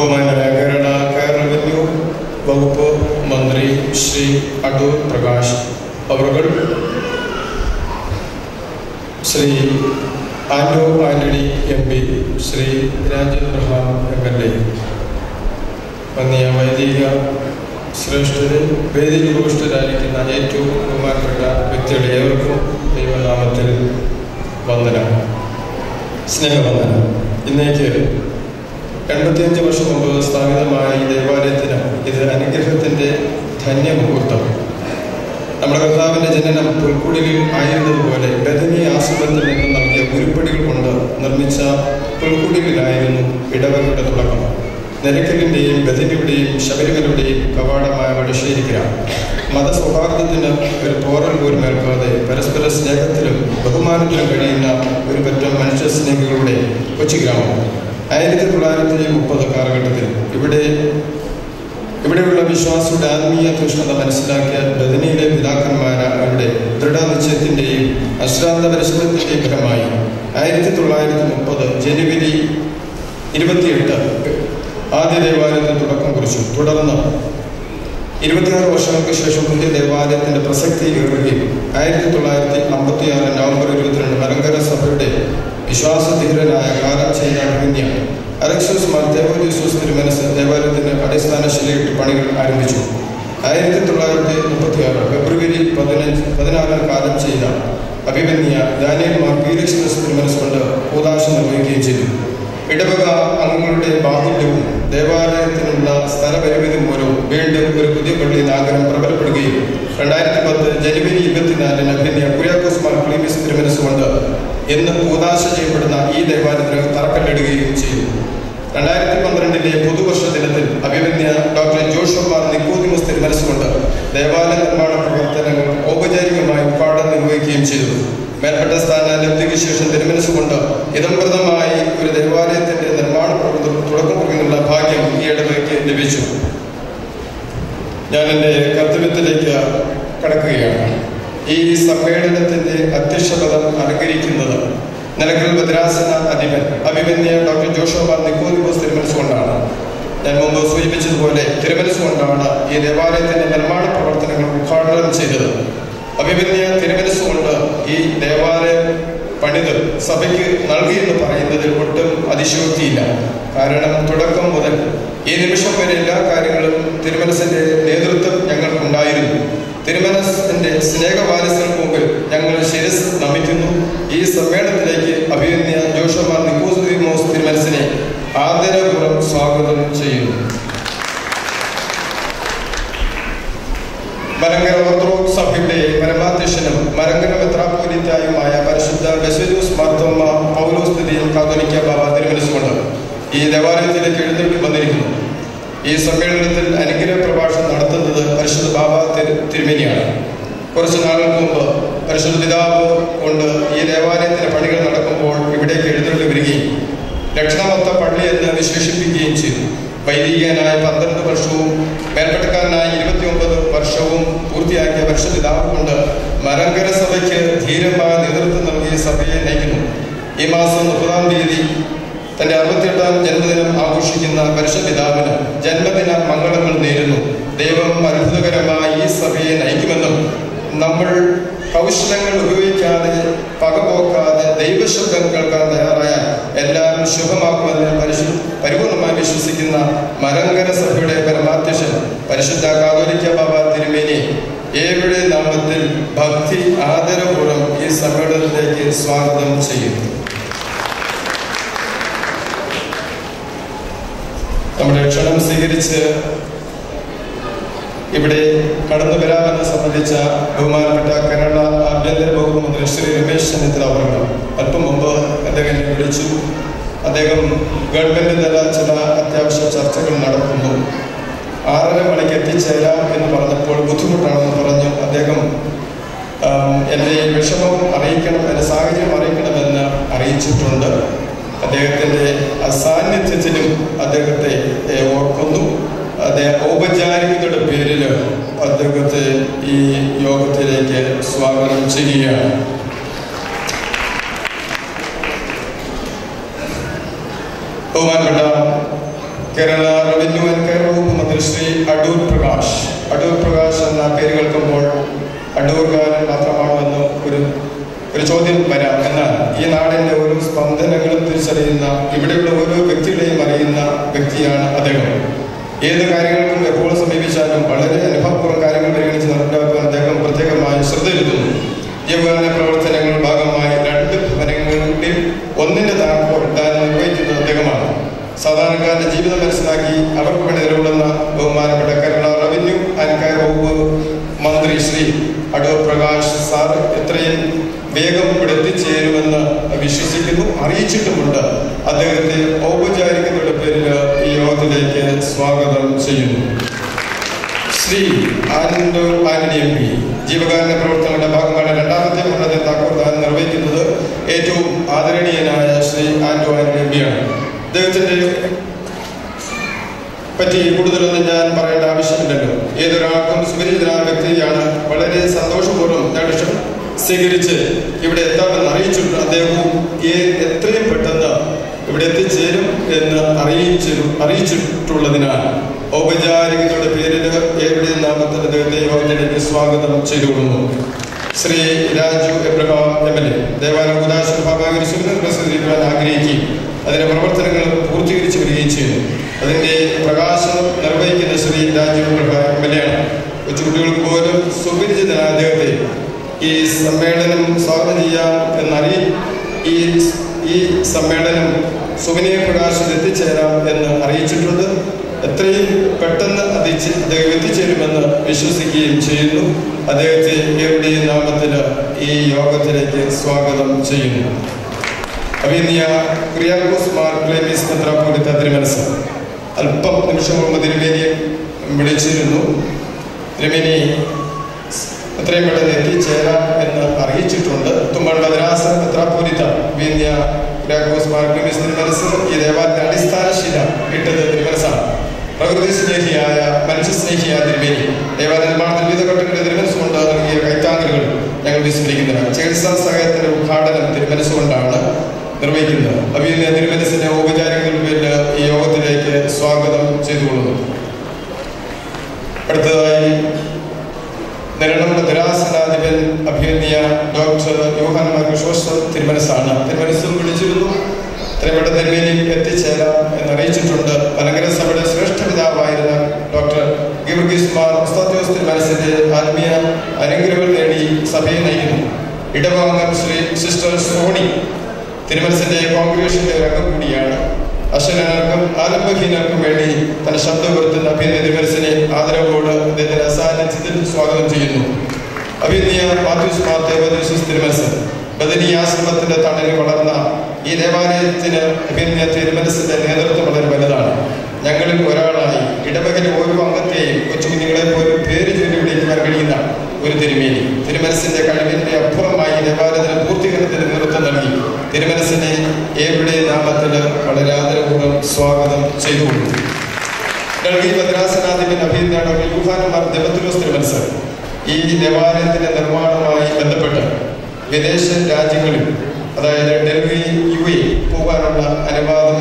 ബഹുമാനനായ കേരള റവന്യൂ വകുപ്പ് മന്ത്രി ശ്രീ അടൂർ പ്രകാശ് അവറുകൾ, ശ്രീ ആന്റോ ആന്റണി MP, ശ്രീ രാജേന്ദ്ര MLA, വന്നിയ വൈദിക ശ്രേഷ്ഠരെ, വേദിയിൽ ഉപവിഷ്ടരായിരിക്കുന്ന ഏറ്റവും ബഹുമാനപ്പെട്ട വ്യക്തികളെ ഏവർക്കും ദൈവനാമത്തിൽ വന്ദനം, സ്നേഹവന്ദനം. ഇന്നേക്ക് 85 വർഷം മുമ്പ് സ്ഥാപിതമായ ഈ ദേവാലയത്തിന് ഇത് അനുഗ്രഹത്തിൻ്റെ ധന്യമുഹൂർത്തം. നമ്മുടെ കർത്താവിൻ്റെ ജനനം പുൽക്കുടിലിൽ ആയിരുന്നതുപോലെ ബദനി ആശ്രമത്തിൽ നിന്ന് നൽകിയ ഉരുപ്പടികൾ കൊണ്ട് നിർമ്മിച്ച പുൽക്കുടിലായിരുന്നു ഇടവകയുടെ തുടക്കം. നിലയ്ക്കലിൻ്റെയും ബദനിയുടെയും ശബരിമലയുടെയും കവാടമായ വടശ്ശേരിക്കലാണ്. മതസൗഹാർദ്ദത്തിന് ഒരു പോറൽ പോലും ഏൽക്കാതെ പരസ്പര സ്നേഹത്തിലും ബഹുമാനത്തിലും കഴിയുന്ന ഒരു പറ്റം മനുഷ്യസ്നേഹികളുടെ കൊച്ചു ഗ്രാമം. 1930 കാലഘട്ടത്തിൽ ഇവിടെയുള്ള വിശ്വാസിയുടെ ആത്മീയ തീഷ്ണത മനസ്സിലാക്കിയ ബദനിയിലെ പിതാക്കന്മാർ അവരുടെ ദൃഢനിശ്ചയത്തിൻ്റെയും അശ്രാന്ത പരിശ്രമത്തിൻ്റെയും ഫലമായി 1930 ജനുവരി 28 ആദ്യ ദേവാലയത്തിന് തുടക്കം കുറിച്ചു. തുടർന്ന് 26 വർഷങ്ങൾക്ക് ശേഷം പുതിയ ദേവാലയത്തിൻ്റെ പ്രസക്തി ഏറുകയും 1956 നവംബർ 22 മലങ്കര സഭയുടെ വിശ്വാസധീരനായ കാലം ചെയ്ത അലക്സിസ് മാർ തെവോലിയോസ് തിരുമനസ് ദേവാലയത്തിന് അടിസ്ഥാന ശിലയിട്ട് പണികൾ ആരംഭിച്ചു. 1936 ഫെബ്രുവരി 16 കാലം ചെയ്ത അഭിമന്യ ദാനിയേൽ മാർ പീലക്സിസ് തിരുമനസ് കൊണ്ട് കൂദാശ നിർവഹിക്കുകയും ചെയ്തു. ഇടവക അംഗങ്ങളുടെ ബാഹുല്യവും ദേവാലയത്തിനുള്ള സ്ഥലപരിമിതി മൂലവും വീണ്ടും ഒരു പുതിയ പള്ളി നഗരം പ്രബലപ്പെടുകയും 2010 ജനുവരി 24 അഭിമന്യ കുര്യാക്കോസ് മാർ ക്ലീമിസ് തിരുമനസ് കൊണ്ട് എന്ന് കൂദാശ ചെയ്യപ്പെടുന്ന ഈ ദേവാലയത്തിന് തറക്കല്ലിടുകയും ചെയ്തു. 2012 പുതുവർഷ ദിനത്തിൽ അഭിമന്യ ഡോക്ടർ ജോഷുവ മാർ നിക്കോദിമോസ് തിരുമനസ് കൊണ്ട് ദേവാലയ നിർമ്മാണ പ്രവർത്തനങ്ങൾ ഔപചാരികമായി ഉദ്ഘാടനം നിർവഹിക്കുകയും ചെയ്തു. മേൽപ്പെട്ട സ്ഥാനലബ്ധിക്ക് ശേഷം തിരുമനസ് കൊണ്ട് ഇതംപ്രദമായി ഒരു ദേവാലയത്തിന്റെ നിർമ്മാണ പ്രവർത്തനം തുടക്കം കുറിക്കുന്നുള്ള ഭാഗ്യം ഈ ഇടവകയ്ക്ക് ലഭിച്ചു. ഞാൻ എൻ്റെ കർത്തവ്യത്തിലേക്ക് കടക്കുകയാണ്. ഈ സമ്മേളനത്തിന്റെ അധ്യക്ഷപദം അലങ്കരിക്കുന്നത് നിലയ്ക്കൽ ഭദ്രാസന അധിപൻ അഭിമന്യ ഡോക്ടർ ജോഷുവ മാർ നിക്കോദിമോസ് തിരുമനസ് കൊണ്ടാണ്. ഞാൻ മുമ്പ് സൂചിപ്പിച്ചതുപോലെ തിരുമനസ് കൊണ്ടാണ് ഈ ദേവാലയത്തിന്റെ നിർമ്മാണ പ്രവർത്തനങ്ങൾ ഉദ്ഘാടനം ചെയ്തത്. അഭിമന്യ തിരുമനസ് കൊണ്ട് ഈ ദേവാലയം പണിത് സഭയ്ക്ക് നൽകിയെന്ന് പറയുന്നതിൽ ഒട്ടും അതിശയോക്തിയില്ല. കാരണം തുടക്കം മുതൽ ഈ നിമിഷം വരെ എല്ലാ കാര്യങ്ങളും തിരുമനസിന്റെ നേതൃത്വം ഞങ്ങൾക്കുണ്ടായിരുന്നു. തിരുമനസിന്റെ സ്നേഹവാരസ്യങ്ങൾക്ക് മുമ്പിൽ ഞങ്ങൾ ശിരസ് നമിക്കുന്നു. ഈ സമ്മേളനത്തിലേക്ക് അഭിമന്യ ജോഷുവ മാർ നിക്കോദിമോസ് തിരുമനസിനെ ആദരപൂർവ്വം സ്വാഗതം ചെയ്യുന്നു. മലങ്കര ഓർത്തഡോക്സ് സഭയുടെ പരമാധ്യക്ഷനും മലങ്കര മെത്രാപ്പോലീത്തായുമായ പരിശുദ്ധ ബസേലിയോസ് മാർത്തോമ്മ പൗലോസ് തൃതീയൻ കാതോലിക്ക ബാബ തിരുമനസ് കൊണ്ട് ഈ ദേവാലയത്തിലേക്ക് എഴുന്നള്ളി വന്നിരിക്കുന്നു. ഈ സമ്മേളനത്തിൽ അനുഗ്രഹ പ്രഭാഷണം നടത്തുന്നത് പരിശുദ്ധ ബാബ തിരുമേനിയാണ്. കുറച്ച് നാളുകൾക്ക് മുമ്പ് പരിശുദ്ധ പിതാവ് കൊണ്ട് ഈ ദേവാലയത്തിന്റെ പണികൾ നടക്കുമ്പോൾ ഇവിടേക്ക് എഴുന്നള്ളി വരികയും ലക്ഷണമൊത്ത പള്ളി എന്ന് വിശേഷിപ്പിക്കുകയും ചെയ്തു. വൈദികനായ 12 വർഷവും മേൽപ്പെട്ടക്കാരനായ 29 വർഷവും പൂർത്തിയാക്കിയ പരിശുദ്ധ പിതാവ് കൊണ്ട് മലങ്കര സഭയ്ക്ക് ധീരമായ നേതൃത്വം നൽകിയ സഭയെ നയിക്കുന്നു. ഈ മാസം 30-ാം തീയതി തന്റെ 68-ാം ജന്മദിനം ആഘോഷിക്കുന്ന പരിശുദ്ധ പിതാവിന് ജന്മദിന മംഗളങ്ങൾ നേരുന്നു. ദൈവം അത്ഭുതകരമായി ഈ സഭയെ നയിക്കുമെന്നും നമ്മൾ കൗശലങ്ങൾ ഉപയോഗിക്കാതെ പകപോക്കാതെ ദൈവശബ്ദം കേൾക്കാൻ തയ്യാറായാൽ എല്ലാം ശുഭമാക്കുമെന്ന് പരിപൂർണമായി വിശ്വസിക്കുന്ന മലങ്കര സഭയുടെ പരമാധ്യക്ഷൻ പരിശുദ്ധ കാതോലിക്ക ബാബ തിരുമേനി ഏവരുടെ നാമത്തിൽ ഭക്തി ആദരപൂർവ്വം ഈ സമ്മേളനത്തിലേക്ക് സ്വാഗതം ചെയ്യുന്നു. നമ്മുടെ ക്ഷണം സ്വീകരിച്ച് ഇവിടെ കടന്നു വരാമെന്ന് സംബന്ധിച്ച ബഹുമാനപ്പെട്ട കേരള ആഭ്യന്തര വകുപ്പ് മന്ത്രി ശ്രീ രമേശ് ചെന്നിത്തല അവർ അല്പം മുമ്പ് അദ്ദേഹം വിളിച്ചു. അദ്ദേഹം ഗവൺമെന്റ് തല ചില അത്യാവശ്യ ചർച്ചകൾ നടക്കുന്നു, 6:30 മണിക്ക് എത്തിച്ചേരാം എന്ന് പറഞ്ഞപ്പോൾ ബുദ്ധിമുട്ടാണെന്ന് പറഞ്ഞു. അദ്ദേഹം എൻ്റെ വിഷമം അറിയിക്കണം, എൻ്റെ സാഹചര്യം അറിയിക്കണമെന്ന് അറിയിച്ചിട്ടുണ്ട്. അദ്ദേഹത്തിൻ്റെ അസാന്നിധ്യത്തിലും അദ്ദേഹത്തെ ഓർക്കുന്നു. അദ്ദേഹം ഔപചാരികതയുടെ പേരിൽ അദ്ദേഹത്തെ ഈ യോഗത്തിലേക്ക് സ്വാഗതം ചെയ്യുകയാണ്. ബഹുമാനപ്പെട്ട കേരള റവന്യൂ ആൻഡ് കെയർ വകുപ്പ് മന്ത്രി ശ്രീ അടൂർ പ്രകാശ്. അടൂർ പ്രകാശ് എന്ന പേര് കേൾക്കുമ്പോൾ അടൂർകാരൻ മാത്രമാണോ എന്ന് ഒരു ചോദ്യം വരാം. എന്നാൽ ഈ നാടിൻ്റെ ഓരോ സ്പന്ദനങ്ങളും തിരിച്ചറിയുന്ന, ഇവിടെയുള്ള ഓരോ വ്യക്തികളെയും അറിയുന്ന വ്യക്തിയാണ് അദ്ദേഹം. ഏത് കാര്യങ്ങൾക്കും എപ്പോൾ സമീപിച്ചാലും വളരെ അനുഭവപൂർവ്വം കാര്യങ്ങൾ പരിഗണിച്ച് നടപ്പിലാക്കാൻ അദ്ദേഹം പ്രത്യേകമായി ശ്രദ്ധ ചെലുത്തുന്നു. ജീവകാരുണ്യ പ്രവർത്തനങ്ങൾ ഭാഗമായി 2 ഭവനങ്ങളിൽ ഒന്നിൻ്റെ താക്കോൽ താൻ നിർവഹിക്കുന്നത് അദ്ദേഹമാണ്. സാധാരണക്കാരുടെ ജീവിതം മനസ്സിലാക്കി അവർക്ക് വേണ്ടി നിലകൊള്ളുന്ന ബഹുമാനപ്പെട്ട കേരള റവന്യൂ ആൻഡ് കെയർ വകുപ്പ് മന്ത്രി ശ്രീ അടൂർ പ്രകാശ് സാർ എത്രയും വേഗം ഇവിടെ എത്തിച്ചേരുമെന്ന് വിശ്വസിക്കുന്നു, അറിയിച്ചിട്ടുമുണ്ട്. അദ്ദേഹത്തെ ഔപചാരികതയുടെ പേരിൽ ഈ യോഗത്തിലേക്ക് സ്വാഗതം ചെയ്യുന്നു. ശ്രീ ആന്റണി എം പി ജീവകാരുണ്യ പ്രവർത്തനങ്ങളുടെ ഭാഗമാണ് 2ാമത്തെ ഭവനത്തെ താക്കോൽദാനം നിർവഹിക്കുന്നത്. ഏറ്റവും ആദരണീയനായ ശ്രീ ആന്റണി എം പിയാണ്. അദ്ദേഹത്തിൻ്റെ പറ്റി കൂടുതലൊന്നും ഞാൻ പറയേണ്ട ആവശ്യമില്ലല്ലോ. ഏതൊരാൾക്കും സുപരിചിതനായ വ്യക്തിയാണ്. വളരെ സന്തോഷപൂർവ്വം ഞാൻ സ്വീകരിച്ച് ഇവിടെ എത്താമെന്ന് അറിയിച്ചിട്ടുണ്ട്. അദ്ദേഹവും എത്രയും പെട്ടെന്ന് ഇവിടെ എത്തിച്ചേരും എന്ന് അറിയിച്ചിട്ടുള്ളതിനാൽ ഔപചാരികതയുടെ പേരിൽ എവിടെ നാമത്തിൽ അദ്ദേഹത്തെ യോഗത്തിലേക്ക് സ്വാഗതം ചെയ്തുകൊള്ളുന്നു. ശ്രീ രാജു എബ്രഹാം MLA ദേവാലയ ഉദാശ ഭാഗമായി സുന്ദര പ്രസിദ്ധീകരിക്കാൻ ആഗ്രഹിക്കുകയും അതിന്റെ പ്രവർത്തനങ്ങൾ പൂർത്തീകരിച്ചു വരികയും ചെയ്യുന്നു. അതിന്റെ പ്രകാശനം നിർവഹിക്കുന്ന ശ്രീ രാജു എബ്രഹാം MLA ആണ്. കൊച്ചുകുട്ടികൾക്ക് പോലും സുപരിചിതനായ അദ്ദേഹത്തെ ഈ സമ്മേളനം സ്വാഗതം ചെയ്യാം ഈ സമ്മേളനം സുവിനയ പ്രകാശത്തിൽ എത്തിച്ചേരാം എന്ന് അറിയിച്ചിട്ടുണ്ട്. എത്രയും പെട്ടെന്ന് അദ്ദേഹം എത്തിച്ചേരുമെന്ന് വിശ്വസിക്കുകയും ചെയ്യുന്നു. അദ്ദേഹത്തെ എവിടെ നാമത്തിൽ ഈ യോഗത്തിലേക്ക് സ്വാഗതം ചെയ്യുന്നു. അഭിനയ കുര്യാക്കോസ് മാർ ക്ലേമീസ് മെത്രാപ്പോലീത്ത തിരുമനസ് അല്പം നിമിഷം മുമ്പ് തിരുമേനിയെ വിളിച്ചിരുന്നു. തിരുമേനി എത്രയും പെട്ടെന്ന് എത്തിച്ചേരാം എന്ന് അറിയിച്ചിട്ടുണ്ട്. തുമ്പൾ മദ്രാസ മെത്രാപ്പോലീത്ത അഭിനയ കുര്യാക്കോസ് മാർ ക്ലേമീസ് തിരുമനസ് ഈ ദേവാലയത്തിന്റെ അടിസ്ഥാന ശില ഇട്ടത് തിരുമനസാണ്. പ്രകൃതി സ്നേഹിയായ മനുഷ്യസ്നേഹിയായ തിരുമേനി ദേവാലയ നിർമ്മാണത്തിൽ വിവിധ ഘട്ടങ്ങളിൽ തിരുമനസ്സുകൊണ്ട് നൽകിയ കൈത്താങ്ങലുകൾ ഞങ്ങൾ വിസ്മരിക്കുന്നതാണ്. ചികിത്സാ സഹായത്തിന്റെ ഉദ്ഘാടനം തിരുമനസ്സുകൊണ്ടാണ് നിർവഹിക്കുന്നത്. അഭിനയ തിരുമനസിന്റെ ഔപചാരികതയുടെ പേരിൽ ഈ യോഗത്തിലേക്ക് സ്വാഗതം ചെയ്തുകൊള്ളുന്നു. അടുത്തതായി നിരണം മദ്രാസനാധിപൻ അഭിനയ ഡോക്ടർ യോഹാൻ മാർ ക്രിസോസ്റ്റം തിരുമനസാണ്. തിരുമനസ്സും വിളിച്ചിരുന്നു. എത്രയും പെട്ടെന്ന് തിരുമേനി എത്തിച്ചേരാം എന്നറിയിച്ചിട്ടുണ്ട്. മലങ്കര സഭയുടെ ശ്രേഷ്ഠ പിതാവായിരുന്ന ഡോക്ടർ ഗീവർഗീസ് മാർ ഉസ്താദ്യോസ് തിരുമനസിന്റെ ആത്മീയ അനുഗ്രഹങ്ങൾ നേടി സഭയെ നയിക്കുന്നു. ഇടവാങ്ങൽ ശ്രീ സിസ്റ്റർ സോണി തിരുമനസിന്റെ കോൺഗ്രിഗേഷന്റെ അംഗം കൂടിയാണ്. അശനർക്കും ആലംബഹീനർക്കും വേണ്ടി തന്റെ ശബ്ദം ഉയർത്തുന്ന അഭിനയ തിരുമനസിനെ ആദരവോട് അദ്ദേഹത്തിന്റെ സാന്നിധ്യത്തിൽ സ്വാഗതം ചെയ്യുന്നു. അഭിനയ മാത്യൂസ് മാർ ദേവദൂസ് തിരുമനസ് ബദനിയാശ്രമത്തിന്റെ തണലിൽ വളർന്ന ഈ ദേവാലയത്തിന് അഭിനയ തിരുമനസിന്റെ നേതൃത്വം വളരെ വലുതാണ്. ഞങ്ങളിൽ ഒരാളായി ഇടവകയിലെ ഓരോ അംഗത്തെയും കൊച്ചുകുഞ്ഞുങ്ങളെ പോലും പേര് ചൊല്ലി വിളിക്കുവാൻ കഴിയുന്ന ഒരു തിരുമേനി തിരുമനസിന്റെ കഴിവിന്റെ അപ്പുറമായി ദേവാലയത്തിന് പൂർത്തീകരണത്തിന് നേതൃത്വം നൽകി തിരുമനസിനെ എവിടെ നാമത്തിൽ വളരെ ആദരപൂർവ്വം സ്വാഗതം ചെയ്തുകൊണ്ടു. ഡൽഹി മദ്രാസനാധിപൻ അഭിനയ ഡോക്ടർ യൂഹാൻ മാർ ദേവദൂസ് തിരുമനസ് ഈ ദേവാലയത്തിന്റെ നിർമ്മാണവുമായി ബന്ധപ്പെട്ട് വിദേശ രാജ്യങ്ങളിൽ, അതായത് ഡൽഹി UAE പോകാനുള്ള അനുവാദം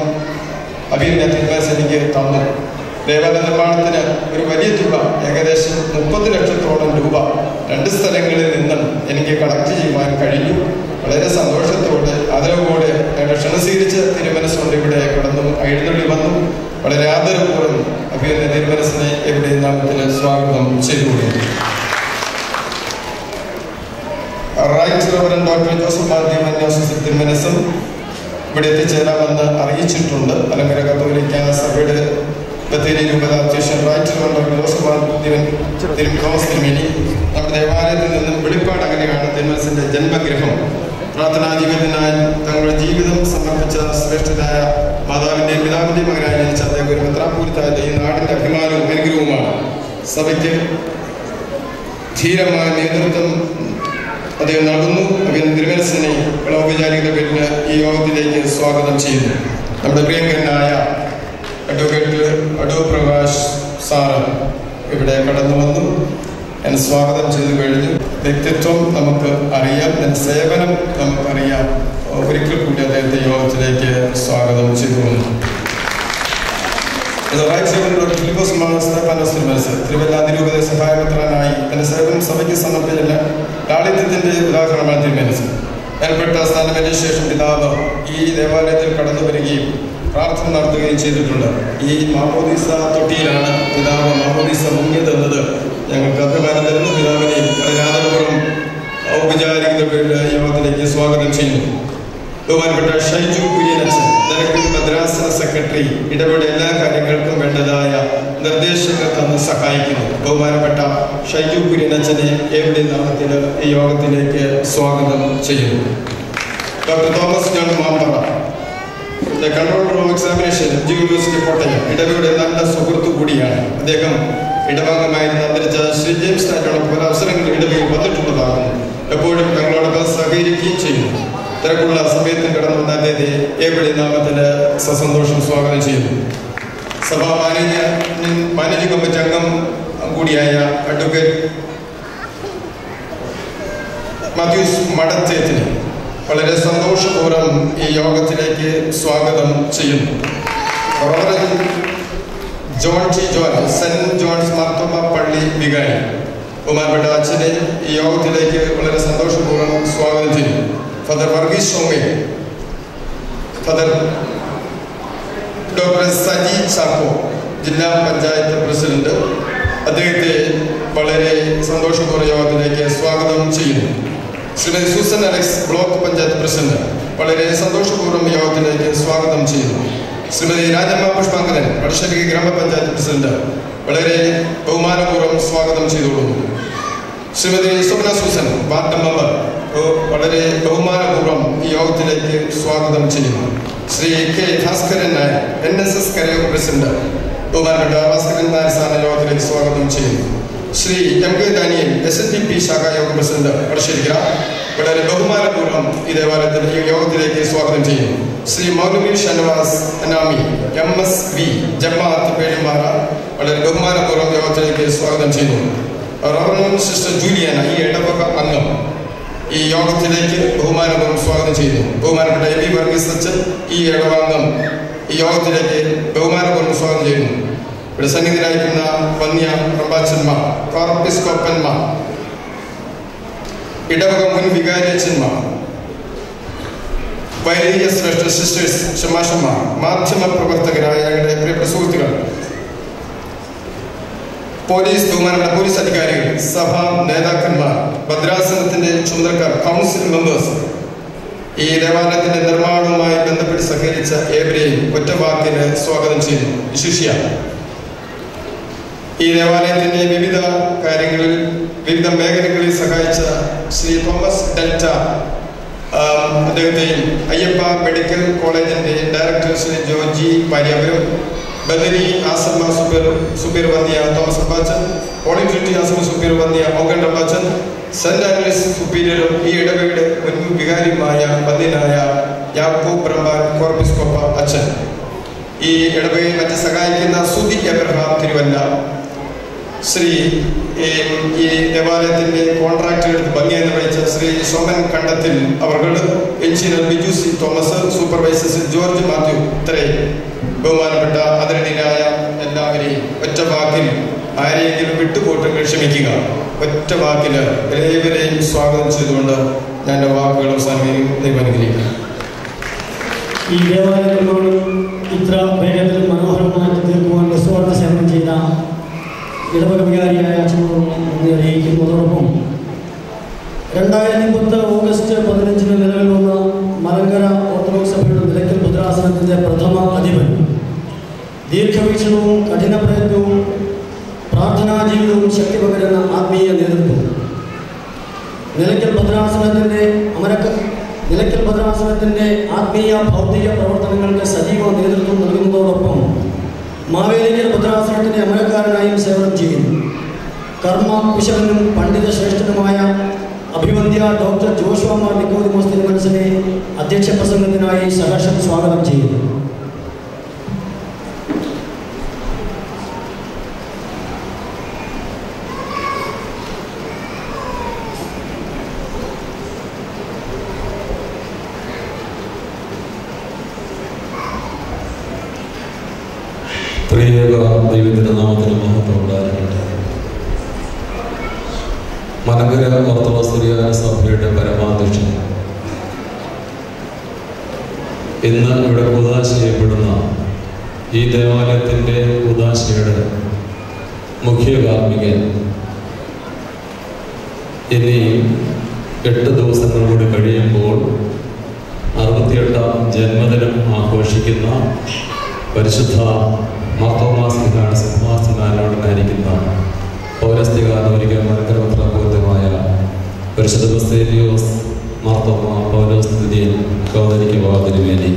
അഭിനയ തിരുമനസ് എനിക്ക് തന്നു. ദേവാലയ നിർമ്മാണത്തിന് ഒരു വലിയ തുക, ഏകദേശം 30 ലക്ഷത്തോളം രൂപ 2 സ്ഥലങ്ങളിൽ നിന്നും എനിക്ക് കളക്ട് ചെയ്യുവാൻ കഴിഞ്ഞു. വളരെ സന്തോഷത്തോടെ ആദരവോടെ ഞങ്ങൾ ക്ഷണം സ്വീകരിച്ച് തിരുമനസ്സുകൊണ്ട് ഇവിടെ കടന്നു എഴുന്നള്ളി വന്നു. വളരെ ആദരപൂർവ്വം അഭിനയ തിരുമനസിനെ എവിടെ നാമത്തിൽ സ്വാഗതം ചെയ്തുകൊള്ളുന്നു. Right reverend doctor Joseph Mar Dionysius തിരുമനസും ഇവിടെ എത്തിച്ചേരാമെന്ന് അറിയിച്ചിട്ടുണ്ട്. മലങ്കര കത്തോലിക്ക സഭയുടെ ബത്തേരി രൂപത അധ്യക്ഷൻ right reverend doctor Joseph Mar Thomas തിരുമേനി നമ്മുടെ ദേവാലയത്തിൽ നിന്നും വെളിപ്പാട് അങ്ങനെയാണ് തിരുമനസിന്റെ ജന്മഗൃഹം. പ്രാർത്ഥനാ ജീവിതത്തിനായി തങ്ങളുടെ ജീവിതം സമർപ്പിച്ച ശ്രേഷ്ഠരായ മാതാവിന്റെയും പിതാവിന്റെയും മകനായി ജനിച്ച അദ്ദേഹം ഒരു മെത്രാപ്പോലീത്താന്റെ ഈ നാടിന്റെ അഭിമാനവും അനുഗ്രഹവുമാണ്. സഭയ്ക്ക് ധീരമായ നേതൃത്വം അദ്ദേഹം നൽകുന്നു. അഭിനയ തിരുമനസിനെ ഔപചാരികത പേരിൽ ഈ യോഗത്തിലേക്ക് സ്വാഗതം ചെയ്യുന്നു. നമ്മുടെ പ്രിയങ്കരനായ അഡ്വക്കേറ്റ് അടൂർ പ്രകാശ് സാറ് ഇവിടെ കടന്നു വന്നു. ഞാൻ സ്വാഗതം ചെയ്തു കഴിഞ്ഞു. വ്യക്തിത്വം നമുക്ക് അറിയാം, സേവനം നമുക്കറിയാം. ഒരിക്കൽ കൂടി അദ്ദേഹത്തെ യോഗത്തിലേക്ക് സ്വാഗതം ചെയ്തു. തിരുവല്ല അതിരൂപത സഹായപത്രനായി തന്റെ സേവനം സഭയ്ക്ക് സമർപ്പിച്ചില്ല ലാളിത്യത്തിന്റെ ഉദാഹരണമാണ് തിരുമനസ്. ഏർപ്പെട്ട സ്ഥാനമേറ്റ ശേഷം പിതാവ് ഈ ദേവാലയത്തിൽ കടന്നു വരികയും പ്രാർത്ഥന നടത്തുകയും ചെയ്തിട്ടുണ്ട്. ഈ മാമോദീസ തൊട്ടിയിലാണ് പിതാവ് മാമോദീസ മുങ്ങിയതെന്നത് ഞങ്ങൾക്ക് അഭിമാനം തരുന്നു. പിതാവിനെയും അതിനാദരപൂർവ്വം ഔപചാരികതയുടെ യോഗത്തിലേക്ക് സ്വാഗതം ചെയ്യുന്നു. ബഹുമാനപ്പെട്ട ഷൈജു കുര്യനച്ചൻ നിലയ്ക്കൽ ഭദ്രാസന സെക്രട്ടറി ഇടപെട എല്ലാ കാര്യങ്ങൾക്കും വേണ്ടതായ നിർദ്ദേശങ്ങൾ തന്ന് സഹായിക്കുന്നു. ബഹുമാനപ്പെട്ട ഷൈജു കുര്യനച്ചനെ എവിടെ നാമത്തിൽ ഈ യോഗത്തിലേക്ക് സ്വാഗതം ചെയ്യുന്നു. Doctor Thomas John Mampara controller of examination university Kottayam ഇടവയുടെ നല്ല സുഹൃത്തു കൂടിയാണ്. അദ്ദേഹം ഇടവംഗമായിരുന്ന അന്തരിച്ച ശ്രീ ജെയിംസ് നാറ്റോടൊപ്പം പല അവസരങ്ങളിൽ ഇടവയിൽ വന്നിട്ടുള്ളതാകുന്നു. എപ്പോഴും ഞങ്ങളോടൊപ്പം സഹകരിക്കുകയും ചെയ്യുന്നു. തിരക്കുള്ള സമയത്തും കടന്നു വന്ന അദ്ദേഹത്തെ എവിടെ നാമത്തിന് സസന്തോഷം സ്വാഗതം ചെയ്യുന്നു. സഭാ മാനേജിംഗ് കമ്മിറ്റി അംഗം കൂടിയായ അഡ്വക്കേറ്റ് മാത്യൂസ് മടത്തേറ്റിന് വളരെ സന്തോഷപൂർവ്വം ഈ യോഗത്തിലേക്ക് സ്വാഗതം ചെയ്യുന്നു. John T John saint John's Marthoma പള്ളി വികാരി ബഹുമാനപ്പെട്ട അച്ഛനെ ഈ യോഗത്തിലേക്ക് വളരെ സന്തോഷപൂർവ്വം സ്വാഗതം ചെയ്യുന്നു. ഫാദർ വർഗീസ് ഷോമേ, ഫാദർ ഡോക്ടർ സജി ചാക്കോ ജില്ലാ പഞ്ചായത്ത് പ്രസിഡന്റ്, അദ്ദേഹത്തെ വളരെ സന്തോഷപൂർവ്വം യോഗത്തിലേക്ക് സ്വാഗതം ചെയ്യുന്നു. Shrimati Susan Alex block panchayat president വളരെ സന്തോഷപൂർവ്വം യോഗത്തിലേക്ക് സ്വാഗതം ചെയ്യുന്നു. ശ്രീമതി രാജമ്മ പുഷ്പാങ്കരൻ വടശ്ശേരി ഗ്രാമപഞ്ചായത്ത് പ്രസിഡന്റ് വളരെ ബഹുമാനപൂർവ്വം സ്വാഗതം ചെയ്തുകൊള്ളുന്നു. Shrimati Swapna Susan ward member വളരെ ബഹുമാനപൂർവ്വം ഈ യോഗത്തിലേക്ക് സ്വാഗതം ചെയ്യുന്നു. ശ്രീ കെ ഭാസ്കരൻ നായർ NSS കരയോഗ പ്രസിഡന്റ് ബഹുമാനപ്പെട്ട ഭാസ്കരൻ നായർ സാറിന് യോഗത്തിലേക്ക് സ്വാഗതം ചെയ്യുന്നു. ശ്രീ MK ദാനിയൽ SNDP ശാഖായോഗ പ്രസിഡന്റ് വടശ്ശേരി വളരെ ബഹുമാനപൂർവ്വം ഈ ദേവാലയത്തിൽ ഈ യോഗത്തിലേക്ക് സ്വാഗതം ചെയ്യുന്നു. ശ്രീ മൗലവി ഷനവാസ് അനാമി MSV ജമാഅത്ത് പേരുമാറ വളരെ ബഹുമാനപൂർവ്വം യോഗത്തിലേക്ക് സ്വാഗതം ചെയ്യുന്നു. റവറൻഡ് സിസ്റ്റർ ജൂലിയാന ഈ ഇടവക അംഗം ഈ യോഗത്തിലേക്ക് ബഹുമാനപൂർവ്വം സ്വാഗതം ചെയ്യുന്നു. ബഹുമാനപ്പെട്ട എബി വർഗീസ് അച്ഛൻ ഈ ഇടവകാംഗം ഈ യോഗത്തിലേക്ക് ബഹുമാനപൂർവ്വം സ്വാഗതം ചെയ്യുന്നു. ഇവിടെ സന്നിധിയിലായിരിക്കുന്ന വന്യ പ്രഭാച്ചന്മാർ, കോർപ്പിസ്കോപ്പന്മാർ, ഇടവക മുൻ വികാരിയച്ഛന്മാർ, വൈദിക ശ്രേഷ്ഠ സിസ്റ്റേഴ്സ്, ക്ഷമാശന്മാർ, മാധ്യമ പ്രവർത്തകരായ ഞങ്ങളുടെ പ്രിയപ്പെട്ട സുഹൃത്തുക്കൾ, പോലീസ്, ബഹുമാനപ്പെട്ട പോലീസ് അധികാരികൾ, സഭാ നേതാക്കന്മാർ, ഭദ്രാസനത്തിന്റെ ചുമതലക്കാർ, കൗൺസിൽ മെമ്പേഴ്സ്, ഈ ദേവാലയത്തിന്റെ നിർമ്മാണവുമായി ബന്ധപ്പെട്ട് സഹകരിച്ച ഏവരെയും ഒറ്റ വാക്കിന് സ്വാഗതം ചെയ്യുന്നു. വിശിഷ്യ ഈ ദേവാലയത്തിന്റെ വിവിധ കാര്യങ്ങളിൽ വിവിധ മേഖലകളിൽ സഹായിച്ച ശ്രീ തോമസ് ഡെൽറ്റ അദ്ദേഹത്തെയും അയ്യപ്പ മെഡിക്കൽ കോളേജിന്റെ ഡയറക്ടർ ശ്രീ ജോർജി വാര്യവരും, ബദരി ആസമ്മ സുപ്പീർ വന്നിയ തോമസ് അമ്പാച്ചൻ, ഹോളി ട്രിനിറ്റി ആസമ്മ സുപ്പീർ വന്നിയ മോഹൻ അമ്പാച്ചൻ, സെന്റ് ആൻഡ്രീസ് സുപ്പീരിയറും ഈ ഇടവയുടെ മുൻ വികാരിയുമായ വന്യനായ യാക്കോബ് ബ്രഹ്മാൻ കോർപ്പിസ്കോപ്പ അച്ഛൻ, ഈ ഇടവയെ മറ്റ് സഹായിക്കുന്ന സുധി എബ്രഹാം തിരുവല്ല, ശ്രീ ഈ ദേവാലയത്തിന്റെ കോൺട്രാക്ട് എടുത്ത് ഭംഗിയായി നിർവഹിച്ച ശ്രീ സോമൻ കണ്ടത്തിൽ അവർ, engineer Biju C Thomas, supervisor Shri George Mathew, ഇത്രയും ബഹുമാനപ്പെട്ട അതിരടിയിലായ എല്ലാവരെയും ഒറ്റ വാക്കിൽ ആരെയെങ്കിലും വിട്ടുപോട്ടെങ്കിൽ ക്ഷമിക്കുക. ഒറ്റ വാക്കില് ഏവരെയും സ്വാഗതം ചെയ്തുകൊണ്ട് ഞാൻ എൻ്റെ വാക്കുകൾ അവസാനിപ്പിക്കും. അനുഗ്രഹിക്കുക. ഈ ദേവാലയങ്ങളോട് ഇത്ര വേഗത്തിൽ മനോഹരമാക്കി തീർക്കുവാൻ നിസ്വാർത്ഥ സേവനം ചെയ്ത ഇടവക വികാരിയായ അച്ഛനോടും നന്ദി അറിയിക്കുന്നതോടൊപ്പം 2010 ഓഗസ്റ്റ് 15 നിലവിൽ വന്ന മലങ്കര ഓർത്തഡോക്സ് സഭയുടെ നിലയ്ക്കൽ ഭദ്രാസനത്തിൻ്റെ പ്രഥമ അധിപൻ, ദീർഘവീക്ഷണവും കഠിന പ്രയത്നവും പ്രാർത്ഥനാ ജീവിതവും ശക്തി പകരുന്ന ആത്മീയ നേതൃത്വം, നിലയ്ക്കൽ ഭദ്രാസനത്തിൻ്റെ ആത്മീയ ഭൗതിക പ്രവർത്തനങ്ങൾക്ക് സജീവ നേതൃത്വം നൽകുന്നതോടൊപ്പം മാവേലിക്കൽ ഭദ്രാസനത്തിൻ്റെ അമരക്കാരനായും സേവനം ചെയ്യുന്നു. കർമ്മ കുശലനും പണ്ഡിത ശ്രേഷ്ഠനുമായ അഭിവന്ദ്യ ഡോക്ടർ ജോഷുവ മാർ നിക്കോദിമോസ് തിരുമനസിനെ അധ്യക്ഷ പ്രസംഗത്തിനായി സഹർഷം സ്വാഗതം ചെയ്യുന്നു. പ്രിയേക ദൈവത്തിൻ്റെ നാമത്തിന് മഹത്വം ഉണ്ടായിരിക്കട്ടെ. മലങ്കര ഓർത്തഡോക്സ് സുറിയാനി സഭയുടെ പരമാധ്യക്ഷൻ ഇന്ന് ഇവിടെ കൂദാശ ചെയ്യപ്പെടുന്ന ഈ ദേവാലയത്തിൻ്റെ കൂദാശയുടെ മുഖ്യ കാർമ്മികൻ ഇനി 8 ദിവസങ്ങൾ കൂടി കഴിയുമ്പോൾ 68ാം ജന്മദിനം ആഘോഷിക്കുന്ന പരിശുദ്ധ മാർത്തോമാസ്ലിഹായുടെ സിംഹാസനാരോടനായിരിക്കുന്ന പൗരസ്ത്യ കാതോലിക്ക മലങ്കര മെത്രാപ്പോലീത്തമായ പരിശുദ്ധ ബസേലിയോസ് മാർത്തോമാ പൗലോസ് തൃതീയൻ കാതോലിക്ക തിരുമേനി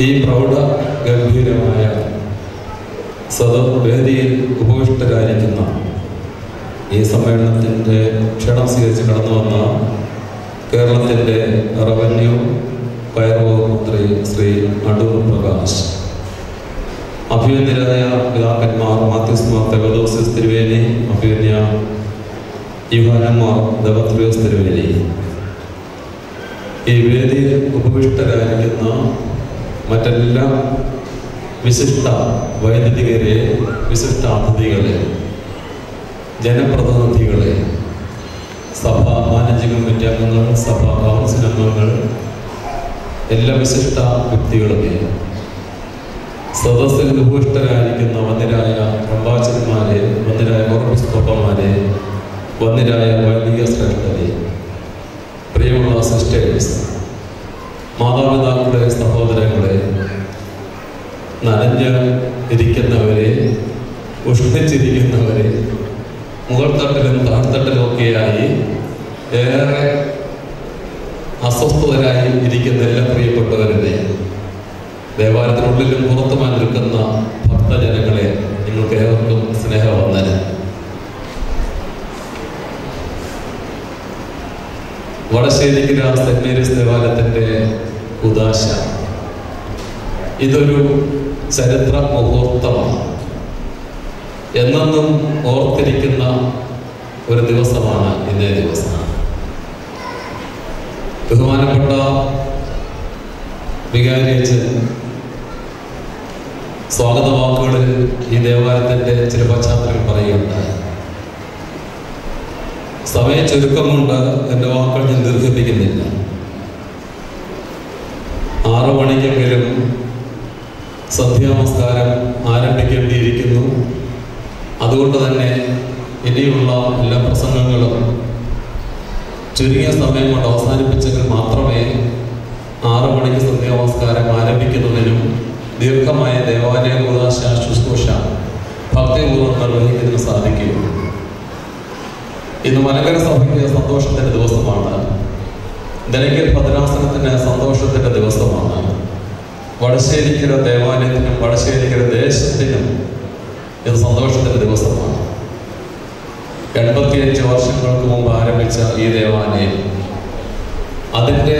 ഈ പ്രൗഢ ഗംഭീരമായ സദവേദിയിൽ ഉപവിഷ്ടരായിരിക്കുന്ന ഈ സമ്മേളനത്തിൻ്റെ ക്ഷണം സ്വീകരിച്ച് കടന്നു വന്ന കേരളത്തിൻ്റെ റവന്യൂ വകുപ്പ് മന്ത്രി ശ്രീ അടൂർ പ്രകാശ്, അഭിനന്ദരായ പിതാക്കന്മാർ മാത്യൂസ് മാർ തെവദോസിസ് തിരുവേലി, അഭിനന്ദ യുഹാനന്മാർ ദമത്രിയോസ് തിരുവേലി, ഈ വേദിയിൽ ഉപവിഷ്ടരായിരിക്കുന്ന മറ്റെല്ലാ വിശിഷ്ട വൈദികരെ, വിശിഷ്ട അതിഥികളെ, ജനപ്രതിനിധികളെ, സഭാ മാനേജിംഗ് കമ്മിറ്റി അംഗങ്ങൾ, സഭാ കൗൺസിൽ അംഗങ്ങൾ, എല്ലാ വിശിഷ്ട വ്യക്തികളുമേ, സദസ്സിൽ ഉപവിഷ്ടരായിരിക്കുന്ന വന്യരായ പ്രവാചകന്മാരെ, വന്യരായ ഓർപ്പിസ്തോപ്പന്മാരെ, വന്യരായ വൈദിക ശ്രേഷ്ഠരെ, പ്രിയമുള്ള സിസ്റ്റേഴ്സ്, മാതാപിതാക്കളെ, സഹോദരങ്ങളെ, നനഞ്ഞ് ഇരിക്കുന്നവരെ, ഉഷ്ണിച്ചിരിക്കുന്നവരെ, മുകൾത്തട്ടിലും താഴ്ത്തട്ടിലുമൊക്കെയായി ഏറെ അസ്വസ്ഥതരായി ഇരിക്കുന്ന എല്ലാ പ്രിയപ്പെട്ടവരുടെ, ദേവാലയത്തിനുള്ളിലും പുറത്തുമായി നിൽക്കുന്ന ഭക്തജനങ്ങളെ, നിങ്ങൾക്ക് ഏവർക്കും സ്നേഹവന്ദനം. വടശ്ശേരിക്കര സെന്റ് മേരീസ് ദേവാലയത്തിൻ്റെ കൂദാശ ഇതൊരു ചരിത്ര മുഹൂർത്തമാണ്. എന്നെന്നും ഓർത്തിരിക്കുന്ന ഒരു ദിവസമാണ് ഇന്നേ ദിവസം. ബഹുമാനപ്പെട്ട വികാരിയച്ഛൻ സ്വാഗത വാക്കുകളിൽ ഈ ദേവാലയത്തിൻ്റെ ചില പശ്ചാത്തലം പറയുകയുണ്ടായി. സമയ ചുരുക്കം കൊണ്ട് എൻ്റെ വാക്കുകൾ ഞാൻ ദീർഘിപ്പിക്കുന്നില്ല. 6 മണിക്കെങ്കിലും സന്ധ്യാനമസ്കാരം ആരംഭിക്കേണ്ടിയിരിക്കുന്നു. അതുകൊണ്ട് തന്നെ ഇനിയുള്ള എല്ലാ പ്രസംഗങ്ങളും ചുരുങ്ങിയ സമയം കൊണ്ട് അവസാനിപ്പിച്ചെങ്കിൽ മാത്രമേ 6 മണിക്ക് സന്ധ്യാനമസ്കാരം ആരംഭിക്കുന്നതിനും ദീർഘമായ ദേവാലയ കൂദാശ ശുശ്രൂഷ ഭക്തിപൂർവ്വം നിർവഹിക്കുന്നതിന് സാധിക്കുകയുള്ളൂ. ഇന്ന് മലങ്കര സഭയ്ക്ക് സന്തോഷത്തിൻ്റെ ദിവസമാണ്. നിലയ്ക്കൽ ഭദ്രാസനത്തിന് സന്തോഷത്തിൻ്റെ ദിവസമാണ്. വടശ്ശേരിക്കര ദേവാലയത്തിനും വടശ്ശേരിക്കര ദേശത്തിനും ഇത് സന്തോഷത്തിൻ്റെ ദിവസമാണ്. 85 വർഷങ്ങൾക്ക് മുമ്പ് ആരംഭിച്ച ഈ ദേവാലയം അതിൻ്റെ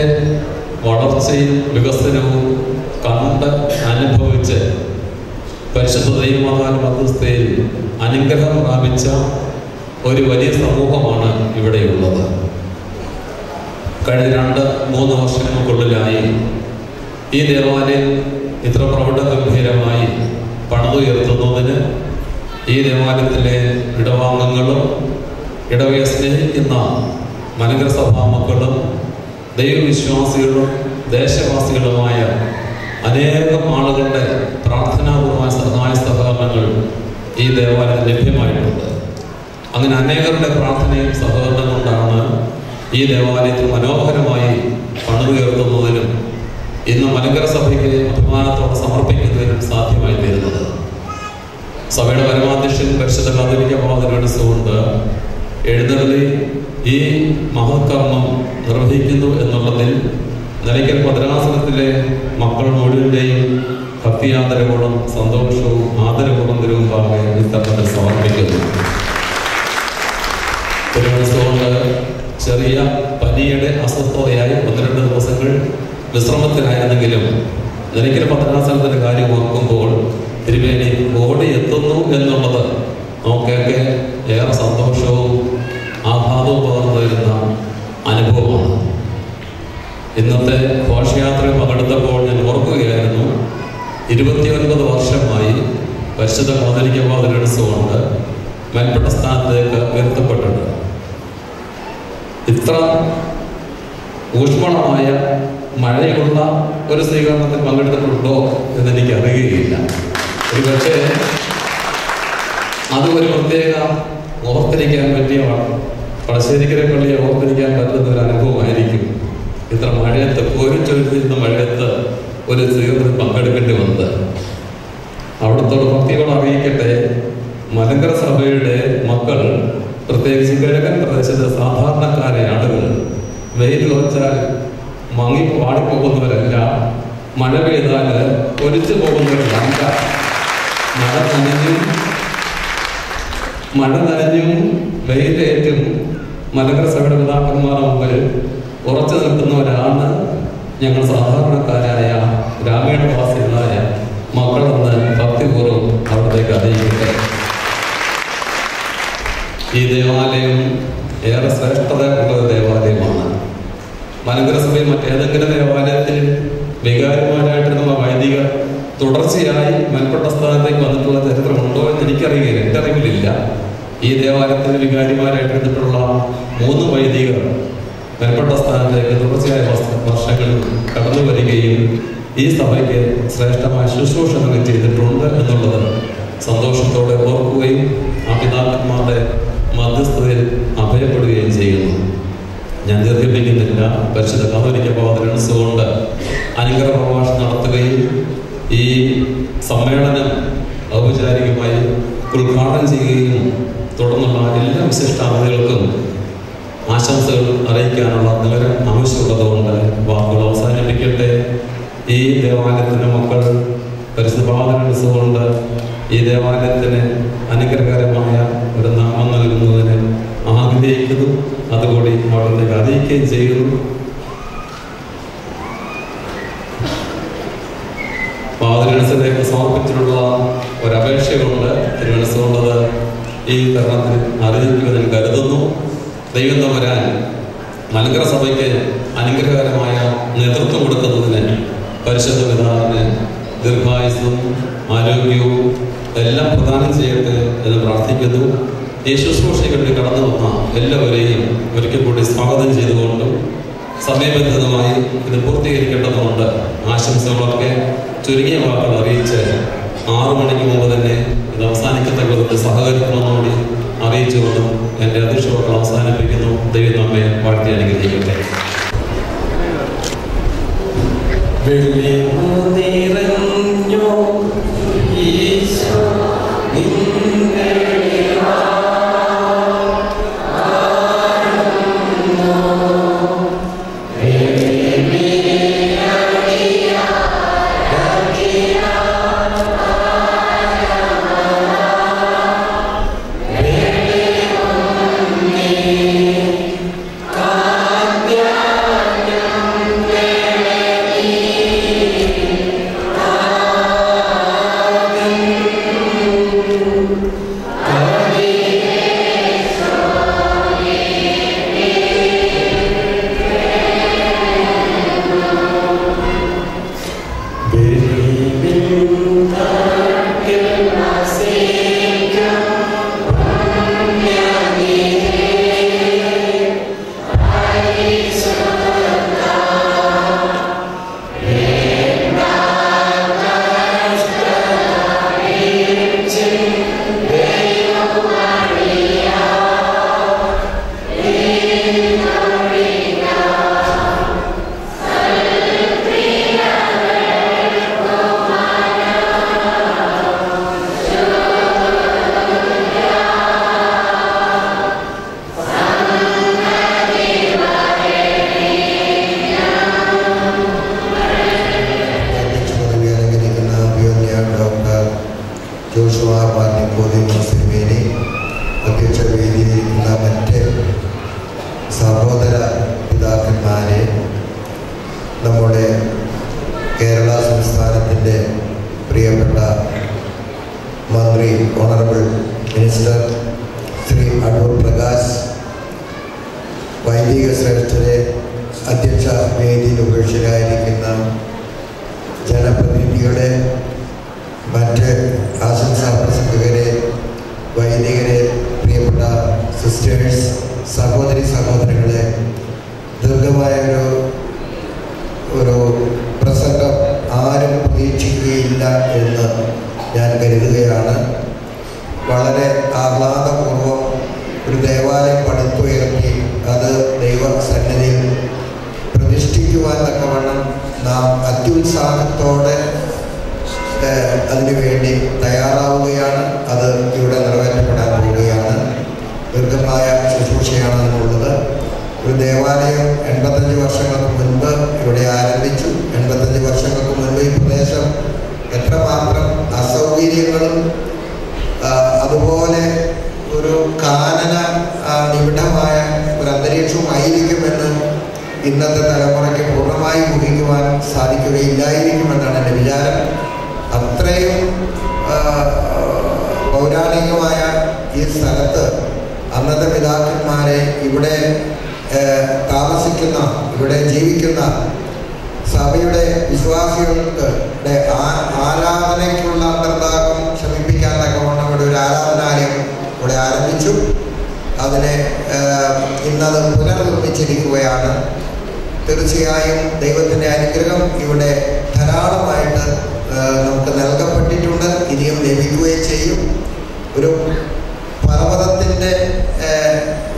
വളർച്ചയും വികസനവും കണ്ട് അനുഭവിച്ച് പരിശുദ്ധ ദൈവമാതാവിന്റെ മധ്യസ്ഥയിൽ അനുഗ്രഹം പ്രാപിച്ച ഒരു വലിയ സമൂഹമാണ് ഇവിടെയുള്ളത്. കഴിഞ്ഞ 2-3 വർഷങ്ങൾക്കുള്ളിലായി ഈ ദേവാലയം ഇത്ര പ്രൗഢഗംഭീരമായി പണിതുയർത്തുന്നതിന് ഈ ദേവാലയത്തിലെ ഇടവാംഗങ്ങളും ഇടവയെ സ്നേഹിക്കുന്ന മലങ്കര സഭാ മക്കളും ദൈവവിശ്വാസികളും ദേശവാസികളുമായ അനേകം ആളുകളുടെ പ്രാർത്ഥനാപൂർവമായ സഹായ സഹകരണങ്ങൾ ഈ ദേവാലയത്തിൽ ലഭ്യമായിട്ടുണ്ട്. അങ്ങനെ അനേകരുടെ പ്രാർത്ഥനയും സഹകരണം കൊണ്ടാണ് ഈ ദേവാലയത്തിൽ മനോഹരമായി പണിതുയർത്തുന്നതിനും ഇന്ന് മലങ്കര സഭയ്ക്ക് അഭിമാനത്തോടെ സമർപ്പിക്കുന്നതിനും സാധ്യമായി തീരുന്നത്. സഭയുടെ പരമാധ്യക്ഷൻ പരിശുദ്ധ കാതോലിക്ക തിരുമനസ്സുകൊണ്ട് എഴുന്നള്ളി ഈ മഹത്കർമ്മം നിർവഹിക്കുന്നു എന്നുള്ളതിൽ നിലയ്ക്കൽ ഭദ്രാസനത്തിലെ മക്കൾ മുഴുവൻ്റെയും ഭക്തിയാദരവോടും സന്തോഷവും ആദരവോടും തിരുമുമ്പാകെ ഇത്തരത്തിൽ സമർപ്പിക്കുന്നു. തിരുമനസ്സുകൊണ്ട് ചെറിയ പനിയുടെ അസ്വസ്ഥതയായി 1-2 ദിവസങ്ങൾ വിശ്രമത്തിലായിരുന്നെങ്കിലും നിലയ്ക്കൽ ഭദ്രാസനത്തിൻ്റെ കാര്യം ഓർക്കുമ്പോൾ തിരുമേനി ഓടി എത്തുന്നു എന്നുള്ളത് നമുക്കൊക്കെ ഏറെ സന്തോഷവും ആഹ്ലാദവും പകർന്നു തരുന്ന അനുഭവമാണ്. ഇന്നത്തെ ഘോഷയാത്രയിൽ പങ്കെടുത്തപ്പോൾ ഞാൻ ഓർക്കുകയായിരുന്നു, 29 50 വർഷമായി പരിശുദ്ധ കാതോലിക്ക കൊണ്ട് മേൽപ്പെട്ട സ്ഥാനത്തേക്ക് ഉയർത്തപ്പെട്ടിട്ടുണ്ട്. ഇത്ര ഊഷ്മളമായ മഴയുള്ള ഒരു സ്വീകരണത്തിൽ പങ്കെടുത്തിട്ടുണ്ടോ എന്നെനിക്ക് അറിയുകയില്ല. ഒരുപക്ഷെ അത് ഒരു പ്രത്യേക ഓർത്തിരിക്കാൻ പറ്റിയ പടശ്ശേരിക്കരെ പള്ളിയെ ഓർത്തിരിക്കാൻ പറ്റുന്ന ഒരു അനുഭവമായിരിക്കും. ഇത്ര മഴയത്ത് കോരിച്ചൊരുത്തിരുന്ന മഴയത്ത് ഒരു സ്വീകരണത്തിൽ പങ്കെടുക്കേണ്ടി വന്നത്. അവിടുത്തോട് ഭക്തികൾ അറിയിക്കട്ടെ, മലങ്കര സഭയുടെ മക്കൾ, പ്രത്യേകിച്ച് കിഴക്കൻ പ്രദേശത്തെ സാധാരണക്കാരായ ആളുകൾ വെയിൽ വെച്ചാൽ മങ്ങി പാടിപ്പോകുന്നവരല്ല, മഴ പെയ്താൽ ഒലിച്ചു പോകുന്നവരല്ല. മഴ നനഞ്ഞും വെയിലേറ്റും മലങ്കര സഭയുടെ പിതാക്കന്മാർ മുമ്പിൽ ഉറച്ചു നിൽക്കുന്നവരാണ് ഞങ്ങൾ സാധാരണക്കാരായ ഗ്രാമീണവാസികളായ മക്കളെന്ന് ഭക്തിപൂർവ്വം അവിടത്തേക്ക് അറിയിക്കട്ടെ. ഈ ദേവാലയം ഏറെ ശ്രേഷ്ഠതയുള്ള ഒരു ദേവാലയമാണ്. മലങ്കര സഭയിൽ മറ്റേതെങ്കിലും ദേവാലയത്തിൽ വികാരിമാരായിട്ടിരുന്ന വൈദികർ തുടർച്ചയായി മേൽപ്പെട്ട സ്ഥാനത്തേക്ക് വന്നിട്ടുള്ള ചരിത്രമുണ്ടോ എന്ന് എനിക്കറിയില്ല. എൻ്റെ അറിവിലില്ല. ഈ ദേവാലയത്തിൽ വികാരിമാരായിട്ടിരുന്നിട്ടുള്ള 3 വൈദികർ മേൽപ്പെട്ട സ്ഥാനത്തേക്ക് തുടർച്ചയായ വർഷങ്ങളിൽ കടന്നു വരികയും ഈ സഭയ്ക്ക് ശ്രേഷ്ഠമായ ശുശ്രൂഷകൾ ചെയ്തിട്ടുണ്ട് എന്നുള്ളത് സന്തോഷത്തോടെ ഓർക്കുകയും ആ പിതാക്കന്മാരുടെ മധ്യസ്ഥതയിൽ അഭയപ്പെടുകയും ചെയ്യുന്നു. ഞാൻ ദീർഘിപ്പിക്കുന്നില്ല. പരിശുദ്ധ കാതോലിക്ക കൊണ്ട് അനുഗ്രഹ പ്രഭാഷണം നടത്തുകയും ഈ സമ്മേളനം ഔപചാരികമായി ഉദ്ഘാടനം ചെയ്യുകയും തുടർന്നുള്ള എല്ലാ വിശിഷ്ടാതിഥികൾക്കും ആശംസകൾ അറിയിക്കാനുള്ള നിലവിൽ ആവശ്യമുള്ളതുകൊണ്ട് വാക്കുകൾ അവസാനിപ്പിക്കട്ടെ. ഈ ദേവാലയത്തിൻ്റെ മക്കൾ പരിശുദ്ധ കൊണ്ട് ഈ ദേവാലയത്തിന് അനുഗ്രഹകരമായ ഒരു നാമം നൽകുന്നതിന് ആഗ്രഹിക്കുന്നു. അതുകൂടി അവിടത്തേക്ക് അറിയിക്കുകയും ചെയ്യുന്നു. പാതിരേഴ്സിലേക്ക് സമർപ്പിച്ചിട്ടുള്ള ഒരപേക്ഷയുണ്ട്. തിരുമനസ്സുള്ളത് ഈ തരണത്തിൽ അറിയിക്കുമെന്ന് ഞാൻ കരുതുന്നു. ദൈവം തമ്പുരാൻ മലങ്കര സഭയ്ക്ക് അനുഗ്രഹകരമായ നേതൃത്വം കൊടുക്കുന്നതിന് പരിശുദ്ധ പിതാവിന് ദീർഘായുസ്സും ആരോഗ്യവും എല്ലാം പ്രദാനം ചെയ്യട്ടെ എന്ന് പ്രാർത്ഥിക്കുന്നു. ഈ ശുശ്രൂഷയ്ക്ക് കടന്നു വന്ന എല്ലാവരെയും ഒരിക്കൽ കൂടി സ്വാഗതം ചെയ്തുകൊണ്ടും സമയബന്ധിതമായി ഇത് പൂർത്തീകരിക്കേണ്ടതുകൊണ്ട് ആശംസകളൊക്കെ ചുരുങ്ങിയ വാക്കുകൾ അറിയിച്ച് 6 മണിക്ക് മുമ്പ് തന്നെ ഇത് അവസാനിക്കത്തക്ക വിധത്തിൽ സഹകരിക്കണമെന്നുകൂടി അറിയിച്ചുകൊണ്ടും എൻ്റെ അധ്യക്ഷ വാക്കുകൾ അവസാനിപ്പിക്കുന്നു. ദൈവം നമ്മെ വാഴ്ത്തി അനുഗ്രഹിക്കട്ടെ. സഹോദര പിതാക്കന്മാരെ, നമ്മുടെ കേരള സംസ്ഥാനത്തിൻ്റെ പ്രിയപ്പെട്ട മന്ത്രി ഓണറബിൾ മിനിസ്റ്റർ ശ്രീ അടൂർ പ്രകാശ്, വൈദിക ശ്രേഷ്ഠരെ, അധ്യക്ഷ വേദിയിൽ ഉപേക്ഷരായിരിക്കുന്ന ജനപ്രതിനിധികളെ, മറ്റ് ആശംസാ പ്രസംഗകരെ, വൈദികരെ, പ്രിയപ്പെട്ട സിസ്റ്റേഴ്സ്, സഹോദരങ്ങളെ, ദീർഘമായ ഒരു പ്രസംഗം ആരും പ്രതീക്ഷിക്കുകയില്ല എന്ന് ഞാൻ കരുതുകയാണ്. വളരെ ആഹ്ലാദപൂർവ്വം ഒരു ദേവാലയം പടുത്തുയർത്തി അത് ദൈവസന്നിധിയിൽ പ്രതിഷ്ഠിക്കുവാൻ തക്കവണ്ണം നാം അത്യുത്സാഹത്തോടെ അതിനുവേണ്ടി തയ്യാറാവുകയാണ്. അത് ഇവിടെ നിറവേറ്റപ്പെടാൻ പോവുകയാണ്. ദീർഘമായ ശുശ്രൂഷയാണ് അതിനുള്ളത്. ഒരു ദേവാലയം 85 വർഷങ്ങൾക്ക് മുൻപ് ഇവിടെ ആരംഭിച്ചു. 85 വർഷങ്ങൾക്ക് മുൻപ് ഈ പ്രദേശം എത്രമാത്രം അസൗകര്യങ്ങളും അതുപോലെ ഒരു കാനന നിബിഡമായ ഒരു അന്തരീക്ഷമായിരിക്കുമെന്ന് ഇന്നത്തെ തലമുറയ്ക്ക് പൂർണ്ണമായി ഊഹിക്കുവാൻ സാധിക്കുകയില്ലായിരിക്കുമെന്നാണ് എൻ്റെ വിചാരം. അത്രയും പൗരാണികമായ ഈ സ്ഥലത്ത് അന്നത്തെ പിതാക്കന്മാരെ ഇവിടെ താമസിക്കുന്ന, ഇവിടെ ജീവിക്കുന്ന സഭയുടെ വിശ്വാസികൾക്ക് ആരാധനയ്ക്കുള്ള അന്തർദാഹം ശമിപ്പിക്കാൻ തക്കവണ്ണം ഇവിടെ ഒരു ആരാധനാലയം ഇവിടെ ആരംഭിച്ചു. അതിനെ ഇന്നത് പുനർനിർമ്മിച്ചിരിക്കുകയാണ്. തീർച്ചയായും ദൈവത്തിൻ്റെ അനുഗ്രഹം ഇവിടെ ധാരാളമായിട്ട് നമുക്ക് നൽകപ്പെട്ടിട്ടുണ്ട്, ഇനിയും ലഭിക്കുകയും ചെയ്യും. ഒരു പർവ്വതത്തിൻ്റെ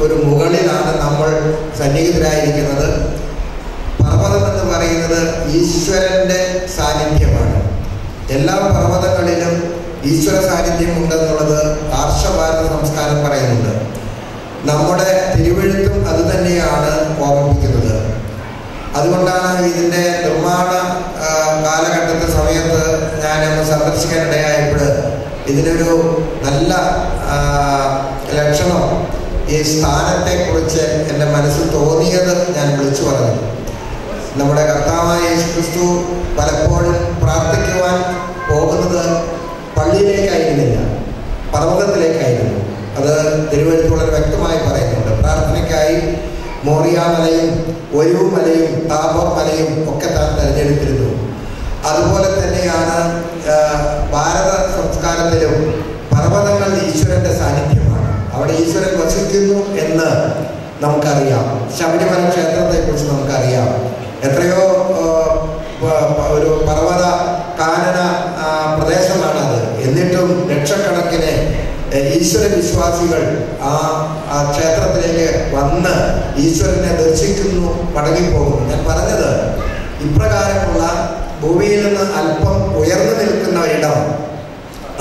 ഒരു മുകളിലാണ് നമ്മൾ സന്നിഹിതരായിരിക്കുന്നത്. പർവ്വതം എന്ന് പറയുന്നത് ഈശ്വരൻ്റെ സാന്നിധ്യമാണ്. എല്ലാ പർവ്വതങ്ങളിലും ഈശ്വര സാന്നിധ്യം ഉണ്ടെന്നുള്ളത് ആർഷഭാരത സംസ്കാരം പറയുന്നുണ്ട്. നമ്മുടെ തിരുവെഴുത്തും അത് തന്നെയാണ് ഓർമ്മിപ്പിക്കുന്നത്. അതുകൊണ്ടാണ് ഇതിൻ്റെ നിർമ്മാണ കാലഘട്ടത്തെ സമയത്ത് ഞാനൊന്ന് സന്ദർശിക്കാനിടയായപ്പോൾ ഇതിനൊരു നല്ല ലക്ഷണം ഈ സ്ഥാനത്തെക്കുറിച്ച് എൻ്റെ മനസ്സിൽ തോന്നിയത് ഞാൻ വിളിച്ചു പറഞ്ഞു. നമ്മുടെ കർത്താവായ യേശുക്രിസ്തു പലപ്പോഴും പ്രാർത്ഥിക്കുവാൻ പോകുന്നത് പള്ളിയിലേക്കായിരുന്നില്ല, പർവ്വതത്തിലേക്കായിരുന്നു. അത് തിരുവെഴുത്ത് വളരെ വ്യക്തമായി പറയുന്നുണ്ട്. പ്രാർത്ഥനയ്ക്കായി മോറിയ മലയും ഒലിവ് മലയും താബോർ മലയും ഒക്കെ താൻ തിരഞ്ഞെടുത്തിരുന്നു. അതുപോലെ തന്നെയാണ് ഭാരത സംസ്കാരത്തിലും പർവ്വതങ്ങൾ ഈശ്വരൻ്റെ സാന്നിധ്യമാണ്. അവിടെ ഈശ്വരൻ വസിക്കുന്നു എന്ന് നമുക്കറിയാം. ശബരിമല ക്ഷേത്രത്തെക്കുറിച്ച് നമുക്കറിയാം. എത്രയോ ഒരു പർവ്വത കാനന പ്രദേശമാണത്. എന്നിട്ടും ലക്ഷക്കണക്കിന് ഈശ്വര വിശ്വാസികൾ ആ ക്ഷേത്രത്തിലേക്ക് വന്ന് ഈശ്വരനെ ദർശിക്കുന്നു, മടങ്ങിപ്പോകുന്നു. ഞാൻ പറഞ്ഞത് ഇപ്രകാരമുള്ള ഭൂമിയിൽ നിന്ന് അല്പം ഉയർന്നു നിൽക്കുന്ന ഒരിടം,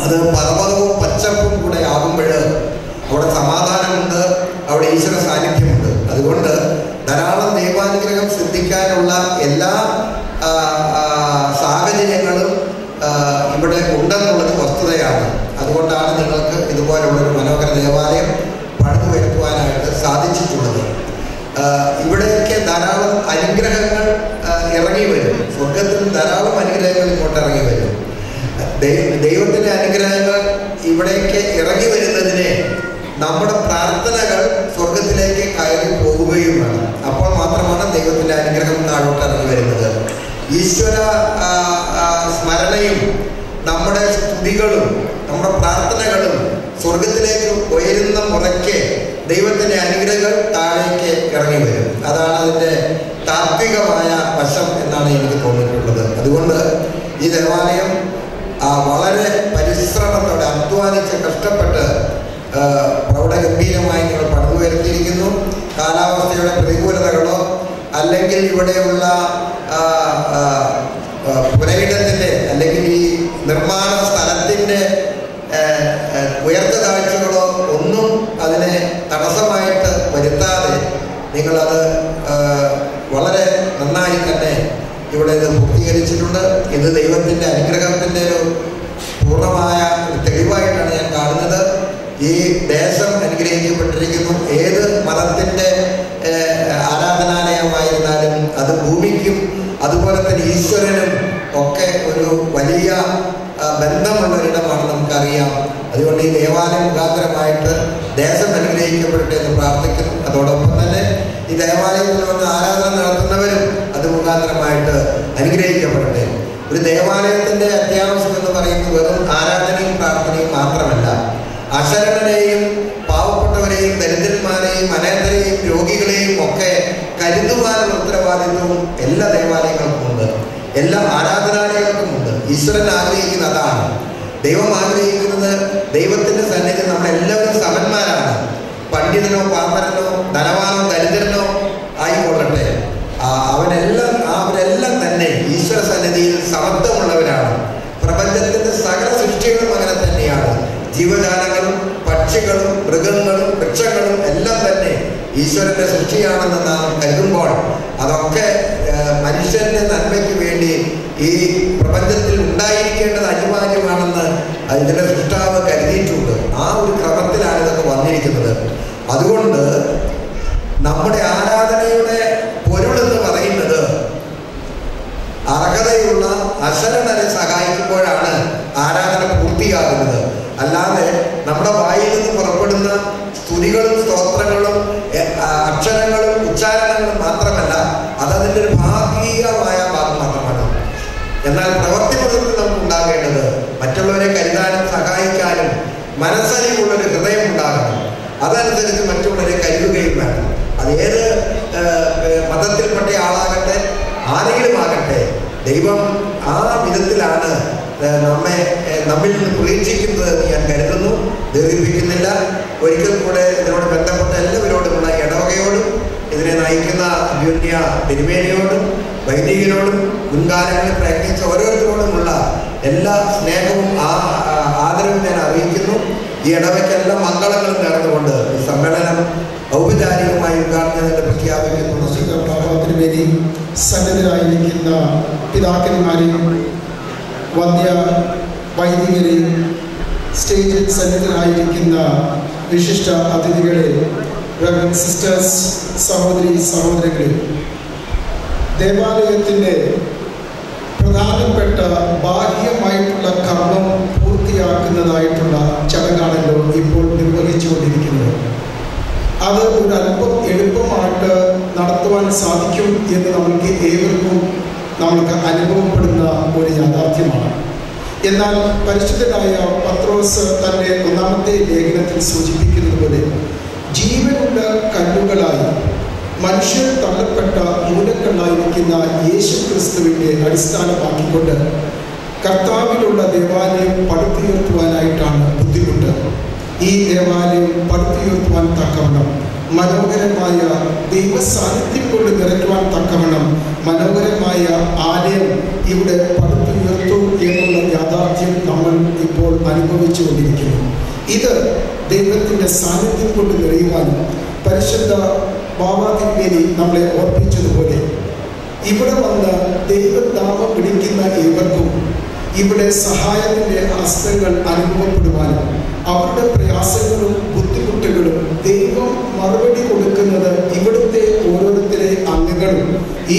അത് പർവ്വതവും പച്ചപ്പും കൂടെ ആകുമ്പോൾ അവിടെ സമാധാനമുണ്ട്, അവിടെ ഈശ്വര സാന്നിധ്യമുണ്ട്. അതുകൊണ്ട് ധാരാളം ദൈവാനുഗ്രഹം സിദ്ധിക്കാനുള്ള എല്ലാ സാഹചര്യങ്ങളും ഇവിടെ ഉണ്ടെന്നുള്ളത് വസ്തുതയാണ്. അതുകൊണ്ടാണ് നിങ്ങൾക്ക് ഇതുപോലുള്ളൊരു മനോഹര ദേവാലയം പണിതു വരുത്തുവാനായിട്ട് സാധിച്ചിട്ടുള്ളത്. ഇവിടെയൊക്കെ ധാരാളം അനുഗ്രഹങ്ങൾ ഇറങ്ങി വരും. സ്വർഗത്തിൽ ധാരാളം അനുഗ്രഹങ്ങൾ ഇങ്ങോട്ട് ഇറങ്ങി വരും. ദൈവത്തിൻ്റെ അനുഗ്രഹങ്ങൾ ഇവിടേക്ക് ഇറങ്ങി വരുന്നതിനെ നമ്മുടെ പ്രാർത്ഥനകൾ സ്വർഗത്തിലേക്ക് കയറി പോകുകയും വേണം. അപ്പോൾ മാത്രമാണ് ദൈവത്തിൻ്റെ അനുഗ്രഹം താഴോട്ട് ഇറങ്ങി വരുന്നത്. ഈശ്വര സ്മരണയും നമ്മുടെ സ്തുതികളും നമ്മുടെ പ്രാർത്ഥനകളും സ്വർഗത്തിലേക്ക് ഉയരുന്ന മുറയ്ക്ക് ദൈവത്തിൻ്റെ അനുഗ്രഹങ്ങൾ താഴേക്ക് ഇറങ്ങി വരും. അതാണ് അതിൻ്റെ താത്വികമായ വശം എന്നാണ് എനിക്ക് തോന്നിയിട്ടുള്ളത്. അതുകൊണ്ട് ഈ ദേവാലയം വളരെ പരിശ്രമത്തോടെ അധ്വാനിച്ച് കഷ്ടപ്പെട്ട് പ്രൗഢഗംഭീരമായി നിങ്ങൾ പണിതു വരുത്തിയിരിക്കുന്നു. കാലാവസ്ഥയുടെ പ്രതികൂലതകളോ അല്ലെങ്കിൽ ഇവിടെയുള്ള പുരയിടത്തിൻ്റെ അല്ലെങ്കിൽ ഈ നിർമ്മാണ സ്ഥലത്തിൻ്റെ ഉയർച്ച താഴ്ചകളോ ഒന്നും അതിനെ തടസ്സമായിട്ട് വരുത്താതെ നിങ്ങളത് വളരെ നന്നായി തന്നെ ഇവിടെ ഇത് പൂർത്തീകരിച്ചിട്ടുണ്ട്. ഇത് ദൈവത്തിൻ്റെ അനുഗ്രഹത്തിൻ്റെ ഒരു പൂർണ്ണമായ തെളിവായിട്ടാണ് ഞാൻ കാണുന്നത്. ഈ ദേശം അനുഗ്രഹിക്കപ്പെട്ടിരിക്കുന്നു. ഏത് മതത്തിൻ്റെ ആരാധനാലയമായിരുന്നാലും അത് ഭൂമിക്കും അതുപോലെ തന്നെ ഈശ്വരനും ഒക്കെ ഒരു വലിയ ബന്ധമുള്ളൊരിടമാണ് നമുക്കറിയാം. അതുകൊണ്ട് ഈ ദേവാലയം മുഖാന്തരമായിട്ട് ദേശം അനുഗ്രഹിക്കപ്പെടട്ടെ എന്ന് പ്രാർത്ഥിക്കുന്നു. അതോടൊപ്പം തന്നെ ഈ ദേവാലയത്തിൽ വന്ന് ആരാധന നടത്തുന്നവരും അത് മുഖാന്തരമായിട്ട് അനുഗ്രഹിക്കപ്പെടട്ടെ. ഒരു ദേവാലയത്തിൻ്റെ അത്യാവശ്യം എന്ന് പറയുന്നത് വെറും ആരാധനയും പ്രാർത്ഥനയും മാത്രമല്ല. അശരണരെയും പാവപ്പെട്ടവരെയും ദരിദ്രന്മാരെയും അനാഥരെയും രോഗികളെയും ഒക്കെ കരുതുവാനുള്ള ഉത്തരവാദിത്വവും എല്ലാ ദേവാലയങ്ങൾക്കുമുണ്ട്, എല്ലാ ആരാധനാലയങ്ങൾക്കുമുണ്ട്. ഈശ്വരൻ ആഗ്രഹിക്കുന്നത് അതാണ്. ദൈവം ആഗ്രഹിക്കുന്നത് ദൈവത്തിൻ്റെ സന്നിധി നമ്മളെല്ലാവരും സമന്മാരാണ്. പണ്ഡിതനോ പാമരനോ ധനവാനോ ദരിദ്രനോ ആയിക്കൊള്ളട്ടെ, അവരെല്ലാം തന്നെ ഈശ്വര സന്നിധിയിൽ സമത്വമുള്ളവരാണ്. പ്രപഞ്ചത്തിൻ്റെ സകല സൃഷ്ടികളും അങ്ങനെ തന്നെയാണ്. ജീവജാലങ്ങളും പക്ഷികളും മൃഗങ്ങളും വൃക്ഷങ്ങളും എല്ലാം തന്നെ ഈശ്വരൻ്റെ സൃഷ്ടിയാണെന്ന് നാം കരുതുമ്പോൾ അതൊക്കെ മനുഷ്യൻ്റെ നന്മയ്ക്ക് വേണ്ടി ഈ പ്രപഞ്ചത്തിൽ ഉണ്ടായിരിക്കേണ്ടത് അനിവാര്യമാണെന്ന് ഇതിൻ്റെ സൃഷ്ടാവ് കരുതിയിട്ടുണ്ട്. ആ ഒരു ക്രമത്തിലാണ് ഇതൊക്കെ വന്നിരിക്കുന്നത്. അതുകൊണ്ട് നമ്മുടെ ആരാധനയുടെ പൊരുളെന്ന് പറയുന്നത് അർഹതയുള്ള അശരണരെ സഹായിക്കുമ്പോഴാണ് ആരാധന പൂർത്തിയാകുന്നത്. അല്ലാതെ നമ്മുടെ വായിൽ നിന്ന് പുറപ്പെടുന്ന സ്തുതികളും സ്തോത്രങ്ങളും അക്ഷരങ്ങളും ഉച്ചാരണങ്ങളും മാത്രമല്ല, അതതിൻ്റെ ഒരു ഭാഗികമായ ഭാഗം മാത്രമാണ്. എന്നാൽ പ്രവൃത്തി മുതൽ നമുക്ക് ഉണ്ടാകേണ്ടത് മറ്റുള്ളവരെ കരുതാനും സഹായിക്കാനും മനസ്സലിവുള്ളൊരു ഹൃദയം ഉണ്ടാകണം. അതനുസരിച്ച് മറ്റുള്ളവരെ കരുതുകയും വേണം. അത് ഏത് മതത്തിൽപ്പെട്ട ആളാകട്ടെ ആരെങ്കിലും ആകട്ടെ, ദൈവം ആ വിധത്തിലാണ് നമ്മിൽ നിന്ന് പ്രതീക്ഷിക്കുന്നത് എന്ന് ഞാൻ കരുതുന്നു. ദീർഘിപ്പിക്കുന്നില്ല. ഒരിക്കൽ കൂടെ ഇതിനോട് ബന്ധപ്പെട്ട എല്ലാവരോടുമുള്ള ഇടവകയോടും ഇതിനെ നയിക്കുന്ന അഭ്യുന്യ തിരുമേനിയോടും വൈദികരോടും മുൻകാലങ്ങളിൽ പ്രയത്നിച്ച ഓരോരുത്തരോടുമുള്ള എല്ലാ സ്നേഹവും ആദരവും ഞാൻ അറിയിക്കുന്നു. ഈ ഇടവയ്ക്കെല്ലാം മംഗളങ്ങളും നേർന്നുകൊണ്ട് ഈ സമ്മേളനം ഔപചാരികമായി ഉദ്ഘാടനം പ്രഖ്യാപിക്കുന്നു. തിരുമേനി, സന്നദ്ധരായിരിക്കുന്ന പിതാക്കന്മാരെയും വന്ധ്യ വൈദികരെയും സ്റ്റേജിൽ സന്നദ്ധരായിരിക്കുന്ന വിശിഷ്ട അതിഥികളെ, സിസ്റ്റേഴ്സ്, സഹോദരങ്ങളെ, ദേവാലയത്തിൻ്റെ പ്രധാനപ്പെട്ട ബാഹ്യമായിട്ടുള്ള കർമ്മം പൂർത്തിയാക്കുന്നതായിട്ടുള്ള ചടങ്ങാണല്ലോ ഇപ്പോൾ നിർവഹിച്ചുകൊണ്ടിരിക്കുന്നത്. അത് ഒരല്പം എളുപ്പമായിട്ട് നടത്തുവാൻ സാധിക്കും എന്ന് നമ്മൾക്ക് ഏവർക്കും അനുഭവപ്പെടുന്ന ഒരു യാഥാർത്ഥ്യമാണ്. എന്നാൽ പരിശുദ്ധനായ പത്രോസ് തൻ്റെ ഒന്നാമത്തെ ലേഖനത്തിൽ സൂചിപ്പിക്കുന്നത് പോലെ ജീവനുള്ള കല്ലുകളായി മനുഷ്യർ തള്ളപ്പെട്ട മൂലക്കല്ലായിരിക്കുന്ന യേശു ക്രിസ്തുവിനെ അടിസ്ഥാനമാക്കിക്കൊണ്ട് കർത്താവിലുള്ള ദേവാലയം പടുത്തുയർത്തുവാനായിട്ടാണ് ബുദ്ധിമുട്ട്. ഈ ദേവാലയം പടുത്തുയർത്തുവാൻ തക്കവണ്ണം മനോഹരമായ ദൈവ സാന്നിധ്യം കൊണ്ട് നിറയ്ക്കുവാൻ തക്കവണ്ണം മനോഹരമായ ആലയം ഇവിടെ പടുത്തുയർത്തു എന്നുള്ള യാഥാർത്ഥ്യം നമ്മൾ ഇപ്പോൾ അനുഭവിച്ചു കൊണ്ടിരിക്കുന്നു. ഇത് ദൈവത്തിൻ്റെ സാന്നിധ്യം കൊണ്ട് നിറയുവാനും പരിശുദ്ധ ബാബാതിരുമേനി നമ്മളെ ഓർപ്പിച്ചതുപോലെ ഇവിടെ വന്ന് ദൈവനാമം വിളിക്കുന്ന ഏവർക്കും ഇവിടെ സഹായത്തിൻ്റെ ഹസ്തങ്ങൾ അനുഭവപ്പെടുവാനും അവരുടെ പ്രയാസങ്ങളും ബുദ്ധിമുട്ടുകളും ദൈവം മറുപടി കൊടുക്കുന്നത് ഇവിടുത്തെ ഓരോരുത്തരെ അംഗങ്ങളും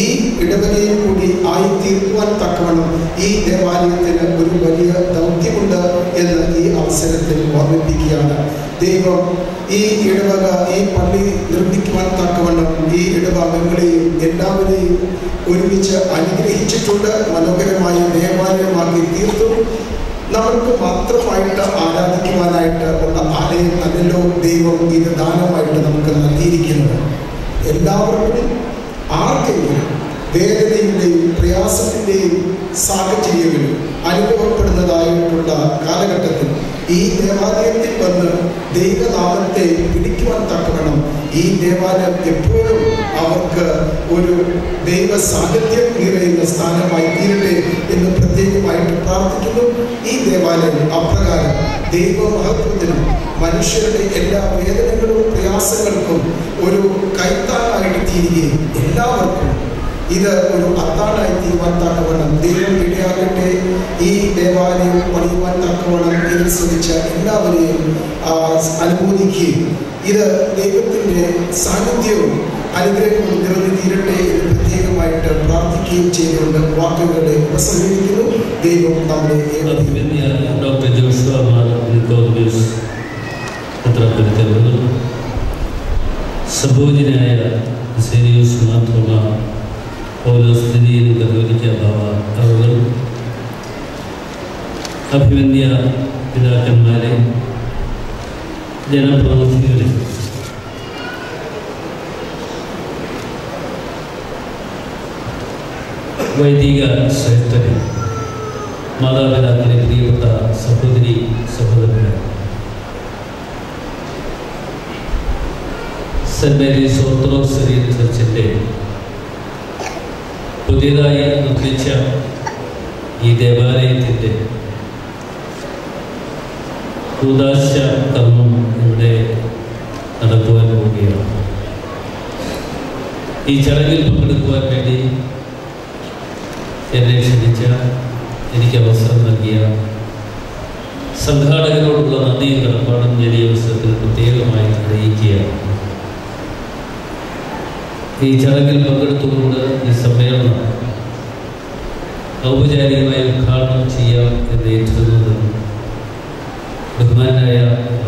ഈ ഇടവകയിൽ കൂടി ആയി തീർക്കുവാൻ തക്കവണ്ണം ഈ ദേവാലയത്തിന് ഒരു വലിയ ദൗത്യമുണ്ട് എന്ന് ഈ അവസരത്തിൽ ഓർമ്മിപ്പിക്കുകയാണ്. ദൈവം ഈ ഇടവക, ഈ പള്ളി നിർമ്മിക്കുവാൻ തക്കവണ്ണം ഈ ഇടവകങ്ങളെയും എല്ലാവരെയും ഒരുമിച്ച് അനുഗ്രഹിച്ചിട്ടുണ്ട്. മനോഹരമായ ദേവാലയമാക്കി തീർത്തു. നമുക്ക് മാത്രമായിട്ട് ആരാധിക്കുവാനായിട്ട് ഉള്ള ആലയം അല്ലല്ലോ ദൈവം ഇത് ദാനമായിട്ട് നമുക്ക് നൽകിയിരിക്കുന്നത്. എല്ലാവർക്കും ആർക്കെങ്കിലും വേദനയുടെയും പ്രയാസത്തിൻ്റെയും സാഹചര്യങ്ങളും അനുഭവപ്പെടുന്നതായിട്ടുള്ള കാലഘട്ടത്തിൽ ഈ ദേവാലയത്തിൽ വന്ന് ദൈവനാമത്തെ പിടിക്കുവാൻ തക്കവണ്ണം ഈ ദേവാലയം എപ്പോഴും അവർക്ക് ഒരു ദൈവ സാന്നിധ്യം നിറയുന്ന സ്ഥാനമായി തീരട്ടെ എന്ന് പ്രത്യേകമായിട്ട് പ്രാർത്ഥിക്കുന്നു. ഈ ദേവാലയം അപ്രകാരം ദൈവമഹത്വത്തിനും മനുഷ്യരുടെ എല്ലാ വേദനകളും പ്രയാസങ്ങൾക്കും ഒരു കൈത്താങ്ങായിട്ട് തീരുകയും എല്ലാവർക്കും ഇത് ഒരു അത്താഴായി തീരുവാൻ തക്കവണ്ണം ദൈവം ഇടയാകട്ടെ. ഈ ദേവാലയം പണിയുവാൻ തക്കവണ്ണം ഇതിൽ ശ്രമിച്ച എല്ലാവരെയും അനുമോദിക്കുകയും ഇത് ദൈവത്തിൻ്റെ സാന്നിധ്യവും അനുഗ്രഹവും നിറഞ്ഞു തീരട്ടെ എന്ന് പ്രത്യേകമായിട്ട് പ്രാർത്ഥിക്കുകയും ചെയ്തുകൊണ്ട് വാക്കുകളെ ഉപസംഹരിക്കുന്നു. ദൈവം നമ്മുടെ ഡോക്ടർ ജോഷുവ സബോജനായ സെരിയൂസ് മാർത്തോമ പൗലോസ് കത്തോലിക്ക ബാവ അവർ അഭിവന്ദ്യ പിതാക്കന്മാരെ, ജനപ്രതിനിധികളെ, വൈദിക ശ്രേഷ്ഠരെ, മാതാപിതാക്കളെ, പ്രിയപ്പെട്ട സഹോദരി സഹോദരന്മാരെ, സെന്റ് മേരീസ് ഓർത്തഡോക്സ് സിറിയൻ ചർച്ചിൻ്റെ പുതിയതായി നിർമ്മിച്ച ഈ ദേവാലയത്തിൻ്റെ കൂദാശ കർമ്മം ഇവിടെ നടത്തുവാൻ പോവുകയാണ്. ഈ ചടങ്ങിൽ പങ്കെടുക്കുവാൻ വേണ്ടി എന്നെ ക്ഷണിച്ച, എനിക്ക് അവസരം നൽകിയ സംഘാടകരോടുള്ള നന്ദിയും കടപ്പാടും ഞാൻ ഈ അവസരത്തിൽ പ്രത്യേകമായി അറിയിക്കുകയാണ്. ഈ ചടങ്ങിൽ പങ്കെടുത്തുകൊണ്ട് ഈ സമ്മേളനം ഔപചാരികമായി ഉദ്ഘാടനം ചെയ്യാം എന്ന് ഏറ്റുന്നത് ബഹുമാനായ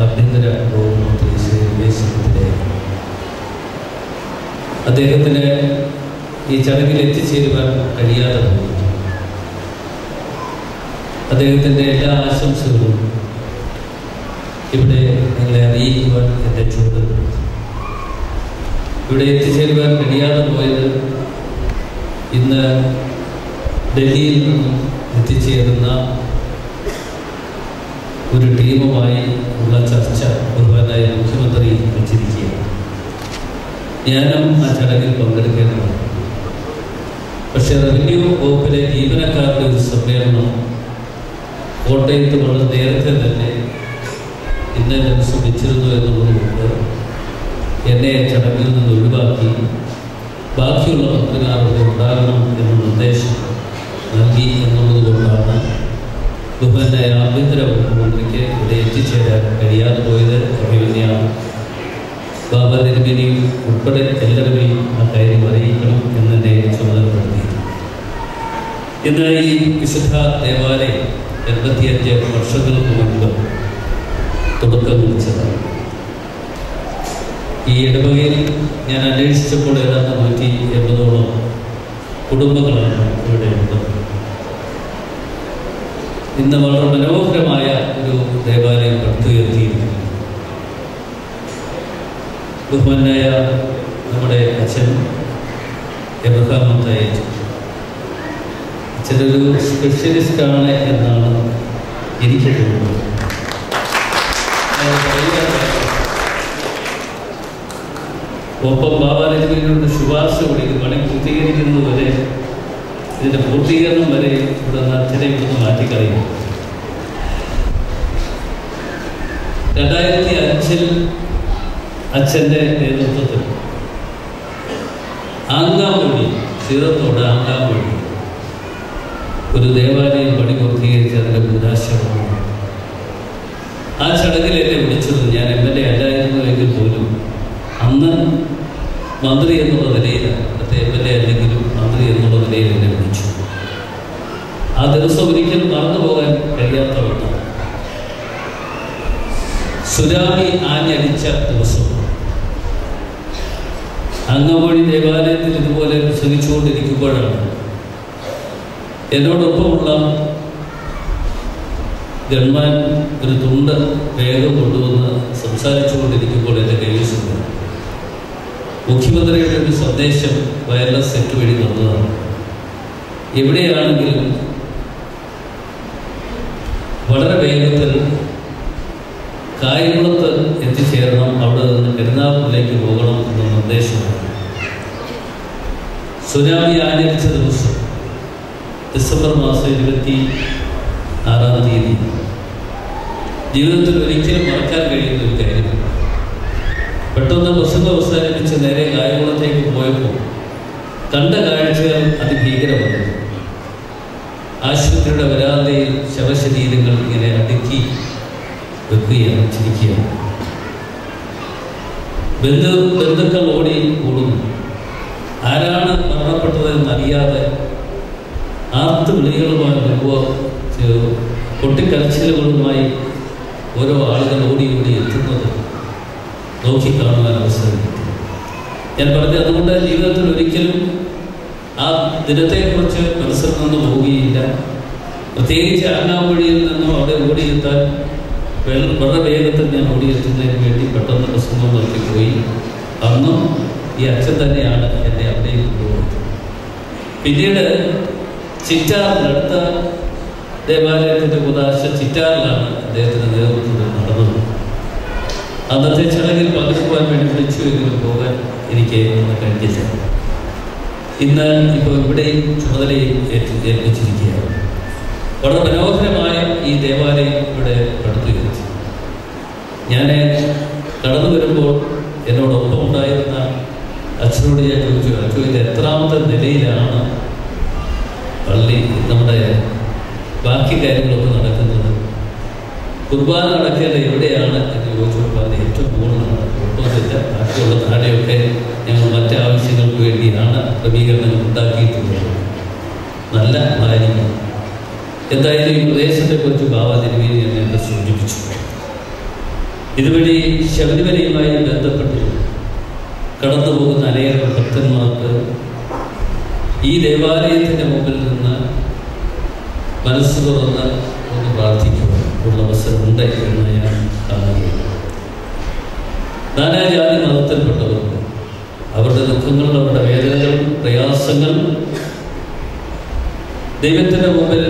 ആഭ്യന്തര വകുപ്പ് ശ്രീ രമേശ് ചെന്നിത്തലയാണ്. അദ്ദേഹത്തിന് ഈ ചടങ്ങിൽ എത്തിച്ചേരുവാൻ കഴിയാതെ പോയി. അദ്ദേഹത്തിൻ്റെ എല്ലാ ആശംസകളും ഇവിടെ നിങ്ങളെ അറിയിക്കുവാൻ എൻ്റെ ചുമതല. ഇവിടെ എത്തിച്ചേരുവാൻ കഴിയാതെ പോയത് ഇന്ന് ഡൽഹിയിൽ നിന്നും എത്തിച്ചേരുന്ന ഒരു ടീമുമായി ഉള്ള ചർച്ച ബഹുമാനായ മുഖ്യമന്ത്രി വെച്ചിരിക്കുകയാണ്. ഞാനും ആ ചടങ്ങിൽ പങ്കെടുക്കേണ്ടതാണ്. പക്ഷേ റവന്യൂ വകുപ്പിലെ ജീവനക്കാരുടെ ഒരു സമ്മേളനം കോട്ടയത്ത് വളരെ നേരത്തെ തന്നെ ഇന്നേ ദിവസം വെച്ചിരുന്നു എന്നുള്ളതുകൊണ്ട് എന്നെ ചടങ്ങിൽ നിന്ന് ഒഴിവാക്കി ബാക്കിയുള്ള പത്രക്കാരുടെ ഉണ്ടാകണം എന്ന നിർദ്ദേശം നൽകി എന്നുള്ളതുകൊണ്ടാണ് ബഹുമാനായ ആഭ്യന്തര വകുപ്പ് മന്ത്രിക്ക് ഇവിടെ എത്തിച്ചേരാൻ കഴിയാതെ പോയത്. അഭിമന്യ ബാബ തിരുമേനിയും ഉൾപ്പെടെ എല്ലാവരെയും ആ കാര്യം അറിയിക്കണം എന്നെ ചുമതലപ്പെടുത്തി. ഇന്ന് ഈ വിശുദ്ധ ദേവാലയം 85 വർഷങ്ങൾക്ക് മുൻപ് തുടക്കം കുറിച്ചതാണ്. ഈ ഇടവകയിൽ ഞാൻ അന്വേഷിച്ചപ്പോൾ ഏതാണ്ട് 180ഓളം കുടുംബങ്ങളാണ് ഇവിടെ ഉള്ളത്. ഇന്ന് വളരെ മനോഹരമായ ഒരു ദേവാലയം പടുത്തുയർത്തിയിരിക്കുന്നു. ബഹുമാനായ നമ്മുടെ അച്ഛൻ എബ്രഹാം മത്തായി അച്ഛനൊരു സ്പെഷ്യലിസ്റ്റാണ് എന്നാണ് എനിക്ക് തോന്നുന്നത്. ഒപ്പം ബാബാലക്ഷ്മിയുടെ ശുപാർശ കൂടി ഇത് പണി പൂർത്തീകരിക്കുന്നത് വരെ, ഇതിൻ്റെ പൂർത്തീകരണം വരെ ഇവിടെ നിന്ന് അച്ഛനെ ഇവിടുന്ന് മാറ്റിക്കളയും. 2005 അച്ഛൻ്റെ നേതൃത്വത്തിൽ ആങ്കാമൊഴി, സീറത്തോട് ആങ്കാമൊഴി ഒരു ദേവാലയം പണി പൂർത്തീകരിച്ച് അതിൻ്റെ ഉദാശമാണ്. ആ ചടങ്ങിൽ എന്നെ വിളിച്ചത് ഞാൻ MLA അല്ലായിരുന്നുവെങ്കിൽ പോലും അന്ന് മന്ത്രി എന്നുള്ള നിലയിലാണ്, അന്നത്തെ MLA അല്ലെങ്കിലും മന്ത്രി എന്നുള്ള നിലയിൽ എന്നെ വിളിച്ചു. ആ ദിവസം ഒരിക്കലും മറന്നു പോകാൻ കഴിയാത്ത ഒന്നാണ്. സുനാമി ആഞ്ഞടിച്ച ദിവസം അങ്ങവഴി ദേവാലയത്തിൽ ഇതുപോലെ പ്രസംഗിച്ചുകൊണ്ടിരിക്കുമ്പോഴാണ് എന്നോടൊപ്പമുള്ള ഗവൺമാൻ ഒരു തുണ്ട് വേഗം കൊണ്ടുവന്ന് സംസാരിച്ചുകൊണ്ടിരിക്കുമ്പോൾ എൻ്റെ കൈവശമുണ്ട്. മുഖ്യമന്ത്രിയുടെ ഒരു സന്ദേശം വയർലെസ് സെറ്റ് വഴി വന്നതാണ്. എവിടെയാണെങ്കിലും വളരെ വേഗത്തിൽ കായംകുളത്ത് എത്തിച്ചേരണം, അവിടെ നിന്ന് കരുനാഗപ്പള്ളിയിലേക്ക് പോകണം എന്ന നിർദ്ദേശമാണ്. സുനാമി ആഞ്ഞടിച്ച ദിവസം ഡിസംബർ മാസം 26-ാം തീയതി ജീവിതത്തിൽ ഒരിക്കലും മറക്കാൻ കഴിയുന്ന ഒരു കാര്യം. പെട്ടെന്ന് പ്രസംഗം അവസാനിപ്പിച്ച് നേരെ കായംകുളത്തേക്ക് പോയപ്പോൾ കണ്ട കാഴ്ചകൾ അതിഭീകരമാണ്. ആശുപത്രിയുടെ വരാന്തയിൽ ശവശരീരങ്ങൾ ഇങ്ങനെ അടുക്കി വെക്കുകയാണ്, ചിരിക്കുകയാണ്. ബന്ധുക്കൾ ഓടി കൂടുന്നു. ആരാണ് മരണപ്പെട്ടതെന്ന് അറിയാതെ ആർത്ത് വിളികളുമായി വരുമ്പോൾ പൊട്ടിക്കരച്ചിലുകളുമായി ഓരോ ആളുകൾ ഓടി ഓടി എത്തുന്നത് നോക്കിക്കാണുവാൻ അവസരം കിട്ടി. ഞാൻ പറഞ്ഞത് അതുകൊണ്ട് ജീവിതത്തിൽ ഒരിക്കലും ആ ദിനത്തെക്കുറിച്ച് മനസ്സിൽ നിന്ന് പോവുകയില്ല. പ്രത്യേകിച്ച് ആങ്ങാമ്പുഴിയിൽ നിന്നും അവിടെ ഓടിയെത്താൻ വളരെ വേഗത്തിൽ ഞാൻ ഓടിയെത്തുന്നതിന് വേണ്ടി പെട്ടെന്ന് പ്രസംഗം നിർത്തിപ്പോയി. അന്നും ഈ അച്ഛൻ തന്നെയാണ് എന്നെ അവിടേക്ക് കൊണ്ടുപോകുന്നത്. പിന്നീട് ചിറ്റാറിനടുത്ത ദേവാലയത്തിൻ്റെ കൂതാശ ചിറ്റാറിലാണ് അദ്ദേഹത്തിൻ്റെ നേതൃത്വത്തിൽ നടന്നത്. അന്നത്തെ ചടങ്ങിൽ പങ്കെടുക്കുവാൻ വേണ്ടി വിളിച്ചുവെങ്കിലും പോകാൻ എനിക്ക് കഴിഞ്ഞില്ല. ഇന്ന് ഇപ്പോൾ ഇവിടെയും ചുമതലയും ഏൽപ്പിച്ചിരിക്കുകയാണ്. വളരെ മനോഹരമായ ഈ ദേവാലയം ഇവിടെ പടുത്തുയർത്തി. ഞാൻ കടന്നു വരുമ്പോൾ എന്നോടൊപ്പം ഉണ്ടായിരുന്ന അച്ഛനോട് ഞാൻ ചോദിച്ചു, അച്ഛൻ ഇത് എത്രാമത്തെ നിലയിലാണ് പള്ളി നമ്മുടെ ബാക്കി കാര്യങ്ങളൊക്കെ നടക്കുന്നത്, കുർബാന നടക്കേണ്ടത് എവിടെയാണ് എന്ന് ചോദിച്ചപ്പോൾ അത് ഏറ്റവും കൂടുതലാണ്. ഒട്ടുമില്ല, ബാക്കിയുള്ള താഴെയൊക്കെ ഞങ്ങൾ മറ്റാവശ്യങ്ങൾക്ക് വേണ്ടിയാണ് ക്രമീകരണങ്ങൾ ഉണ്ടാക്കിയിട്ടുള്ളത്. നല്ല കാര്യങ്ങൾ. എന്തായാലും ഈ പ്രദേശത്തെക്കുറിച്ച് ബാബ തിരുമേനി എന്നെ സൂചിപ്പിച്ചു. ഇതുവഴി ശബരിമലയുമായി ബന്ധപ്പെട്ട് കടന്നു പോകുന്ന അനേകം ഭക്തന്മാർക്ക് ഈ ദേവാലയത്തിൻ്റെ മുമ്പിൽ നിന്ന് മനസ്സ് തുറന്ന് ഒന്ന് പ്രാർത്ഥിക്കുക ഉള്ള അവസരമുണ്ട് എന്ന് ഞാൻ കാണുകയാണ്. നാനാജാതി മതത്തിൽപ്പെട്ടവർക്ക് അവരുടെ ദുഃഖങ്ങൾ, അവരുടെ വേദനകൾ, പ്രയാസങ്ങൾ ദൈവത്തിൻ്റെ മുമ്പിൽ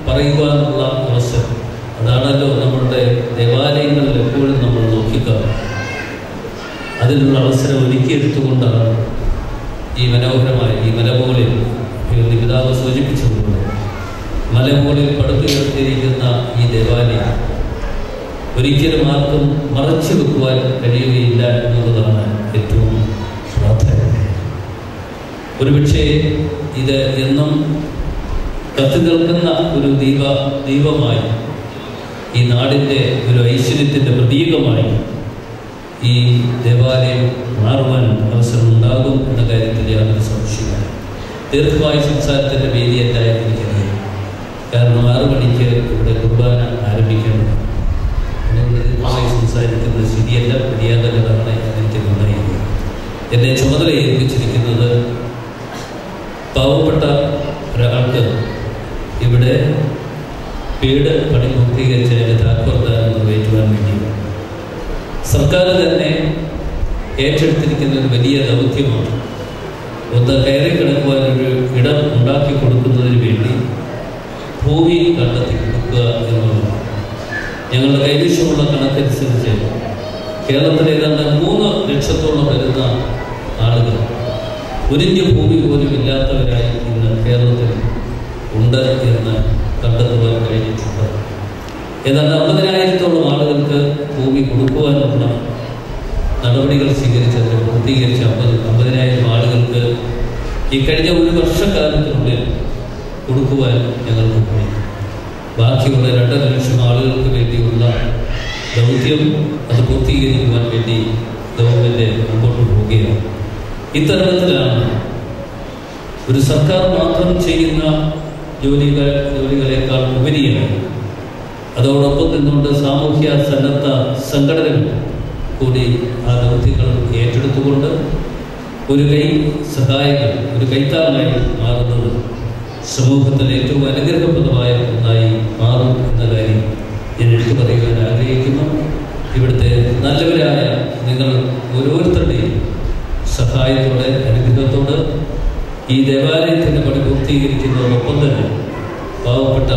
പറയുവാനുള്ള അവസരം. അതാണല്ലോ നമ്മളുടെ ദേവാലയങ്ങളിൽ എപ്പോഴും നമ്മൾ നോക്കിക്കാണും. അതിനുള്ള അവസരം ഒരുക്കിയെടുത്തുകൊണ്ടാണ് ഈ മനോഹരമായ ഈ മലമുകളിൽ പിതാവ് സൂചിപ്പിച്ചതുപോലെ മലമുകളിൽ പടുത്തുയർത്തിയിരിക്കുന്ന ഈ ദേവാലയം ഒരിക്കലും ആർക്കും മറച്ചു വെക്കുവാൻ കഴിയുകയില്ല എന്നുള്ളതാണ് ഏറ്റവും പ്രാധാന്യം. ഒരുപക്ഷേ ഇത് എന്നും കത്തി നിൽക്കുന്ന ഒരു ദീപമായി, ഈ നാടിൻ്റെ ഒരു ഐശ്വര്യത്തിൻ്റെ പ്രതീകമായി ഈ ദേവാലയം മാറുവാൻ അവസരമുണ്ടാകും എന്ന കാര്യത്തിൽ യാതൊരു സംശയമില്ല. ദീർഘമായ സംസാരത്തിൻ്റെ വേദിയല്ല എനിക്കറിയാം. കാരണം 6 മണിക്ക് ഇവിടെ കുർബാന ആരംഭിക്കണം. ദീർഘമായി സംസാരിക്കുന്നത് ശരിയല്ല, മര്യാദകളാണ് എനിക്ക് ഉണ്ടായിരിക്കുന്നത്. എന്നെ ചുമതല ഏൽപ്പിച്ചിരിക്കുന്നത് പാവപ്പെട്ട ഒരാൾക്ക് ഇവിടെ വീട് പണി പൂർത്തീകരിച്ച് അതിൻ്റെ താക്കോൽദാനം നിർവഹിക്കുവാൻ വേണ്ടി സർക്കാർ തന്നെ ഏറ്റെടുത്തിരിക്കുന്ന ഒരു വലിയ ദൗത്യമാണ്. ഒന്ന് കയറി കിടക്കുവാനൊരു ഇടം ഉണ്ടാക്കി കൊടുക്കുന്നതിന് വേണ്ടി ഭൂമി കണ്ടെത്തി കൊടുക്കുക എന്നുള്ളതാണ്. ഞങ്ങളുടെ കൈവശമുള്ള കണക്കനുസരിച്ച് കേരളത്തിൽ ഏതാണ്ട് 3 ലക്ഷത്തോളം വരുന്ന ആളുകൾ ഒരിഞ്ച് ഭൂമി പോലും ഇല്ലാത്തവരായി ഇന്ന് കേരളത്തിൽ ഉണ്ട് എന്ന് കണ്ടെത്തുവാൻ കഴിഞ്ഞിട്ടുണ്ട്. ഏതാണ്ട് 50,000-ഓളം ആളുകൾക്ക് ഭൂമി കൊടുക്കുവാനുള്ള നടപടികൾ സ്വീകരിച്ചത് പൂർത്തീകരിച്ച 50,000 ആളുകൾക്ക് ഈ കഴിഞ്ഞ 1 വർഷക്കാലത്തിനുള്ളിൽ കൊടുക്കുവാൻ ഞങ്ങൾക്ക് കഴിയും. ബാക്കിയുള്ള 2.5 ലക്ഷം ആളുകൾക്ക് വേണ്ടിയുള്ള ദൗത്യം അത് പൂർത്തീകരിക്കുവാൻ വേണ്ടി ഗവൺമെൻറ് മുമ്പോട്ട് പോവുകയാണ്. ഇത്തരത്തിലാണ് ഒരു സർക്കാർ മാത്രം ചെയ്യുന്ന ജോലികളെക്കാൾ ഉപരിയായി അതോടൊപ്പം നിന്നുകൊണ്ട് സാമൂഹ്യ സന്നദ്ധ സംഘടനകൾ കൂടി ആ ദൗത്യങ്ങൾ ഏറ്റെടുത്തുകൊണ്ട് ഒരു കൈ സഹായങ്ങൾ, ഒരു കൈത്താങ്ങായി മാറുന്നത് സമൂഹത്തിൽ ഏറ്റവും അനുഗ്രഹപ്രദമായ ഒന്നായി മാറും എന്ന കാര്യം ഞാൻ എടുത്തു പറയുവാൻ ആഗ്രഹിക്കുന്നു. ഇവിടുത്തെ നല്ലവരായ നിങ്ങൾ ഓരോരുത്തരുടെയും സഹായത്തോടെ, അനുഗ്രഹത്തോട് ഈ ദേവാലയത്തിൻ്റെ പണി പൂർത്തീകരിക്കുന്നതോടൊപ്പം തന്നെ പാവപ്പെട്ട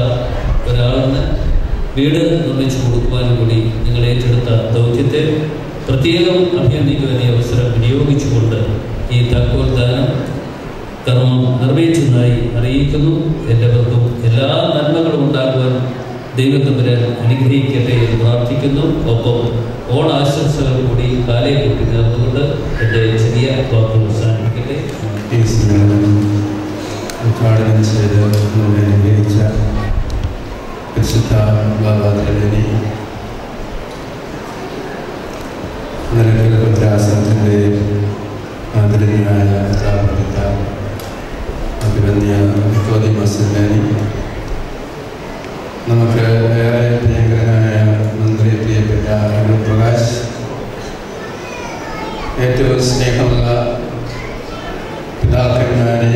ഒരാളിന് വീട് നിർമ്മിച്ചു കൊടുക്കുവാനും കൂടി നിങ്ങൾ ഏറ്റെടുത്ത ദൗത്യത്തെ പ്രത്യേകം അഭിനന്ദിക്കുവാൻ ഈ അവസരം വിനിയോഗിച്ചുകൊണ്ട് ഈ താക്കോൽദാനം കർമ്മം നിർവഹിച്ചതായി അറിയിക്കുന്നു. എൻ്റെ ബന്ധു എല്ലാ നന്മകളും ഉണ്ടാകുവാൻ ദൈവത്തമ്പുരാൻ അനുഗ്രഹിക്കട്ടെ എന്ന് പ്രാർത്ഥിക്കുന്നു. ഒപ്പം ഓണാശംസകൾ കൂടി കാലേ കൂട്ടി നേർന്നുകൊണ്ട് എൻ്റെ ചെറിയ വാക്കുകൾ അവസാനിപ്പിക്കട്ടെ. ഉദ്ഘാടനം ചെയ്ത് അനുഗ്രഹിച്ച പരിശുദ്ധ ബാബാ തിരുമേനി, നിലയ്ക്കൽ ഭദ്രാസനത്തിൻ്റെ ആദരണീയനായ സ്ഥാപനത്ത അഭിവന്യ നിക്കോദിമോസ് തിരുമേനി, നമുക്ക് ഏറെ പ്രിയങ്കരനായ മന്ത്രി പ്രിയപ്പെട്ട അടൂർ പ്രകാശ്, ഏറ്റവും സ്നേഹമുള്ള പിതാക്കന്മാരെ,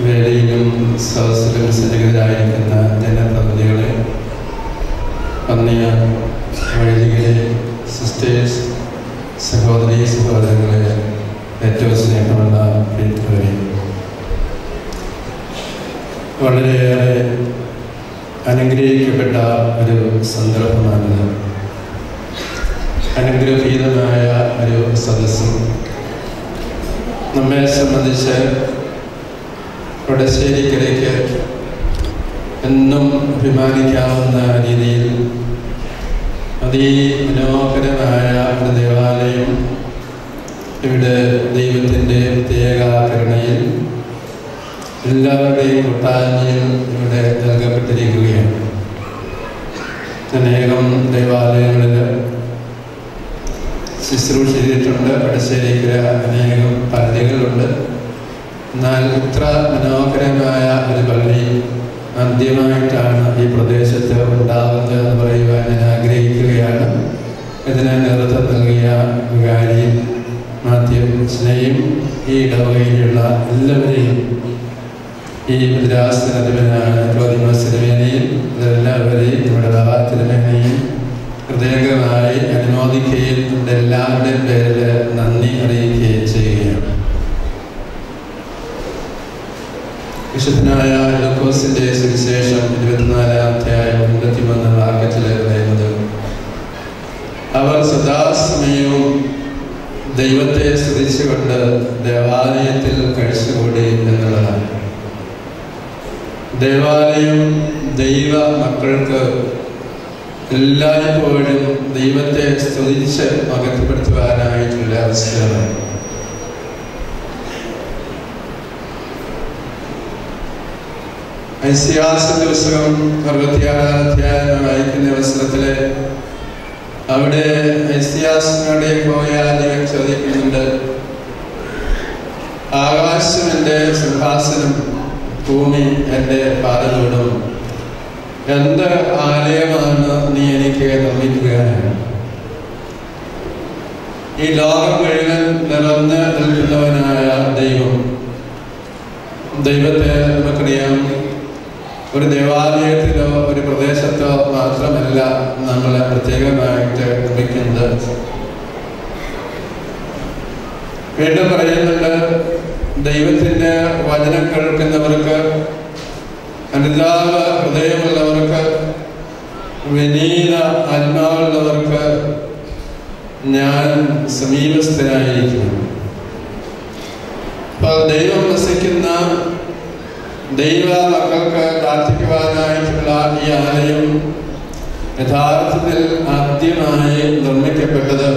വേദിയിലും സദസ്സിലും സന്നിഹിതരായിരിക്കുന്ന ജനപ്രതിനിധികളെ, വന്നിയ വൈദികരെ, സിസ്റ്റേഴ്സ്, സഹോദരീ സഹോദരങ്ങളെ, ഏറ്റവും സ്നേഹമുള്ള പ്രിയപ്പെട്ടവരെ, വളരെയേറെ അനുഗ്രഹിക്കപ്പെട്ട ഒരു സന്ദർഭമാണിത്. അനുഗ്രഹീതമായ ഒരു സദസ്സും നമ്മെ സംബന്ധിച്ച് വടശ്ശേരിക്കരയ്ക്ക് എന്നും അഭിമാനിക്കാവുന്ന രീതിയിൽ അതിമനോഹരമായ ഒരു ദേവാലയം ഇവിടെ ദൈവത്തിൻ്റെ പ്രത്യേക കരുണയിൽ എല്ലാവരുടെയും കൂട്ടായ്മയിൽ ഇവിടെ നൽകപ്പെട്ടിരിക്കുകയാണ്. അനേകം ദേവാലയങ്ങളിൽ ശുശ്രൂഷ ചെയ്തിട്ടുണ്ട്. വടശ്ശേരിക്കര അനേകം പള്ളികളുണ്ട്. എന്നാൽ ഇത്ര മനോഹരമായ ഒരു പള്ളി ആദ്യമായിട്ടാണ് ഈ പ്രദേശത്ത് ഉണ്ടാകുന്നത് എന്ന് പറയുവാൻ ഞാൻ ആഗ്രഹിക്കുകയാണ്. ഇതിന് നേതൃത്വം നൽകിയ വികാരി മാത്യു സ്നേഹം, ഈ ഇടവകയിലുള്ള എല്ലാവരെയും, ഈ മദ്രാസിനധിപനായ തിരുമേനിയും ഇതെല്ലാവരെയും നമ്മുടെ തിരുമേനിയും ഹൃദയംഗമായി അനുമോദിക്കുകയും നമ്മുടെ എല്ലാവരുടെയും പേരിൽ നന്ദി അറിയിക്കുകയും ചെയ്യുകയാണ്. വിശുദ്ധനായ ലൂക്കോസിന്റെ സുവിശേഷം 24-53 വാക്യത്തിൽ പറയുന്നത്, അവർ സദാസമയവും ദൈവത്തെ സ്തുതിച്ചുകൊണ്ട് ദേവാലയത്തിൽ കഴിച്ചുകൂടി എന്നുള്ളതാണ്. ദേവാലയം ദൈവ മക്കൾക്ക് എല്ലായ്പ്പോഴും ദൈവത്തെ സ്തുതിച്ച് മഹത്വപ്പെടുത്തുവാനായിട്ടുള്ള അവസരമാണ്. ഐസിയാസിന്റെ പുസ്തകം 66-ാം അധ്യായം വായിക്കുന്ന അവസരത്തില് അവിടെ ഐസിയാസിനോടെ പോയാൽ ദൈവം ചോദിക്കുന്നുണ്ട്, ആകാശം എൻ്റെ സിംഹാസനം, ഭൂമി എൻ്റെ പാദപീഠം, എന്ത് ആലയമാണ് നീ എനിക്ക് നിർമ്മിക്കുക? ഈ ലോകം മുഴുവൻ നിറഞ്ഞ് നിൽക്കുന്നവനായ ദൈവം, ദൈവത്തെ നമുക്കറിയാം, ഒരു ദേവാലയത്തിലോ ഒരു പ്രദേശത്തോ മാത്രമല്ല നമ്മൾ പ്രത്യേകമായിട്ട് നിർമ്മിക്കുന്നത്. വീണ്ടും പറയുന്നുണ്ട്, ദൈവത്തിൻ്റെ വചനം കേൾക്കുന്നവർക്ക്, അനുതാപ ഹൃദയമുള്ളവർക്ക്, വിനീത ആത്മാവുള്ളവർക്ക് ഞാൻ സമീപസ്ഥനായിരിക്കും. അപ്പോൾ ദൈവം വസിക്കുന്ന ദൈവ മക്കൾക്ക് പ്രാർത്ഥിക്കുവാനായിട്ടുള്ള ഈ ആലയം യഥാർത്ഥത്തിൽ ആദ്യമായി നിർമ്മിക്കപ്പെട്ടത്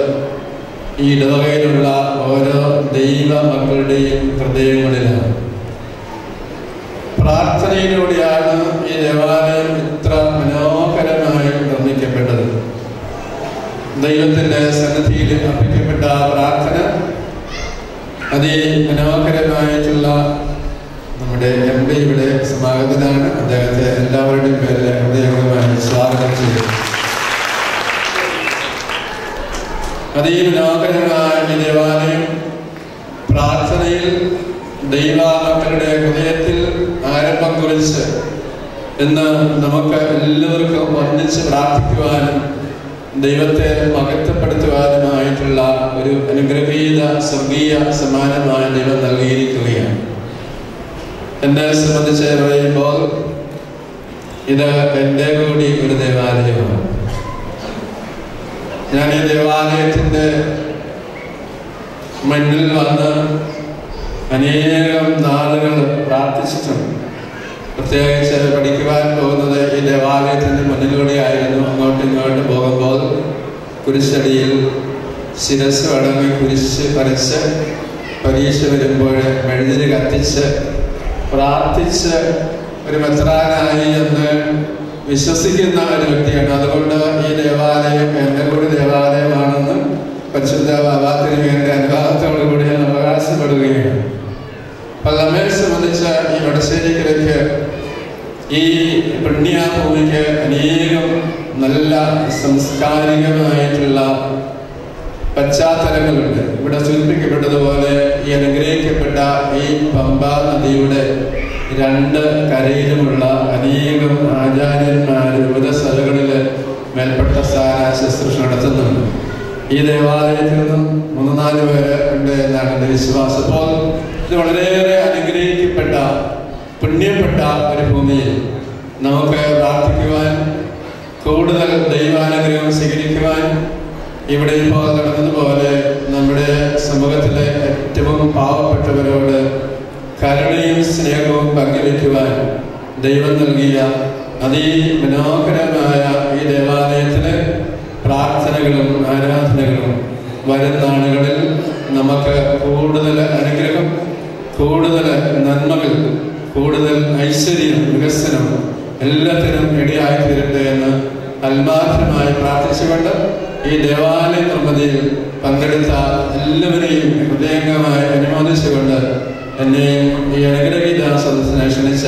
ഈ ഇടവകയിലുള്ള ഓരോ ദൈവ മക്കളുടെയും ഹൃദയങ്ങളിലാണ്. പ്രാർത്ഥനയിലൂടെയാണ് ഈ ദേവാലയം ഇത്ര മനോഹരമായി നിർമ്മിക്കപ്പെട്ടത്. ദൈവത്തിൻ്റെ സന്നിധിയിൽ അർപ്പിക്കപ്പെട്ട പ്രാർത്ഥന അതിമനോഹരമായിട്ടുള്ള നമ്മുടെ MP ഇവിടെ സമാഗതനാണ്. അദ്ദേഹത്തെ എല്ലാവരുടെയും പേരിൽ ഹൃദയപൂർവ്വമായി സ്വാഗതം ചെയ്തു. അതിമനോഹരമായ ഈ ദേവാലയം പ്രാർത്ഥനയിൽ ദൈവമക്കളുടെ ഹൃദയത്തിൽ ആരംഭം കുറിച്ച് ഇന്ന് നമുക്ക് എല്ലാവർക്കും ഒന്നിച്ച് പ്രാർത്ഥിക്കുവാനും ദൈവത്തെ മഹത്വപ്പെടുത്തുവാനുമായിട്ടുള്ള ഒരു അനുഗ്രഹീത സ്വർഗീയ സമ്മാനമായ ദൈവം നൽകിയിരിക്കുകയാണ്. എന്നെ സംബന്ധിച്ച് പറയുമ്പോൾ ഇത് എൻ്റെ കൂടി ഒരു ദേവാലയമാണ്. ഞാൻ ഈ ദേവാലയത്തിൻ്റെ മുന്നിൽ വന്ന് അനേകം നാളുകൾ പ്രാർത്ഥിച്ചിട്ടുണ്ട്. പ്രത്യേകിച്ച് പഠിക്കുവാൻ പോകുന്നത് ഈ ദേവാലയത്തിൻ്റെ മുന്നിലൂടെ ആയിരുന്നു. അങ്ങോട്ടും ഇങ്ങോട്ടും പോകുമ്പോൾ കുരിശടിയിൽ ശിരസ് അടങ്ങി കുരിശ് വരച്ച് പരീക്ഷ വരുമ്പോൾ മെഴുതിരി കത്തിച്ച് പ്രാർത്ഥിച്ച് ഒരു മെത്രാനായി എന്ന് വിശ്വസിക്കുന്ന ഒരു വ്യക്തിയാണ്. അതുകൊണ്ട് ഈ ദേവാലയം എൻ്റെ കൂടി ദേവാലയമാണെന്ന് പരിശുദ്ധ ബാബാതിരുമേനിയുടെ അനുവാദത്തോടു കൂടി ഞാൻ അവകാശപ്പെടുകയാണ്. അപ്പോൾ നമ്മെ സംബന്ധിച്ച് ഈ വടശ്ശേരിക്കരയ്ക്ക്, ഈ പുണ്യഭൂമിക്ക് അനേകം നല്ല സാംസ്കാരികമായിട്ടുള്ള പശ്ചാത്തലങ്ങളുണ്ട്. ഇവിടെ സൂചിപ്പിക്കപ്പെട്ടതുപോലെ ഈ അനുഗ്രഹിക്കപ്പെട്ട ഈ പമ്പ നദിയുടെ രണ്ട് കരയിലുമുള്ള അനേകം ആചാര്യന്മാർ വിവിധ സ്ഥലങ്ങളിൽ മേൽപ്പെട്ട സ്ഥാന ശുശ്രൂഷ നടത്തുന്നുണ്ട്. ഈ ദേവാലയത്തിൽ നിന്നും 3-4 പേര് ഉണ്ട് എന്നാണ് എൻ്റെ വിശ്വാസം. അപ്പോൾ ഇത് വളരെയേറെ അനുഗ്രഹിക്കപ്പെട്ട പുണ്യപ്പെട്ട ഒരു ഭൂമിയിൽ നമുക്ക് പ്രാർത്ഥിക്കുവാൻ, കൂടുതൽ ദൈവാനുഗ്രഹം സ്വീകരിക്കുവാൻ, ഇവിടെ ഇപ്പോൾ നടന്നതുപോലെ നമ്മുടെ സമൂഹത്തിലെ ഏറ്റവും പാവപ്പെട്ടവരോട് കരുണയും സ്നേഹവും പങ്കുവയ്ക്കുവാൻ ദൈവം നൽകിയ അതിമനോഹരമായ ഈ ദേവാലയത്തിലെ പ്രാർത്ഥനകളും ആരാധനകളും വരും നാളുകളിൽ നമുക്ക് കൂടുതൽ അനുഗ്രഹം, കൂടുതൽ നന്മകൾ, കൂടുതൽ ഐശ്വര്യം, വികസനം എല്ലാത്തിനും ഇടയായി തീരട്ടെ എന്ന് ആത്മാർത്ഥമായി പ്രാർത്ഥിച്ചുകൊണ്ട് ഈ ദേവാലയ നിർമ്മിതിയിൽ പങ്കെടുത്ത എല്ലാവരെയും ഹൃദയംഗമായി അനുമോദിച്ചുകൊണ്ട് എന്നെയും ഈ അനുഗ്രഹീത സദസ്സിനെ ക്ഷണിച്ച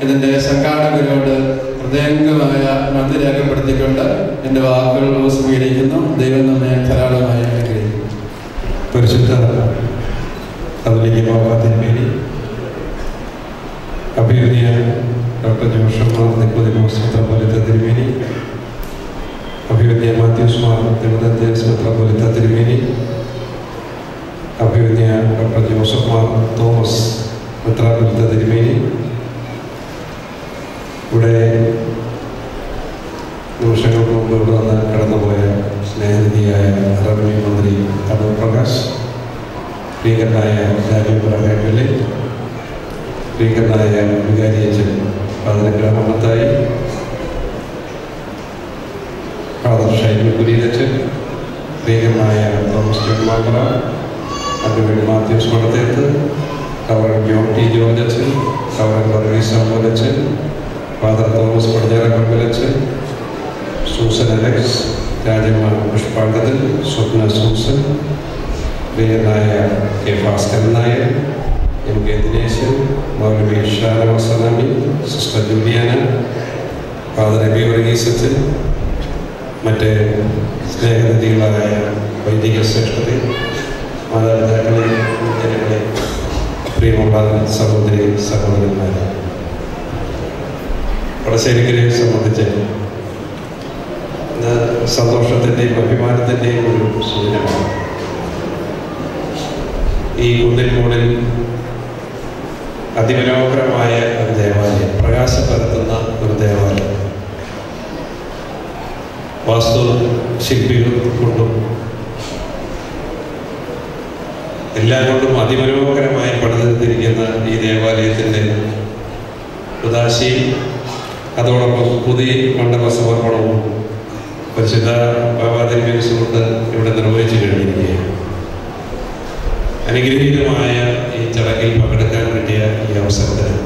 ഇതിൻ്റെ സംഘാടകരോട് ഹൃദയംഗമായ നന്ദി രേഖപ്പെടുത്തിക്കൊണ്ട് എൻ്റെ വാക്കുകൾ സ്വീകരിക്കുന്നു. ദൈവം നമ്മെ ധാരാളമായി അനുഗ്രഹിക്കുന്നു. പരിശുദ്ധ കത്തോലിക്ക ബാബ തിരുമേനി, അഭിനന്ദ ഡോക്ടർ ജോഷമാർ നിക്കോദിമോസ് മെത്രാപ്പോലീത്ത തിരുമേനി, അഭിനന്ദ മാത്യൂസ് മാർ തിരുവനന്തപുരം മെത്രാപ്പോലീത്ത തിരുമേനി, അഭിനന്ദ ഡോക്ടർ ജോസഫ് മാർ തോമസ് മെത്രാപ്പോലീത്ത തിരുമേനി, ഇവിടെ നിമിഷങ്ങൾക്ക് മുമ്പ് ഇവിടെ നിന്ന് കടന്നുപോയ സ്നേഹനിധിയായ റവന്യൂ മന്ത്രി അടൂർ പ്രകാശ്, സ്പീക്കറിനായ രാജീവ് എംഎൽഎ, സ്പീക്കറിനായ വികാരി അച്ഛൻ ഫാദർ ഗ്രാമത്തായി, ഫാദർ ഷൈബ് കുര്യച്ചൻ, സ്പീക്കറിനായ തോമസ് ചെമ്മാമ്പ്ര, advocate Mathews Madathethu, reverend John T George അച്ഛൻ, റവറൻ വർഗീസ് അമ്മോലച്ചൻ, ഫാദർ തോമസ് പടിഞ്ഞാറക്കടവിലച്ചൻ, സൂസൻ അലക്സ്, രാജമ്മ പുഷ്പാങ്കത്തിൽ, സ്വപ്ന സൂസൻ, പ്രിയനായ K Bhaskaran Nair, M K Dineshan, മൗലവി ഷാനവാസനാമി, സിസ്റ്റർ ജൂലിയാന, ഫാദർ രവി വർഗീസച്ചൻ, മറ്റ് സ്നേഹനിധികളായ വൈദിക സെക്രട്ടറി, മാതാപിതാക്കളെ, ജനങ്ങളെ, പ്രിയമുള്ള സഹോദരി സഹോദരന്മാരെ, വടശ്ശേരിക്കരെ സംബന്ധിച്ച് സന്തോഷത്തിൻ്റെയും അഭിമാനത്തിൻ്റെയും ഒരു സൂചനമാണ്. ഈ കുന്നിൻ മുകളിൽ അതിമനോഹരമായ ഒരു ദേവാലയം, പ്രകാശം പരത്തുന്ന ഒരു ദേവാലയം, വാസ്തു ശില്പികൾ കൊണ്ടും എല്ലാം കൊണ്ടും അതിമനോഹരമായി പണിതിരിക്കുന്ന ഈ ദേവാലയത്തിൻ്റെ ഉദാശയും അതോടൊപ്പം പുതിയ മണ്ഡപ സമർപ്പണവും പരിശുദ്ധ ബാബാ തിരുമേനി കൊണ്ട് ഇവിടെ നിർവഹിച്ചു കഴിഞ്ഞിരിക്കുകയാണ്. അനുഗ്രഹീതമായ ഈ ചടങ്ങിൽ പങ്കെടുക്കാൻ കിട്ടിയ ഈ അവസരത്തിന്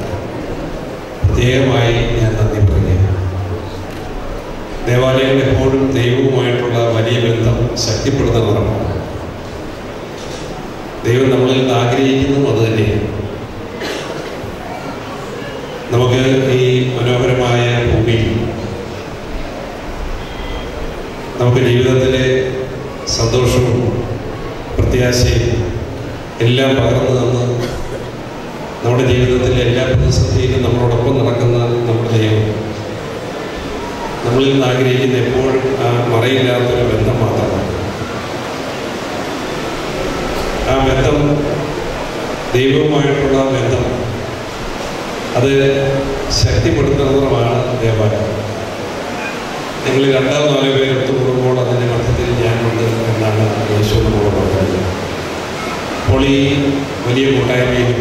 പ്രത്യേകമായി ഞാൻ നന്ദി പറയുകയാണ്. ദേവാലയങ്ങൾ എപ്പോഴും ദൈവവുമായിട്ടുള്ള വലിയ ബന്ധം ശക്തിപ്പെടുത്തുന്നതാണ്. ദൈവം നമ്മളിൽ നിന്ന് ആഗ്രഹിക്കുന്നതും അത് തന്നെയാണ്. നമുക്ക് ഈ മനോഹരമായ ഭൂമിയിൽ നമുക്ക് ജീവിതത്തിലെ സന്തോഷവും പ്രത്യാശയും എല്ലാം പകർന്നു തന്ന് നമ്മുടെ ജീവിതത്തിലെ എല്ലാ പ്രതിസന്ധിയിലും നമ്മളോടൊപ്പം നടക്കുന്ന നമ്മുടെ ദൈവം നമ്മളിൽ നിന്ന് ആഗ്രഹിക്കുന്ന എപ്പോഴും ആ മറയില്ലാത്തൊരു ബന്ധം മാത്രമാണ്. ആ ബന്ധം, ദൈവവുമായിട്ടുള്ള ബന്ധം, അത് ശക്തിപ്പെടുത്തുന്നതുമാണ് ദേവാലയം. നിങ്ങൾ 2-4 പേര് ഒത്തുകൂടുമ്പോൾ അതിൻ്റെ മധ്യത്തിൽ ഞാനുണ്ട് എന്നാണ് യേശു നമ്മളോട് പറഞ്ഞത്. അപ്പോൾ ഈ വലിയ കൂട്ടായ്മയിലും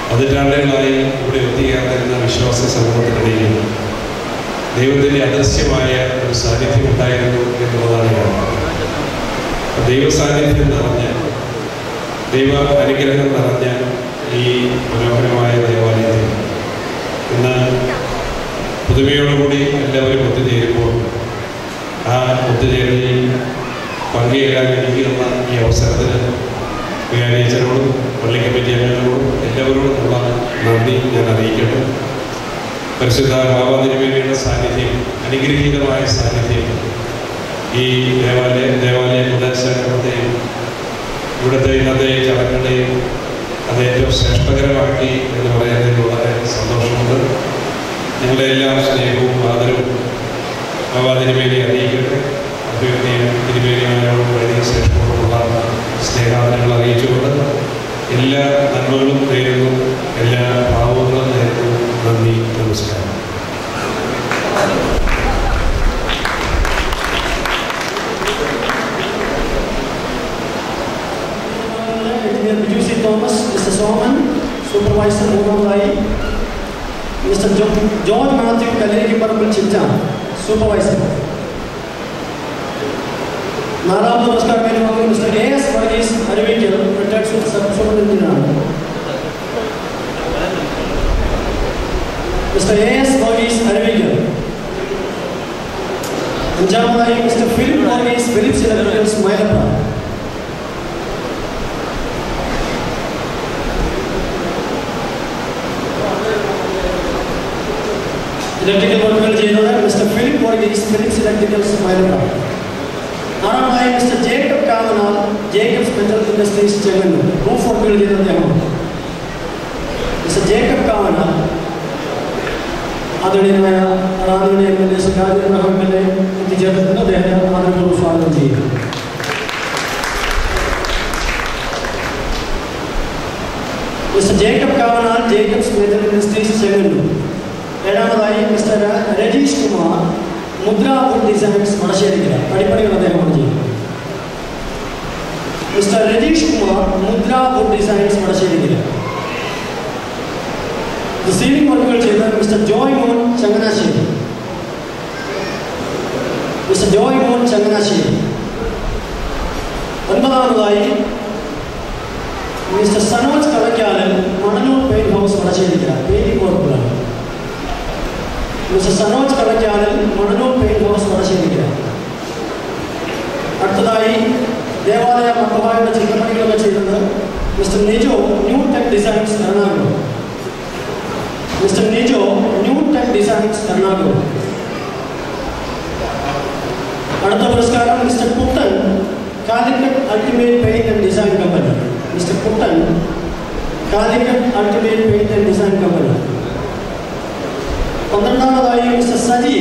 പതിറ്റാണ്ടുകളായി ഇവിടെ ഒത്തുചേർന്നിരുന്ന വിശ്വാസ സമൂഹത്തിനിടയിൽ ദൈവത്തിൻ്റെ അദൃശ്യമായ ഒരു സാന്നിധ്യം ഉണ്ടായിരുന്നു എന്നുള്ളതാണ് കാരണം. ദൈവ സാന്നിധ്യം നിറഞ്ഞ, ദൈവ അനുഗ്രഹം നിറഞ്ഞ ഈ മനോഹരമായ ദേവാലയത്തിൽ ഇന്ന് പുതുമയോടുകൂടി എല്ലാവരും ഒത്തുചേരുമ്പോൾ ആ ഒത്തുചേരലിൽ പങ്കുചേരാൻ ഇരിക്കുന്ന ഈ അവസരത്തിന് വികാരിയച്ചനോടും പള്ളി കമ്മിറ്റി അംഗങ്ങളോടും എല്ലാവരോടുമുള്ള നന്ദി ഞാൻ അറിയിക്കട്ടെ. പരിശുദ്ധ ബാബാ തിരുമേനിയുടെ സാന്നിധ്യം, അനുഗ്രഹീതമായ സാന്നിധ്യം ഈ ദേവാലയ പ്രദേശത്തെയും ഇവിടുത്തെ ഇന്നത്തെ ചടങ്ങുകളെയും അത് ഏറ്റവും ശ്രേഷ്ഠകരമാക്കി എന്ന് പറയുന്നതിൽ വളരെ സന്തോഷമുണ്ട്. നിങ്ങളുടെ എല്ലാം സ്നേഹവും ആദരവും ബാബാ തിരുമേനി അറിയിക്കട്ടെ. തിരുമേനിയായോട് വലിയ ശ്രേഷ്ഠമുള്ള സ്നേഹാദരങ്ങൾ അറിയിച്ചുകൊണ്ട് എല്ലാ നന്മകളും നേരുന്നു, എല്ലാ ഭാവങ്ങളും നേരുന്നു. നന്ദി, നമസ്കാരം. Thomas, Mr. Soman, Supervisor Muhammad, Mr. George Matthew Kaleki Parabal Chitta, Supervisor. Nara Namaskar Menu, Mr. A.S. Varghese Arivindya, retired Superintendent. Mr. A.S. Varghese Arivindya. Anjamadai, Mr. Philip Varghese, Philips Electricals, Mailappa. Electrical worker general Mr. Philip Varghese, Philips Electricals, Mailappa. Aramai Mr. Jacob Kavanagh, Jacob's Metal Industries, Chairman, Roof Worker General. Mr. Jacob Kavanagh, ആദരണീയനായ റാന്നിയുടെ MLA. Sujatha ഇബ്രാഹിമിനെ എത്തിച്ചേർന്നിട്ടുണ്ട്. അദ്ദേഹത്തെ ആദരപൂർവ്വം സ്വാഗതം ചെയ്യുന്നു. Mr. Jacob Kavanagh, Jacob's Metal Industries, Chairman. ഏഴാമതായി mister Rajeesh Kumar, Mudra wood designs, Vadasserikkara. പടിപ്പണികൾ അദ്ദേഹമാണ് ചെയ്യുന്നത്. Mister Rajeesh Kumar, Mudra wood designs, Vadasserikkara. Ceiling വർക്കുകൾ ചെയ്ത mister Joy Mon, Changanassery. Mister Joy Mon, Changanassery. ഒൻപതാമതായി mister Sanoj Kalakkalan, Manalur paint house, Vadasserikkara. Painting വർക്കുകളാണ്. Mister Sanoj Kalakkalan, Manalur paint house, Vadasserikkara. അടുത്തതായി ദേവാലയ മർത്തവായുടെ ചിത്രപ്പണികളൊക്കെ ചെയ്തത് mister Nijo, new tech designs, Ernakulam. Mister Nijo, new tech designs, Ernakulam. അടുത്ത പുരസ്കാരം mister Puttan, Calicut ultimate paint and design company. Mister Puttan, Calicut ultimate paint and design company. 12ാമതായി മിസ്റ്റർ സജി,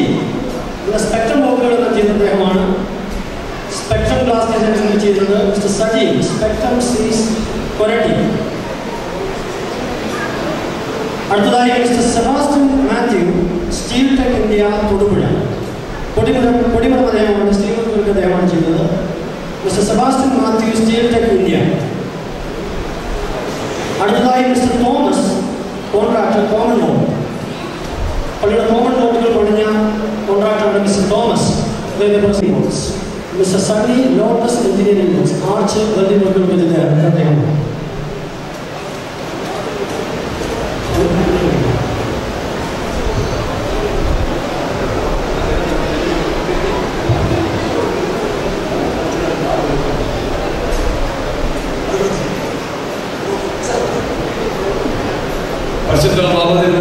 സ്പെക്ട്രം വർക്കുകൾ ചെയ്ത അദ്ദേഹമാണ്. സ്പെക്ട്രം ഗ്ലാസ് ഡിസൈൻസ് ചെയ്തത് മിസ്റ്റർ സജി, സ്പെക്ട്രം സീസ്, കൊരട്ടി. അടുത്തതായി mister Sebastian Mathew, steel tech India, Thodupuzha. കൊടിമരം അദ്ദേഹമാണ്, സ്റ്റീൽ വർക്കുകൾക്ക് അദ്ദേഹമാണ് ചെയ്തത്. Mister Sebastian Mathew, steel tech India. അടുത്തതായി mister Thomas, contractor, common load. പള്ളിയുടെ കോമൺ ലോഡുകൾ പണിഞ്ഞ കോൺട്രാക്ടറാണ് mister Thomas. Mister Sunny, lotus engineering works, arch welding വർക്കുകൾക്ക് ചെയ്ത അദ്ദേഹമാണ്.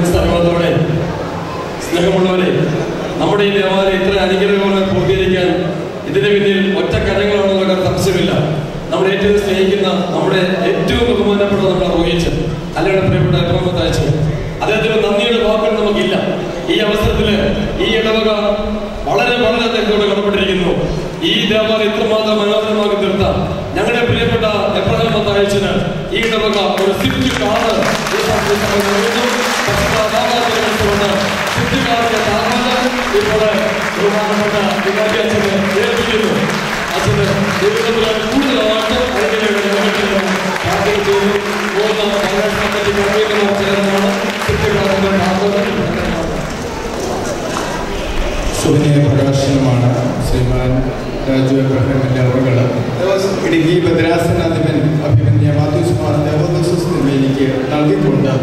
സ്ഥലത്തോടെ സ്നേഹമുള്ളവരെ, നമ്മുടെ ഈ ദേവാലയം ഇത്ര അനുഗ്രഹങ്ങളെ പൂർത്തീകരിക്കാൻ ഇതിന് പിന്നിൽ ഒറ്റ കരങ്ങളാണെന്നുള്ള സംശയമില്ല. നമ്മുടെ ഏറ്റവും സ്നേഹിക്കുന്ന, നമ്മുടെ ഏറ്റവും ബഹുമാനപ്പെട്ട നമ്മുടെ റോഹിച്ച്, അല്ലെങ്കിൽ പ്രിയപ്പെട്ട അബ്രഹാം അയച്ചു, അദ്ദേഹത്തിന് നന്ദിയുടെ വാക്കുകൾ നമുക്കില്ല. ഈ അവസരത്തിൽ ഈ ഇടവക വളരെ വളരെ അദ്ദേഹത്തോട് കടപ്പെട്ടിരിക്കുന്നു. ഈ ദേവാലയം ഇത്രമാത്രം മനോഹരമാക്കി തീർത്താം ഞങ്ങളുടെ പ്രിയപ്പെട്ട എബ്രഹാം അയച്ചന് ഈ ഇടവക ഒരു സ്വിഫ്റ്റ് കാറ് ഇപ്പോൾ ബഹുമാനപ്പെട്ട വികാരി അച്ഛന് ഏൽപ്പിക്കുന്നു. അച്ഛന് ജീവിതത്തിലെ കൂടുതലായിട്ട് സുവിനയ പ്രകാശനമാണ് ശ്രീമാൻ രാജു എബ്രഹാമിന്റെ അവകൾ. ഇടുക്കി ഭദ്രാസനാധിപൻ അഭിമന്യ മാത്യൂസ് മാർ ദേവോദോസസ് തിരുമേനിക്ക് നൽകിക്കൊണ്ട്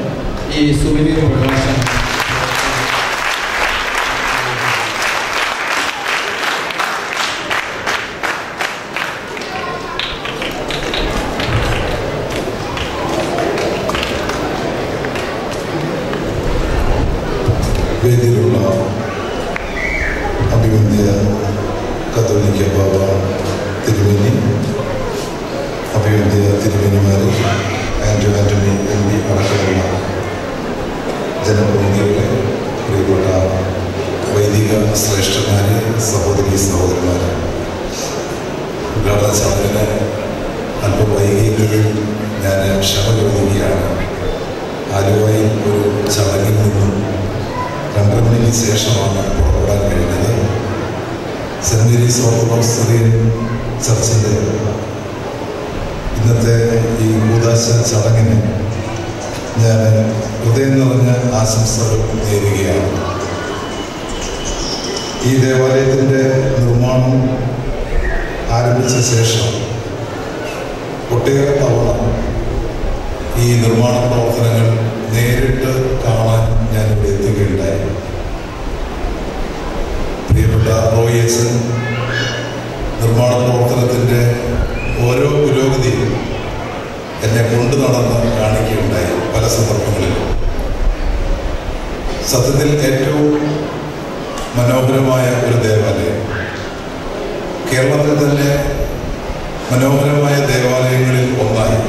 ഈ സുവിനയ പ്രകാശനം വേദിയിലുള്ള അഭിമന്യ കത്തോലിക്ക ബാബ തിരുമേനി, അഭിമന്യ തിരുമേനിമാരെ, ആൻ്റണി MP അടക്കമുള്ള ജനപ്രതിനിധികളെ, പ്രിയപ്പെട്ട വൈദിക ശ്രേഷ്ഠന്മാരെ, സഹോദരി സഹോദരന്മാരെ, ഉദ്ഘാടന ചടങ്ങിന് അല്പം വൈകിയെങ്കിലും ഞാൻ ക്ഷമ ചോദിക്കുകയാണ്. ആലുവയിൽ ഒരു ചടങ്ങിൽ നിന്നും 2.5 മണിക്ക് ശേഷമാണ് പുറപ്പെടാൻ കഴിഞ്ഞത്. സെൻറ് മേരീസ് ഓർത്തഡോക്സ് സിറിയൻ ചർച്ചിൻ്റെ ഇന്നത്തെ ഈ കൂദാശ ചടങ്ങിന് ഞാൻ ഹൃദയം നിറഞ്ഞ ആശംസകൾ നേരുകയാണ്. ഈ ദേവാലയത്തിൻ്റെ നിർമ്മാണം ആരംഭിച്ച ശേഷം ഒട്ടേറെ തവണ ഈ നിർമ്മാണ പ്രവർത്തനങ്ങൾ നേരിട്ട് കാണാൻ ഞാനിവിടെ എത്തുകയുണ്ടായി. പ്രിയപ്പെട്ട റോയി അച്ഛൻ നിർമ്മാണ പ്രവർത്തനത്തിൻ്റെ ഓരോ പുരോഗതിയും എന്നെ കൊണ്ടു നടന്ന് കാണിക്കുകയുണ്ടായി പല സന്ദർഭങ്ങളിലും. സത്യത്തിൽ ഏറ്റവും മനോഹരമായ ഒരു ദേവാലയം, കേരളത്തിൽ തന്നെ മനോഹരമായ ദേവാലയങ്ങളിൽ ഒന്നായി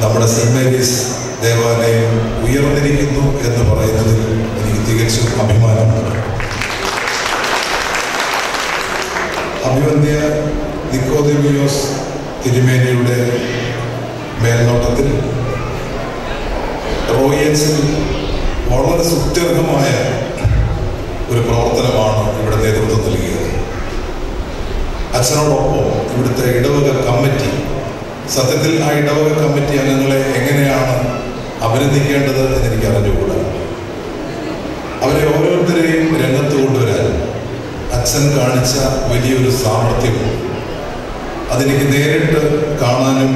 നമ്മുടെ സെൻറ് മേരീസ് ദേവാലയം ഉയർന്നിരിക്കുന്നു എന്ന് പറയുന്നതിൽ എനിക്ക് തികച്ചും അഭിമാനമുണ്ട്. അഭിവന്ദ്യ നിക്കോദിമിയോസ് തിരുമേനിയുടെ മേൽനോട്ടത്തിൽ റോയൽസിൽ വളരെ സുത്യർഹമായ ഒരു പ്രവർത്തനമാണ് ഇവിടെ നേതൃത്വം നൽകിയത്. അച്ഛനോടൊപ്പം ഇവിടുത്തെ ഇടവക കമ്മിറ്റി, സത്യത്തിൽ ആ ഇടവക കമ്മിറ്റി അംഗങ്ങളെ എങ്ങനെയാണ് അഭിനന്ദിക്കേണ്ടത് എന്നെനിക്ക് അറിഞ്ഞുകൂടാ. അവരെ ഓരോരുത്തരെയും രംഗത്ത് കൊണ്ടുവരാൻ അച്ഛൻ കാണിച്ച വലിയൊരു സാമർഥ്യം അതെനിക്ക് നേരിട്ട് കാണാനും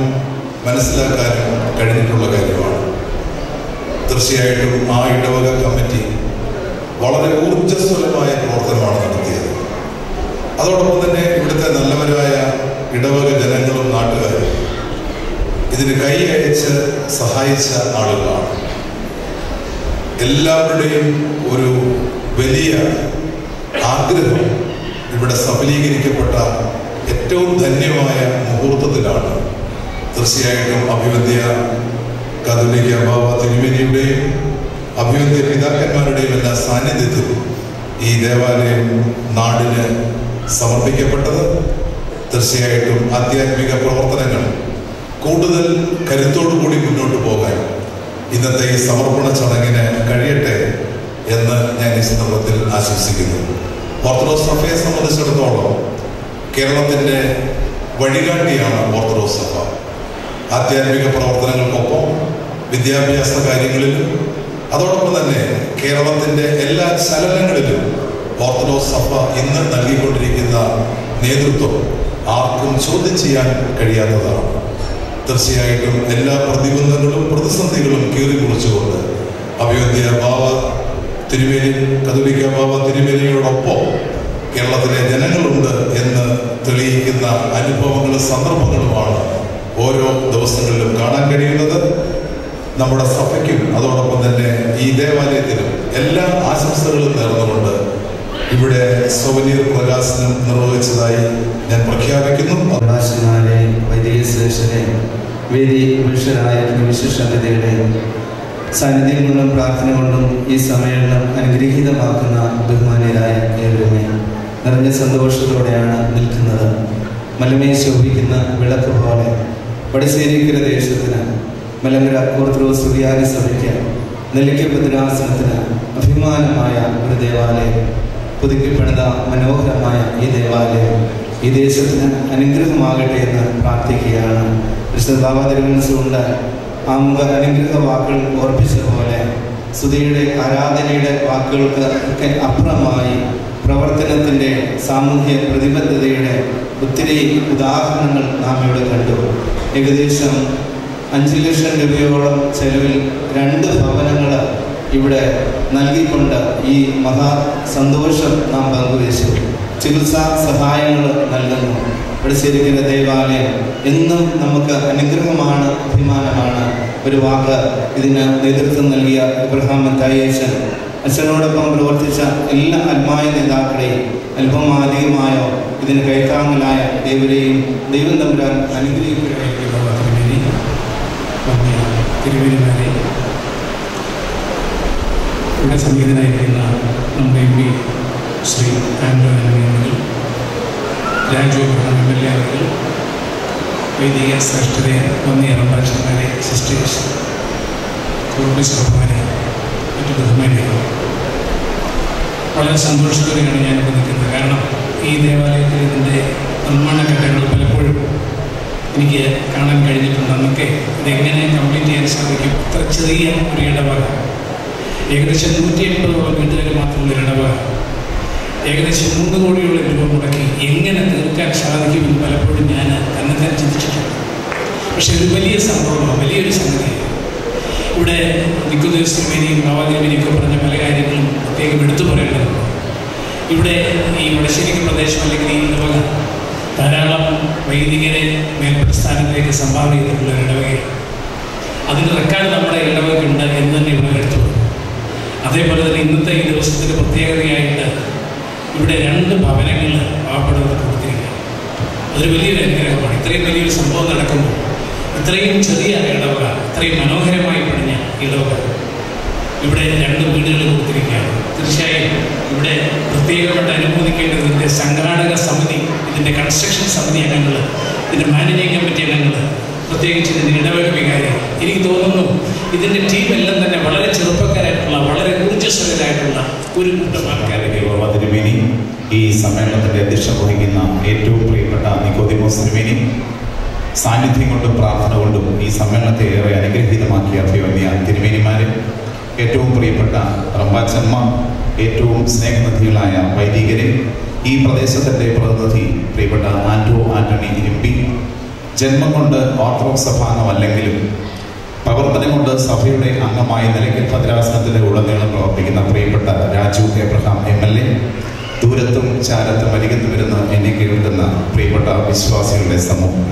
മനസ്സിലാക്കാനും കഴിഞ്ഞിട്ടുള്ള കാര്യമാണ്. തീർച്ചയായിട്ടും ആ ഇടവക കമ്മിറ്റി വളരെ ഊർജ്ജസ്വലമായ പ്രവർത്തനമാണ് നടത്തിയത്. അതോടൊപ്പം തന്നെ ഇവിടുത്തെ നല്ലവരായ ഇടവക ജനങ്ങളും നാട്ടുകാരും ഇതിന് കൈ അയച്ച് സഹായിച്ച ആളുകളാണ്. എല്ലാവരുടെയും ഒരു വലിയ ആഗ്രഹം ഇവിടെ സഫലീകരിക്കപ്പെട്ട ഏറ്റവും ധന്യമായ മുഹൂർത്തത്തിലാണ്. തീർച്ചയായിട്ടും അഭിവന്ദ്യ കാതോലിക്ക ബാബ തിരുമേനിയുടെയും അഭിവന്ദ്യ പിതാക്കന്മാരുടെയും എല്ലാ സാന്നിധ്യത്തിൽ ഈ ദേവാലയം നാടിന് സമർപ്പിക്കപ്പെട്ടത്. തീർച്ചയായിട്ടും ആധ്യാത്മിക പ്രവർത്തനങ്ങൾ കൂടുതൽ കരുത്തോടുകൂടി മുന്നോട്ട് പോകാൻ ഇന്നത്തെ ഈ സമർപ്പണ ചടങ്ങിന് കഴിയട്ടെ എന്ന് ഞാൻ ഈ സന്ദർഭത്തിൽ ആശംസിക്കുന്നു. ഓർത്തഡോക്സ് സഭയെ സംബന്ധിച്ചിടത്തോളം കേരളത്തിൻ്റെ വഴികാട്ടിയാണ് ഓർത്തഡോക്സ് സഭ. ആധ്യാത്മിക പ്രവർത്തനങ്ങൾക്കൊപ്പം വിദ്യാഭ്യാസ കാര്യങ്ങളിലും അതോടൊപ്പം തന്നെ കേരളത്തിൻ്റെ എല്ലാ ചലനങ്ങളിലും ഓർത്തഡോക്സ് സഭ ഇന്ന് നൽകിക്കൊണ്ടിരിക്കുന്ന നേതൃത്വം ആർക്കും ചോദ്യം ചെയ്യാൻ കഴിയാത്തതാണ്. തീർച്ചയായിട്ടും എല്ലാ പ്രതിബന്ധങ്ങളും പ്രതിസന്ധികളും കീറിമുറിച്ചുകൊണ്ട് അഭിവന്ദ്യ ബാബ തിരുമേനി കാതോലിക്ക ബാബ തിരുമേനിയോടൊപ്പം കേരളത്തിലെ ജനങ്ങളുണ്ട് എന്ന് തെളിയിക്കുന്ന അനുഭവങ്ങളും സന്ദർഭങ്ങളുമാണ് ഓരോ ദിവസങ്ങളിലും കാണാൻ കഴിയുന്നത്. നമ്മുടെ സഭയ്ക്കും അതോടൊപ്പം തന്നെ ഈ ദേവാലയത്തിനും എല്ലാ ആശംസകളും നേർന്നുകൊണ്ട് ഇവിടെ സൗവനീർ പ്രകാശനം നിർവഹിച്ചതായി ഞാൻ പ്രഖ്യാപിക്കുന്നു. പ്രകാശനായ വൈദിക ശ്രേഷ്ഠനെ, വേദി പുരുഷനായ വിശിഷ്ടതയുടെ സാന്നിധ്യം കൊണ്ടും പ്രാർത്ഥന കൊണ്ടും ഈ സമ്മേളനം അനുഗ്രഹീതമാക്കുന്ന ബഹുമാനീയരായ ഏവരുമേ നിറഞ്ഞ സന്തോഷത്തോടെയാണ് നിൽക്കുന്നത്. മലമേ ശോഭിക്കുന്ന വിളക്ക് പോലെ വടശ്ശേരിക്കര ദേശത്തിന്, മലങ്കര ഓർത്തഡോക്സ് സുറിയാനി സഭയ്ക്ക്, നെല്ലിക്ക ഭദ്രാസനത്തിന് അഭിമാനമായ ഒരു ദേവാലയം, പുതുക്കിപ്പണിത മനോഹരമായ ഈ ദേവാലയം ഈ ദേശത്തിന് അനുഗ്രഹമാകട്ടെ എന്ന് പ്രാർത്ഥിക്കുകയാണ്. വിശുദ്ധ ബാബ തിരുമനസ്സുകൊണ്ട് ആമുഖ അനുഗ്രഹ വാക്കുകൾ ഓർപ്പിച്ച പോലെ സ്തുതിയുടെ ആരാധനയുടെ വാക്കുകൾക്ക് ഒക്കെ അപ്പുറമായി പ്രവർത്തനത്തിൻ്റെ സാമൂഹ്യ പ്രതിബദ്ധതയുടെ ഒത്തിരി ഉദാഹരണങ്ങൾ നാം ഇവിടെ കണ്ടു. ഏകദേശം 5 ലക്ഷം രൂപയോളം ചെലവിൽ 2 ഭവനങ്ങൾ ഇവിടെ നൽകിക്കൊണ്ട് ഈ മഹാ സന്തോഷം നാം പങ്കുവച്ചു. ചികിത്സാ സഹായങ്ങൾ നൽകുന്നു. ഇവിടെ ശരിക്കുന്ന ദേവാലയം എന്നും നമുക്ക് അനുഗ്രഹമാണ്, അഭിമാനമാണ്. ഒരു വാക്ക് ഇതിന് നേതൃത്വം നൽകിയ ഇബ്രഹാം മത്തായിയച്ഛൻ, അച്ഛനോടൊപ്പം പ്രവർത്തിച്ച എല്ലാ ആത്മായ നേതാക്കളെയും അല്പമാധികമായോ ഇതിന് കൈത്താങ്ങലായ ദൈവരെയും ദൈവം തമ്പുരാൻ അനുഗ്രഹിക്കുകയും തിരുവനന്തപുരത്തെ ഇവിടെ സംഗീതനായിരിക്കുന്ന നമ്മുടെ MP ശ്രീ ആൻഡ്രോ ആന്റണി, രാജു MLA അവர்கள், വൈദിക ശ്രേഷ്ഠരെ, വന്യ റംബാച്ചന്മാരെ, സിസ്റ്റേഴ്സ്, കുടുംബശ്രീമാരെ, മറ്റു ബഹുമാനികൾ, വളരെ സന്തോഷത്തോടെയാണ് ഞാനിപ്പോൾ നിൽക്കുന്നത്. കാരണം ഈ ദേവാലയത്തിൽ ഇതിൻ്റെ നിർമ്മാണ ഘട്ടങ്ങൾ പലപ്പോഴും എനിക്ക് കാണാൻ കഴിഞ്ഞിട്ടുണ്ട്. അന്നൊക്കെ ഇതെങ്ങനെ കംപ്ലീറ്റ് ചെയ്യാൻ സാധിക്കും? ഇത്ര ചെറിയ ഒരു ഇടവക, ഏകദേശം 180ഓളം വീട്ടുകാർ മാത്രമുള്ള ഇടവക, ഏകദേശം 3 കോടിയോളം രൂപ മുടക്കി എങ്ങനെ തീർക്കാൻ സാധിക്കുമെന്ന് പലപ്പോഴും ഞാൻ തന്നെ ചിന്തിച്ചിട്ടുണ്ട്. പക്ഷെ ഒരു വലിയ സംഭവമാണ്, വലിയൊരു സംഗതിയാണ്. ഇവിടെ നിൽക്കുന്ന സിനിമേനെയും ഭാവാതിരിമേനെയൊക്കെ പറഞ്ഞ പല കാര്യങ്ങളും പ്രത്യേകം എടുത്തു പറയേണ്ടതുണ്ട്. ഇവിടെ ഈ വടശ്ശേരി പ്രദേശം അല്ലെങ്കിൽ ഈ ഇടവക ധാരാളം വൈദികരെ മേൽപ്രസ്ഥാനത്തിലേക്ക് സംഭാവന ചെയ്തിട്ടുള്ള ഇടവകയാണ്. അതിൻ്റെ റെക്കോർഡ് നമ്മുടെ ഇടവകയുണ്ട് എന്ന് തന്നെ ഇവിടെ എടുത്തു. അതേപോലെ തന്നെ ഇന്നത്തെ ഈ ദിവസത്തിൻ്റെ പ്രത്യേകതയായിട്ട് ഇവിടെ 2 ഭവനങ്ങൾ പാവപ്പെട്ടവർക്ക് കൊടുത്തിരിക്കുകയാണ്. അതൊരു വലിയൊരു അനുഗ്രഹമാണ്. ഇത്രയും വലിയൊരു സംഭവം നടക്കുമ്പോൾ ഇത്രയും ചെറിയ ഇടവക, ഇത്രയും മനോഹരമായി പണിഞ്ഞ ഇടവക, ഇവിടെ 2 വീടുകൾ കൊടുത്തിരിക്കുകയാണ്. തീർച്ചയായും ഇവിടെ പ്രത്യേകമായിട്ട് അനുമോദിക്കേണ്ടത് ഇതിൻ്റെ സംഘാടക സമിതി, ഇതിൻ്റെ കൺസ്ട്രക്ഷൻ സമിതി അംഗങ്ങൾ, ഇതിൻ്റെ മാനേജിംഗ് കമ്മിറ്റി അംഗങ്ങൾ, പ്രത്യേകിച്ച് ഇതിൻ്റെ ഇടവക വികാരി. എനിക്ക് തോന്നുന്നു ഇതിൻ്റെ ടീമെല്ലാം തന്നെ വളരെ ചെറുപ്പക്കാരായിട്ടുള്ള, വളരെ ഊർജ്ജസ്വലരായിട്ടുള്ള ഒരു കൂട്ടം ആൾക്കാരുടെ തിരുമേനി, ഈ സമ്മേളനത്തിൻ്റെ അധ്യക്ഷം വഹിക്കുന്ന ഏറ്റവും പ്രിയപ്പെട്ട നിക്കോദിമോസ് തിരുമേനി, സാന്നിധ്യം കൊണ്ടും പ്രാർത്ഥന കൊണ്ടും ഈ സമ്മേളനത്തെ ഏറെ അനുഗ്രഹീതമാക്കിയ അഭിവന്യ തിരുമേനിമാരെ, ഏറ്റവും പ്രിയപ്പെട്ട റംബാച്ചന്മ, ഏറ്റവും സ്നേഹനിധികളായ വൈദികരെ, ഈ പ്രദേശത്തിൻ്റെ പ്രതിനിധി പ്രിയപ്പെട്ട ആൻഡ്രോ ആന്റണി MP, ജന്മം കൊണ്ട് ഓർത്തഡോക്സ് സഭാംഗമല്ലെങ്കിലും പ്രവർത്തനം കൊണ്ട് സഭയുടെ അംഗമായി നിലയ്ക്കൽ ഭദ്രാസനത്തിൻ്റെ ഉടനീളം പ്രവർത്തിക്കുന്ന പ്രിയപ്പെട്ട രാജു എബ്രഹാം MLA, ദൂരത്തും ചാരത്തും അരികത്തും ഇരുന്ന് എന്നെ കേൾക്കുന്ന പ്രിയപ്പെട്ട വിശ്വാസികളുടെ സമൂഹം.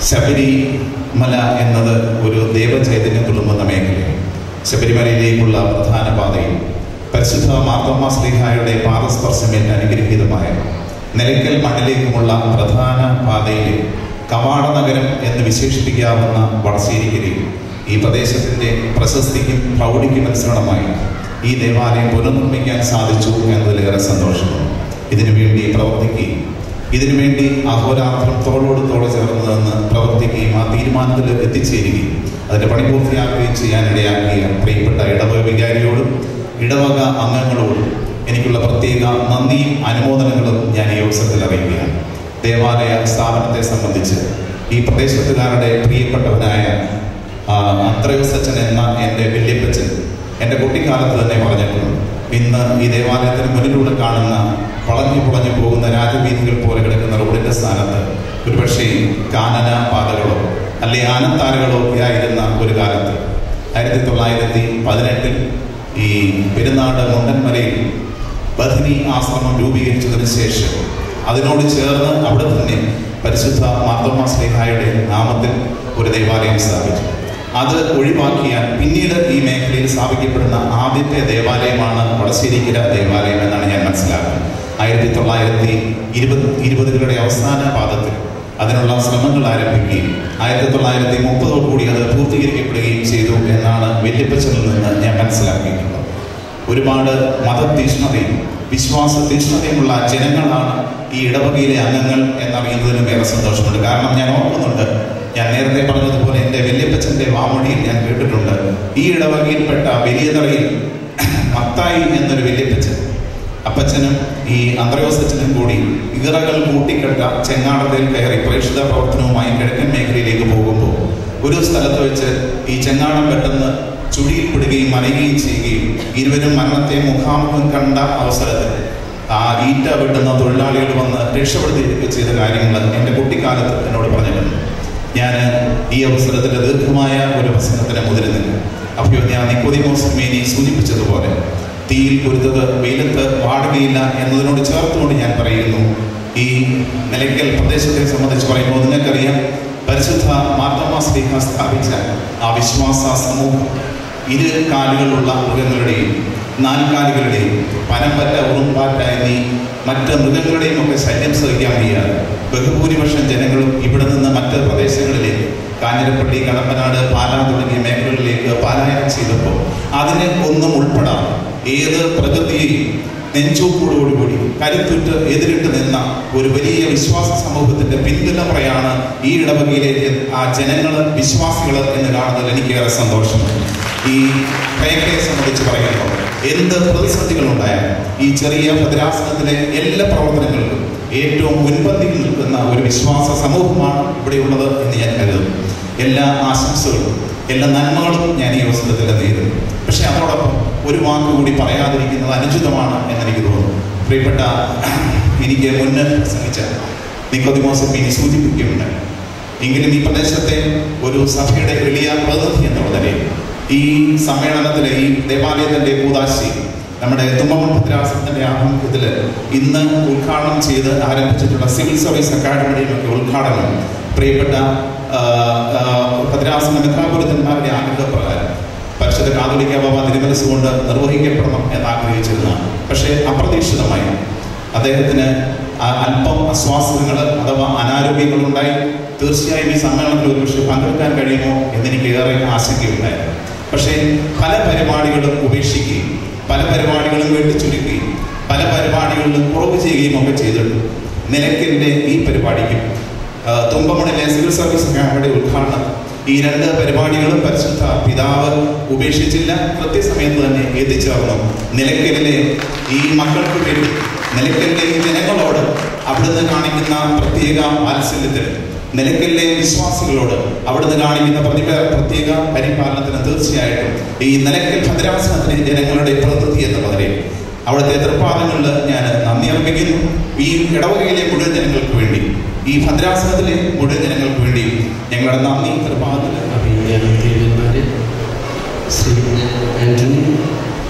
ശബരിമല എന്നത് ഒരു ദേവചൈതന്യം തുളുമ്പുന്ന മേഖലയാണ്. ശബരിമലയിലേക്കുള്ള പ്രധാന പാതയിൽ പരിശുദ്ധ മാർത്തോമാ ശ്ലീഹായുടെ പാദസ്പർശമേറ്റ് അനുഗ്രഹീതമായ നിലയ്ക്കൽ മണ്ണിലേക്കുമുള്ള പ്രധാന പാതയിലെ കവാട നഗരം എന്ന് വിശേഷിപ്പിക്കാവുന്ന വടശ്ശേരിക്കരയിൽ ഈ പ്രദേശത്തിൻ്റെ പ്രശസ്തിക്കും പ്രൗഢിക്കും അനുസരണമായി ഈ ദേവാലയം പുനർനിർമ്മിക്കാൻ സാധിച്ചു എന്നതിലേറെ സന്തോഷമാണ്. ഇതിനുവേണ്ടി പ്രവർത്തിക്കുകയും ഇതിനുവേണ്ടി അഹോരാത്രം തോളോട് തോള് ചേർന്ന് നിന്ന് പ്രവർത്തിക്കുകയും ആ തീരുമാനത്തിൽ എത്തിച്ചേരുകയും അതിൻ്റെ പണി പൂർത്തിയാക്കുകയും ചെയ്യാനിടയാക്കിയ പ്രിയപ്പെട്ട ഇടവക വികാരിയോടും ഇടവക അംഗങ്ങളോടും എനിക്കുള്ള പ്രത്യേക നന്ദിയും അനുമോദനങ്ങളും ഞാൻ ഈ അവസരത്തിൽ അറിയിക്കുകയാണ്. ദേവാലയ സ്ഥാപനത്തെ സംബന്ധിച്ച് ഈ പ്രദേശത്തുകാരുടെ പ്രിയപ്പെട്ടവനായ അന്ത്രയോസച്ചൻ എന്ന എൻ്റെ വല്യപ്പച്ചൻ എൻ്റെ കുട്ടിക്കാലത്ത് തന്നെ പറഞ്ഞിട്ടുണ്ട്, ഇന്ന് ഈ ദേവാലയത്തിന് മുന്നിലൂടെ കാണുന്ന വളഞ്ഞു പുളഞ്ഞു പോകുന്ന രാജവീഥികൾ പോലെ കിടക്കുന്ന റോഡിൻ്റെ സ്ഥാനത്ത് ഒരുപക്ഷെ കാനന പാതകളോ അല്ലെ ആനത്താരകളോ ആയിരുന്ന ഒരു കാലത്ത് 1918 ഈ പെരുന്നാട് മുണ്ടൻമലയിൽ ബഥനി ആശ്രമം രൂപീകരിച്ചതിന് ശേഷം അതിനോട് ചേർന്ന് അവിടെ തന്നെ പരിശുദ്ധ മാർത്തോമാ ശ്ലീഹായുടെ നാമത്തിൽ ഒരു ദേവാലയം സ്ഥാപിച്ചു. അത് ഒഴിവാക്കിയാൽ പിന്നീട് ഈ മേഖലയിൽ സ്ഥാപിക്കപ്പെടുന്ന ആദ്യത്തെ ദേവാലയമാണ് വടശ്ശേരിക്കര ദേവാലയം എന്നാണ് ഞാൻ മനസ്സിലാക്കുന്നത്. 1920കളുടെ അവസാന പാദത്തിൽ അതിനുള്ള ശ്രമങ്ങൾ ആരംഭിക്കുകയും 1930ഓടുകൂടി അത് പൂർത്തീകരിക്കപ്പെടുകയും ചെയ്തു എന്നാണ് വല്യപ്പച്ചനിൽ നിന്ന് ഞാൻ മനസ്സിലാക്കിയിട്ടുള്ളത്. ഒരുപാട് മതതീഷ്ണതയും വിശ്വാസ തീഷ്ണതയുമുള്ള ജനങ്ങളാണ് ഈ ഇടവകയിലെ അംഗങ്ങൾ എന്നറിയുന്നതിനും ഏറെ സന്തോഷമുണ്ട്. കാരണം ഞാൻ ഓർക്കുന്നുണ്ട്, ഞാൻ നേരത്തെ പറഞ്ഞതുപോലെ എൻ്റെ വല്യപ്പച്ചൻ്റെ വാമൊഴിയിൽ ഞാൻ കേട്ടിട്ടുണ്ട്, ഈ ഇടവകയിൽപ്പെട്ട വലിയതറയിൽ മത്തായി എന്നൊരു വല്യപ്പച്ചൻ, അപ്പച്ചനും ഈ അന്ത്രയോസച്ചനും കൂടി ഇറകൾ കൂട്ടിക്കെട്ട ചെങ്ങാടത്തിൽ കയറി പ്രേക്ഷിത പ്രവർത്തനവുമായി കിഴക്കൻ മേഖലയിലേക്ക് പോകുമ്പോൾ ഒരു സ്ഥലത്ത് വെച്ച് ഈ ചെങ്ങാടം പെട്ടെന്ന് ചുഴിയിൽപ്പെടുകയും മലയുകയും ചെയ്യുകയും ഇരുവരും മരണത്തെ മുഖാമുഖം കണ്ട അവസരത്തിൽ ആ ഈറ്റ വെട്ടുന്ന തൊഴിലാളികൾ വന്ന് രക്ഷപ്പെടുത്തുകയൊക്കെ ചെയ്ത കാര്യങ്ങൾ എൻ്റെ കുട്ടിക്കാലത്ത് എന്നോട് പറഞ്ഞിട്ടുണ്ട്. ഞാൻ ഈ അവസരത്തിൽ ദീർഘമായ ഒരു പ്രസംഗത്തിന് മുതിരുന്നില്ല. അഭിവന്യ നിക്കോദിമോസ് തിരുമേനി സൂചിപ്പിച്ചതുപോലെ തീയിൽ പൊരുത്തത് വെയിലത്ത് വാടുകയില്ല എന്നതിനോട് ചേർത്തുകൊണ്ട് ഞാൻ പറയുന്നു, ഈ നിലയ്ക്കൽ പ്രദേശത്തെ സംബന്ധിച്ച് പറയുമ്പോൾ നിങ്ങൾക്കറിയാം, പരിശുദ്ധ മാർത്തോമാ ശ്ലീഹ സ്ഥാപിച്ച ആ വിശ്വാസ സമൂഹം 2 കാലുകളുള്ള മൃഗങ്ങളുടെയും 4 കാലുകളുടെയും പനമ്പറ്റ ഉറുമ്പാറ്റ എന്നീ മറ്റ് മൃഗങ്ങളുടെയും ഒക്കെ ശല്യം സഹിക്കാൻ വയ്യാതെ ബഹുഭൂരിപക്ഷം ജനങ്ങളും ഇവിടെ നിന്ന് മറ്റ് പ്രദേശങ്ങളിലേക്ക് കാഞ്ഞിരപ്പള്ളി, കടമ്പനാട്, പാലാ തുടങ്ങിയ മേഖലകളിലേക്ക് പലായനം ചെയ്തപ്പോൾ അതിനെ ഒന്നും ഉൾപ്പെടാതെ ഏത് പ്രകൃതിയെയും നെഞ്ചോക്കോടുകൂടി കരുത്തുറ്റ് എതിരിട്ട് നിന്ന ഒരു വലിയ വിശ്വാസ സമൂഹത്തിന്റെ പിൻതലമുറയാണ് ഈ ഇടവകയിലേക്ക് ആ ജനങ്ങൾ, വിശ്വാസികൾ എന്ന് കാണുന്നതിൽ എനിക്കേറെ സന്തോഷമുണ്ട്. ഈ പ്രയക്കയെ സംബന്ധിച്ച് പറയുമ്പോൾ എന്ത് പ്രതിസന്ധികളുണ്ടായാലും ഈ ചെറിയ ഭദ്രാസനത്തിലെ എല്ലാ പ്രവർത്തനങ്ങൾക്കും ഏറ്റവും മുൻപന്തിയിൽ നിൽക്കുന്ന ഒരു വിശ്വാസ സമൂഹമാണ് ഇവിടെയുള്ളത് എന്ന് ഞാൻ കരുതുന്നു. എല്ലാ ആശംസകളും എല്ലാ നന്മകളും ഞാൻ ഈ അവസരത്തിൽ നേരുന്നു. പക്ഷെ അതോടൊപ്പം ഒരു വാക്ക് കൂടി പറയാതിരിക്കുന്നത് അനുചിതമാണ് എന്നെനിക്ക് തോന്നുന്നു. പ്രിയപ്പെട്ട എനിക്ക് മുന്നേ പ്രസംഗിച്ച നിക്കോദിമോസ് ഇനി സൂചിപ്പിക്കുകയുണ്ടായി. എങ്കിലും ഈ പ്രദേശത്തെ ഒരു സഭയുടെ വലിയ പ്രതിനിധി എന്നുള്ള നിലയിൽ ഈ സമ്മേളനത്തിലെ ഈ ദേവാലയത്തിന്റെ കൂദാശി നമ്മുടെ തുമ്പമൺ ഭദ്രാസനത്തിന്റെ ആഭിമുഖ്യത്തിൽ ഇന്ന് ഉദ്ഘാടനം ചെയ്ത് ആരംഭിച്ചിട്ടുള്ള സിവിൽ സർവീസ് അക്കാദമിയുടെയും ഒക്കെ ഉദ്ഘാടനം പ്രിയപ്പെട്ട ഭദ്രാസന മെത്രാപൊലീത്തന്മാരുടെ ആഗ്രഹപ്രകാരം പരിശുദ്ധ കാതോലിക്ക ബാബ തിരുമനസ്സുകൊണ്ട് നിർവഹിക്കപ്പെടണം എന്നാഗ്രഹിച്ചിരുന്നതാണ്. പക്ഷേ അപ്രതീക്ഷിതമായി അദ്ദേഹത്തിന് അല്പം അസ്വാസ്ഥ്യങ്ങൾ അഥവാ അനാരോഗ്യങ്ങളുണ്ടായി. തീർച്ചയായും ഈ സമ്മേളനത്തിൽ ഒരുപക്ഷെ പങ്കെടുക്കാൻ കഴിയുമോ എന്നെനിക്ക് ഏറെ ആശങ്കയുണ്ടായിരുന്നു. പക്ഷേ പല പരിപാടികളും ഉപേക്ഷിക്കുകയും പല പരിപാടികളും വെട്ടിച്ചുരുക്കുകയും പല പരിപാടികളിലും കുറവ് ചെയ്യുകയും ഒക്കെ ചെയ്തിട്ടുണ്ട്. നിലയ്ക്കലിൻ്റെ ഈ പരിപാടിക്കും തുമ്പമണിലെ സിവിൽ സർവീസ് അക്കാദമിയുടെ ഉദ്ഘാടനം ഈ രണ്ട് പരിപാടികളും പരിശുദ്ധ പിതാവ് ഉപേക്ഷിച്ചില്ല. കൃത്യസമയത്ത് തന്നെ എത്തിച്ചേർന്നു. നിലയ്ക്കലിലെ ഈ മക്കൾക്ക് വേണ്ടി, നിലയ്ക്കലിലെ ഈ ജനങ്ങളോട് അവിടുന്ന് കാണിക്കുന്ന പ്രത്യേക വാത്സല്യത്തിന്, നിലയ്ക്കലിലെ വിശ്വാസികളോട് അവിടുന്ന് കാണിക്കുന്ന പ്രത്യേക പരിപാലനത്തിന് തീർച്ചയായിട്ടും ഈ നിലയ്ക്കൽ ഭദ്രാസനത്തിലെ ജനങ്ങളുടെ പ്രതിനിധി എന്ന നിലയിൽ അവിടുത്തെ തൃപ്പാദങ്ങളിൽ ഞാൻ നന്ദി അർപ്പിക്കുന്നു. ഈ ഇടവകയിലെ മുഴുവൻ ജനങ്ങൾക്ക് വേണ്ടി, ഈ ഭദ്രാസനത്തിലെ മുഴുവൻ ജനങ്ങൾക്ക് വേണ്ടി ഞങ്ങളുടെ നന്ദി തൃപ്പാദത്തിൽ ശ്രീ ആന്റണി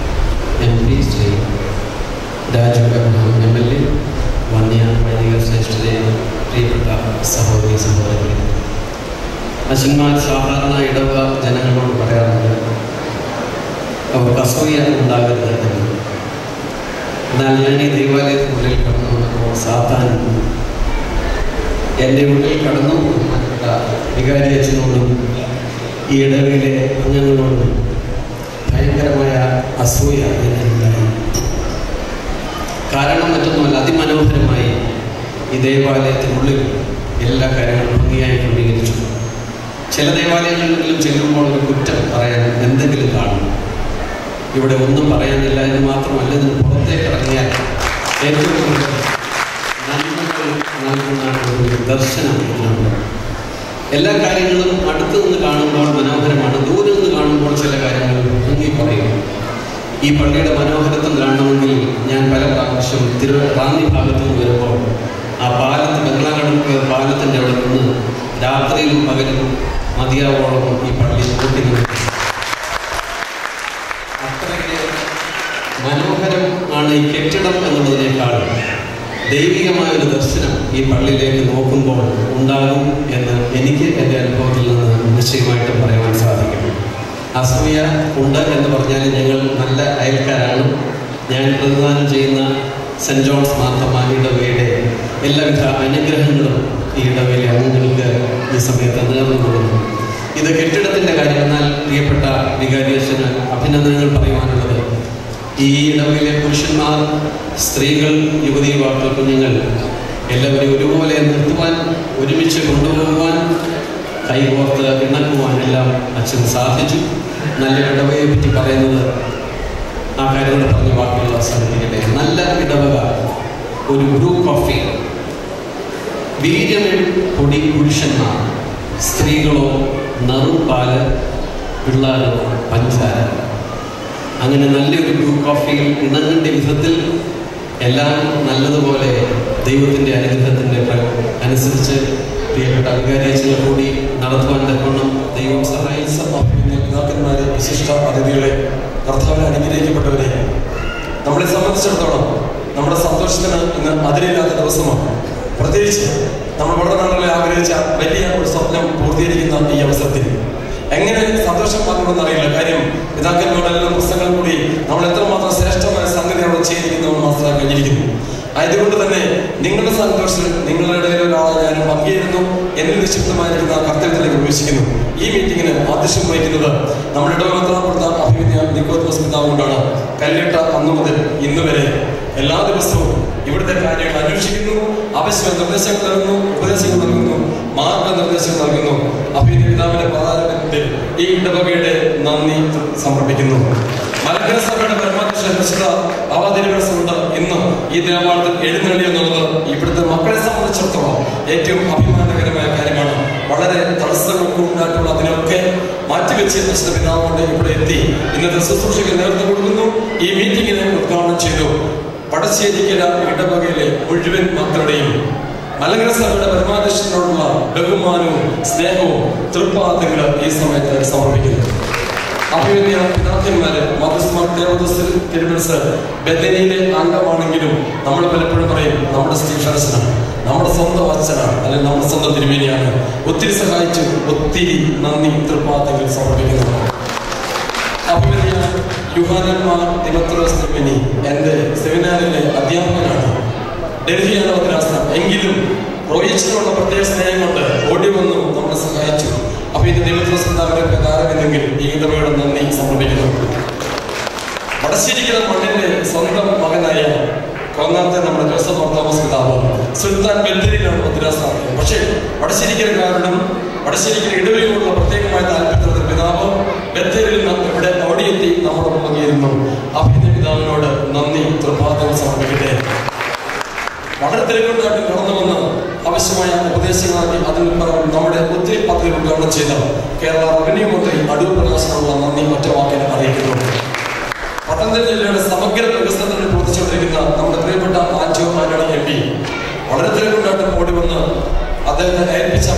MP, ശ്രീ രാജു MLA, വന്യ വൈദിക ശ്രേഷ്ഠരെ, പ്രിയപ്പെട്ട സഹോദരി സഹോദരങ്ങളെ, അച്ഛന്മാർ സാധാരണ ഇടവ ജനങ്ങളോട് പറയാറുണ്ട് അവർക്ക് അസൂയ ഉണ്ടാകരുത് എന്ന്. എന്നാൽ ഞാൻ ഈ ദേവാലയത്തിനുള്ളിൽ കടന്നു വന്നപ്പോൾ സാത്താൻ എൻ്റെ ഉള്ളിൽ കടന്നു. ബഹുമാനപ്പെട്ട വികാരി അച്ഛനോടും ഈ ഇടവയിലെ അംഗങ്ങളോടും ഭയങ്കരമായ അസൂയ എനിക്കുണ്ടായി. കാരണം മറ്റൊന്നുമല്ല, അതിമനോഹരമായി ഈ ദേവാലയത്തിനുള്ളിൽ എല്ലാ കാര്യങ്ങളും ഭംഗിയായി ക്രമീകരിച്ചു. ചില ദേവാലയങ്ങളിലെങ്കിലും ചെല്ലുമ്പോൾ ഒരു കുറ്റം പറയാൻ എന്തെങ്കിലും കാണും. ഇവിടെ ഒന്നും പറയാനില്ല എന്ന് മാത്രമല്ല, ഇതിന് പുറത്തേക്ക് ഇറങ്ങിയാൽ ഏറ്റവും കൂടുതൽ നന്മകൾ നൽകുന്ന ഒരു ദർശനം ഇതിനുണ്ട്. എല്ലാ കാര്യങ്ങളും അടുത്ത് നിന്ന് കാണുമ്പോൾ മനോഹരമാണ്, ദൂരെ നിന്ന് കാണുമ്പോൾ ചില കാര്യങ്ങൾ ഭംഗി പറയും. ഈ പള്ളിയുടെ മനോഹരത്വം കാണണമെങ്കിൽ ഞാൻ പല പ്രാവശ്യം റാന്നി ഭാഗത്തു നിന്ന് വരുമ്പോൾ ആ പാലത്ത്, ബംഗ്ലാകടക്ക് പാലത്തിൻ്റെ അവിടെ നിന്ന് രാത്രിയിലും പകലും മതിയാവോളം ഈ പള്ളി കൂട്ടിക്കുന്നു. അത്രയ്ക്ക് മനോഹരം ആണ് ഈ കെട്ടിടം എന്നുള്ളതിനേക്കാൾ ദൈവികമായൊരു ദർശനം ഈ പള്ളിയിലേക്ക് നോക്കുമ്പോൾ ഉണ്ടാകും എന്ന് എനിക്ക് എൻ്റെ അനുഭവത്തിൽ നിന്ന് നിശ്ചയമായിട്ടും പറയുവാൻ സാധിക്കും. അസൂയ ഉണ്ട് എന്ന് പറഞ്ഞാൽ ഞങ്ങൾ നല്ല അയൽക്കാരാണ്. ഞാൻ പ്രതിദാനം ചെയ്യുന്ന സെൻറ് ജോൺസ് മാർത്തമ്മ ഇടവകയുടെ എല്ലാവിധ അനുഗ്രഹങ്ങളും ഈ ഇടവകയിലെ അംഗങ്ങൾക്ക് ഈ സമയത്ത് നേർന്നു കൊടുക്കുന്നു. ഇത് കെട്ടിടത്തിൻ്റെ കാര്യം. എന്നാൽ പ്രിയപ്പെട്ട വികാരിയച്ഛന് അഭിനന്ദനങ്ങൾ പറയുവാനുള്ളത്, ഈ ഇടവകയിലെ പുരുഷന്മാർ, സ്ത്രീകൾ, യുവതി യുവാക്കൾ, കുഞ്ഞുങ്ങൾ എല്ലാവരെയും ഒരുപോലെ നിർത്തുവാൻ, ഒരുമിച്ച് കൊണ്ടുപോകുവാൻ, കൈകോർത്ത് ഇണക്കുവാനെല്ലാം അച്ഛൻ സാധിച്ചു. നല്ല ഇടവകയെ പറ്റി പറയുന്നത് ആ കാര്യങ്ങൾ പറഞ്ഞ വാക്കുകൾ അവസാനിപ്പിക്കട്ടെ. നല്ല ഇടവക ഒരു ഗ്രൂപ്പ് ഓഫ് വീര്യമിൽ പൊടി പുരുഷന്മാർ, സ്ത്രീകളോ നറുപാല്, പിള്ളേരോ പഞ്ചാര, അങ്ങനെ നല്ലൊരു ഗ്രൂപ്പ് കോഫിയിൽ ഇണങ്ങേണ്ട വിധത്തിൽ എല്ലാം നല്ലതുപോലെ ദൈവത്തിൻ്റെ അനുഗ്രഹത്തിൻ്റെ അനുസരിച്ച് പ്രിയപ്പെട്ട വികാരിയച്ഛനെ കൂടി നടത്തുവാൻ തരണം ദൈവം സഹായിച്ച പിതാക്കന്മാരെ, വിശിഷ്ട അതിഥികളെ, കർത്താവിനെ അനുഗ്രഹിക്കപ്പെട്ടവരെ, നമ്മളെ സംബന്ധിച്ചിടത്തോളം നമ്മുടെ സന്തോഷത്തിന് ഇന്ന് അതിരില്ലാത്ത ദിവസമാണ്. പ്രത്യേകിച്ച് നമ്മൾ വളരെ നാളുകളെ ആഗ്രഹിച്ച വലിയ ഒരു സ്വപ്നം പൂർത്തീകരിക്കുന്ന ഈ അവസരത്തിൽ എങ്ങനെ സന്തോഷം പങ്കിടുമെന്ന് അറിയില്ല. കാര്യം പിതാക്കന്മാരെല്ലാം പുസ്തകങ്ങൾ കൂടി നമ്മൾ എത്രമാത്രം ശ്രേഷ്ഠമായ സംഗതി അവിടെ ചെയ്തിരിക്കുന്നവർ മനസ്സിലാക്കി കഴിഞ്ഞിരിക്കുന്നു. ആയതുകൊണ്ട് തന്നെ നിങ്ങളുടെ സന്തോഷത്തിൽ നിങ്ങളുടെ ഇടയിൽ ഒരാളെ ഞാൻ പങ്കുചേരുന്നു എന്നിൽ നിക്ഷിപ്തമായിരിക്കുന്ന കർത്തവ്യത്തിലേക്ക് പ്രവേശിക്കുന്നു. ഈ മീറ്റിങ്ങിന് ആദ്യം വഹിക്കുന്നത് നമ്മുടെ ഇടവകപ്പെടുത്ത അഭിമന്യ നിക്കോദോസ് പിതാവ് കൊണ്ടാണ്. കല്ലിട്ട അന്നു മുതൽ ഇന്ന് വരെ എല്ലാ ദിവസവും ഇവിടുത്തെ കാര്യങ്ങൾ അന്വേഷിക്കുന്നു, ആവശ്യ നിർദ്ദേശങ്ങൾ നൽകുന്നു, ഉപദേശങ്ങൾ നൽകുന്നു, മാർഗനിർദ്ദേശങ്ങൾ നൽകുന്നു. അഭിമന്യ പിതാവിന്റെ പാതാരത്തിൽ ഈ ഇടവകയുടെ നന്ദി സമർപ്പിക്കുന്നു. മലങ്കര സഭയുടെ പരമാധ്യക്ഷ അവതരികളുണ്ട് ഇന്ന് ഈ ദേവാലയത്തിൽ എഴുന്നള്ളി എന്നുള്ളത് ഇവിടുത്തെ മക്കളെ സംബന്ധിച്ചിടത്തോളം ഏറ്റവും അഭിമാനകരമായ കാര്യമാണ്. വളരെ തടസ്സങ്ങൾക്ക് ഉണ്ടായിട്ടുള്ള അതിനൊക്കെ മാറ്റിവെച്ച് വിശുദ്ധ പിതാവ് കൊണ്ട് ഇവിടെ എത്തി ഇന്നത്തെ ശുശ്രൂഷയ്ക്ക് നേതൃത്വം കൊടുക്കുന്നു. ഈ മീറ്റിംഗിനെ ഉദ്ഘാടനം ചെയ്തു. പടശ്ശേരിക്കര ഇടവകയിലെ മുഴുവൻ മക്കളുടെയും മലങ്കര സഭയുടെ പരമാധ്യക്ഷനോടുള്ള ബഹുമാനവും സ്നേഹവും തൃപ്പാദങ്ങൾ ഈ സമയത്ത് സമർപ്പിക്കുന്നു. അഭിമന്യ പിതാക്കന്മാര് മാതൃസ്മാർ ദേവദാസ് തിരുമനസ് ബദനിയിലെ അംഗമാണെങ്കിലും നമ്മൾ പലപ്പോഴും പറയും നമ്മുടെ സ്റ്റീഫൻസനാണ്, നമ്മുടെ സ്വന്തം അച്ഛനാണ്, അല്ലെങ്കിൽ നമ്മുടെ സ്വന്തം തിരുമേനിയാണ്. ഒത്തിരി സഹായിച്ചു, ഒത്തിരി നന്ദി തൃപ്പാദങ്ങൾ സമർപ്പിക്കുന്നു. അഭിമന്യ യുഹാനന്മാർ തിമത്രോസ് തിരുമേനി എൻ്റെ സെമിനാറിലെ അധ്യാപകനാണ്. ഡൽഹിയാണ് മദ്രാസനം. എങ്കിലും റോയിച്ചിനുള്ള പ്രത്യേക സ്നേഹം കൊണ്ട് ഓടി വന്നു നമ്മളെ സഹായിച്ചു. അപ്പൊ ഇത് ദൈവത്തിന്റെ പ്രകാരമെങ്കിൽ ഈ ഇടവയുടെ നന്ദി സമർപ്പിക്കുന്നു. വടശ്ശേരിക്കര മണ്ണിന്റെ സ്വന്തം മകനായ കൊന്നാമത്തെ നമ്മുടെ ജോസഫ് തോമസ് പിതാവ് സുൽത്താൻ ബെൽദരിയിലാണ് മദ്രാസനം. പക്ഷേ വടശ്ശേരിക്കരക്കാരോടും വടശ്ശേരിക്കര ഇടവയോടുള്ള പ്രത്യേകമായ താല്പര്യത്തിൽ പിതാവ് ബെൽദരിയിൽ നിന്ന് ഇവിടെ ഓടിയെത്തി നമ്മുടെ പങ്കുചേരുന്നു. അഭിനയ പിതാവിനോട് നന്ദി തൃപ്പാദങ്ങൾ സമർപ്പിക്കട്ടെ. വളരെ തിരക്കുണ്ടായിട്ട് കടന്നു വന്ന് ആവശ്യമായ ഉപദേശങ്ങളാക്കി അതിൽ നമ്മുടെ ഒത്തിരി പദ്ധതി ഉദ്ഘാടനം ചെയ്ത കേരള റവന്യൂ മന്ത്രി അടൂർ പ്രകാശനുള്ള നന്ദി ഒറ്റ വാക്കിൽ അറിയിക്കുന്നു. പത്തനംതിട്ട ജില്ലയുടെ സമഗ്ര വികസനത്തിന് പ്രവർത്തിച്ചുകൊണ്ടിരിക്കുന്ന നമ്മുടെ പ്രിയപ്പെട്ട ആന്റോ ആന്റണി എം പി വളരെ തിരക്കുണ്ടായിട്ട് ഓടി വന്ന് അദ്ദേഹത്തെ ഏൽപ്പിച്ച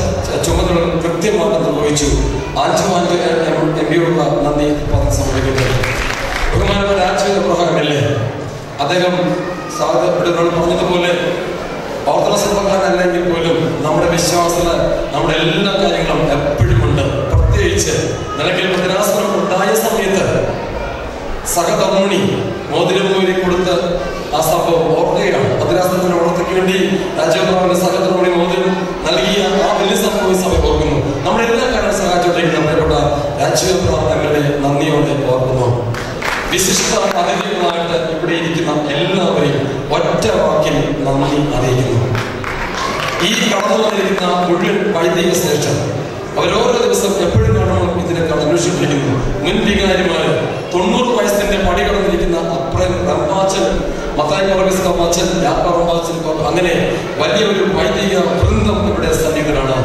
ചുമതലകൾ കൃത്യമായിട്ട് നിർവഹിച്ചു. ആന്റോ എം പിയോടുള്ള നന്ദി സമർപ്പിക്കുന്നു. ബഹുമാനപ്പെട്ട രാജ്യ പ്രഭാകരല്ലേ അദ്ദേഹം പറഞ്ഞതുപോലെ ഓർത്തഡോക്സ് സഭക്കാരനല്ലെങ്കിൽ പോലും നമ്മുടെ വിശ്വാസത്തില് നമ്മുടെ എല്ലാ കാര്യങ്ങളും എപ്പോഴും ഉണ്ട്. പ്രത്യേകിച്ച് നിലയ്ക്കൽ ഭദ്രാസനം ഉണ്ടായ സമയത്ത് സഹധർമ്മിണി മോതിരമൂരി കൊടുത്ത് ആ സംഭവം ഓർക്കുകയാണ്. ഭദ്രാസനത്തിന്റെ ഓർമ്മയ്ക്ക് വേണ്ടി രാജാവിന്റെ സഹധർമ്മിണി മോതിരം നൽകിയ ആ വലിയ സംഭവം സഭ ഓർക്കുന്നു. നമ്മുടെ എല്ലാ കാര്യം സഹായിച്ചുകൊണ്ടിരിക്കുന്ന പ്രിയപ്പെട്ട രാജീവ് നന്ദിയോടെ ഓർക്കുന്നു. വിശിഷ്ട അതിഥികളായിട്ട് ഇവിടെ ഇരിക്കുന്ന എല്ലാവരെയും ഒറ്റ വാക്കിൽ നന്ദി അറിയിക്കുന്നു. ഈ കടന്നു വന്നിരിക്കുന്ന മുഴുവൻ വൈദിക ശ്രേഷ്ഠർ അവരോരോ ദിവസം എപ്പോഴും കാണുമ്പോൾ ഇതിനൊക്കെ അന്വേഷിച്ചിരിക്കുന്നു. മുൻ വികാരിമാര് 90 വയസ്സിന്റെ പടി കടന്നിരിക്കുന്ന അപ്രൻ റമ്പാച്ചൻ, മത്തായി പറമ്പിസ് റമ്പാച്ചൻ, യാക്കോബ് റമ്പാച്ചൻ, അങ്ങനെ വലിയൊരു വൈദിക വൃന്ദം ഇവിടെ സന്നിഹിതരാണ്.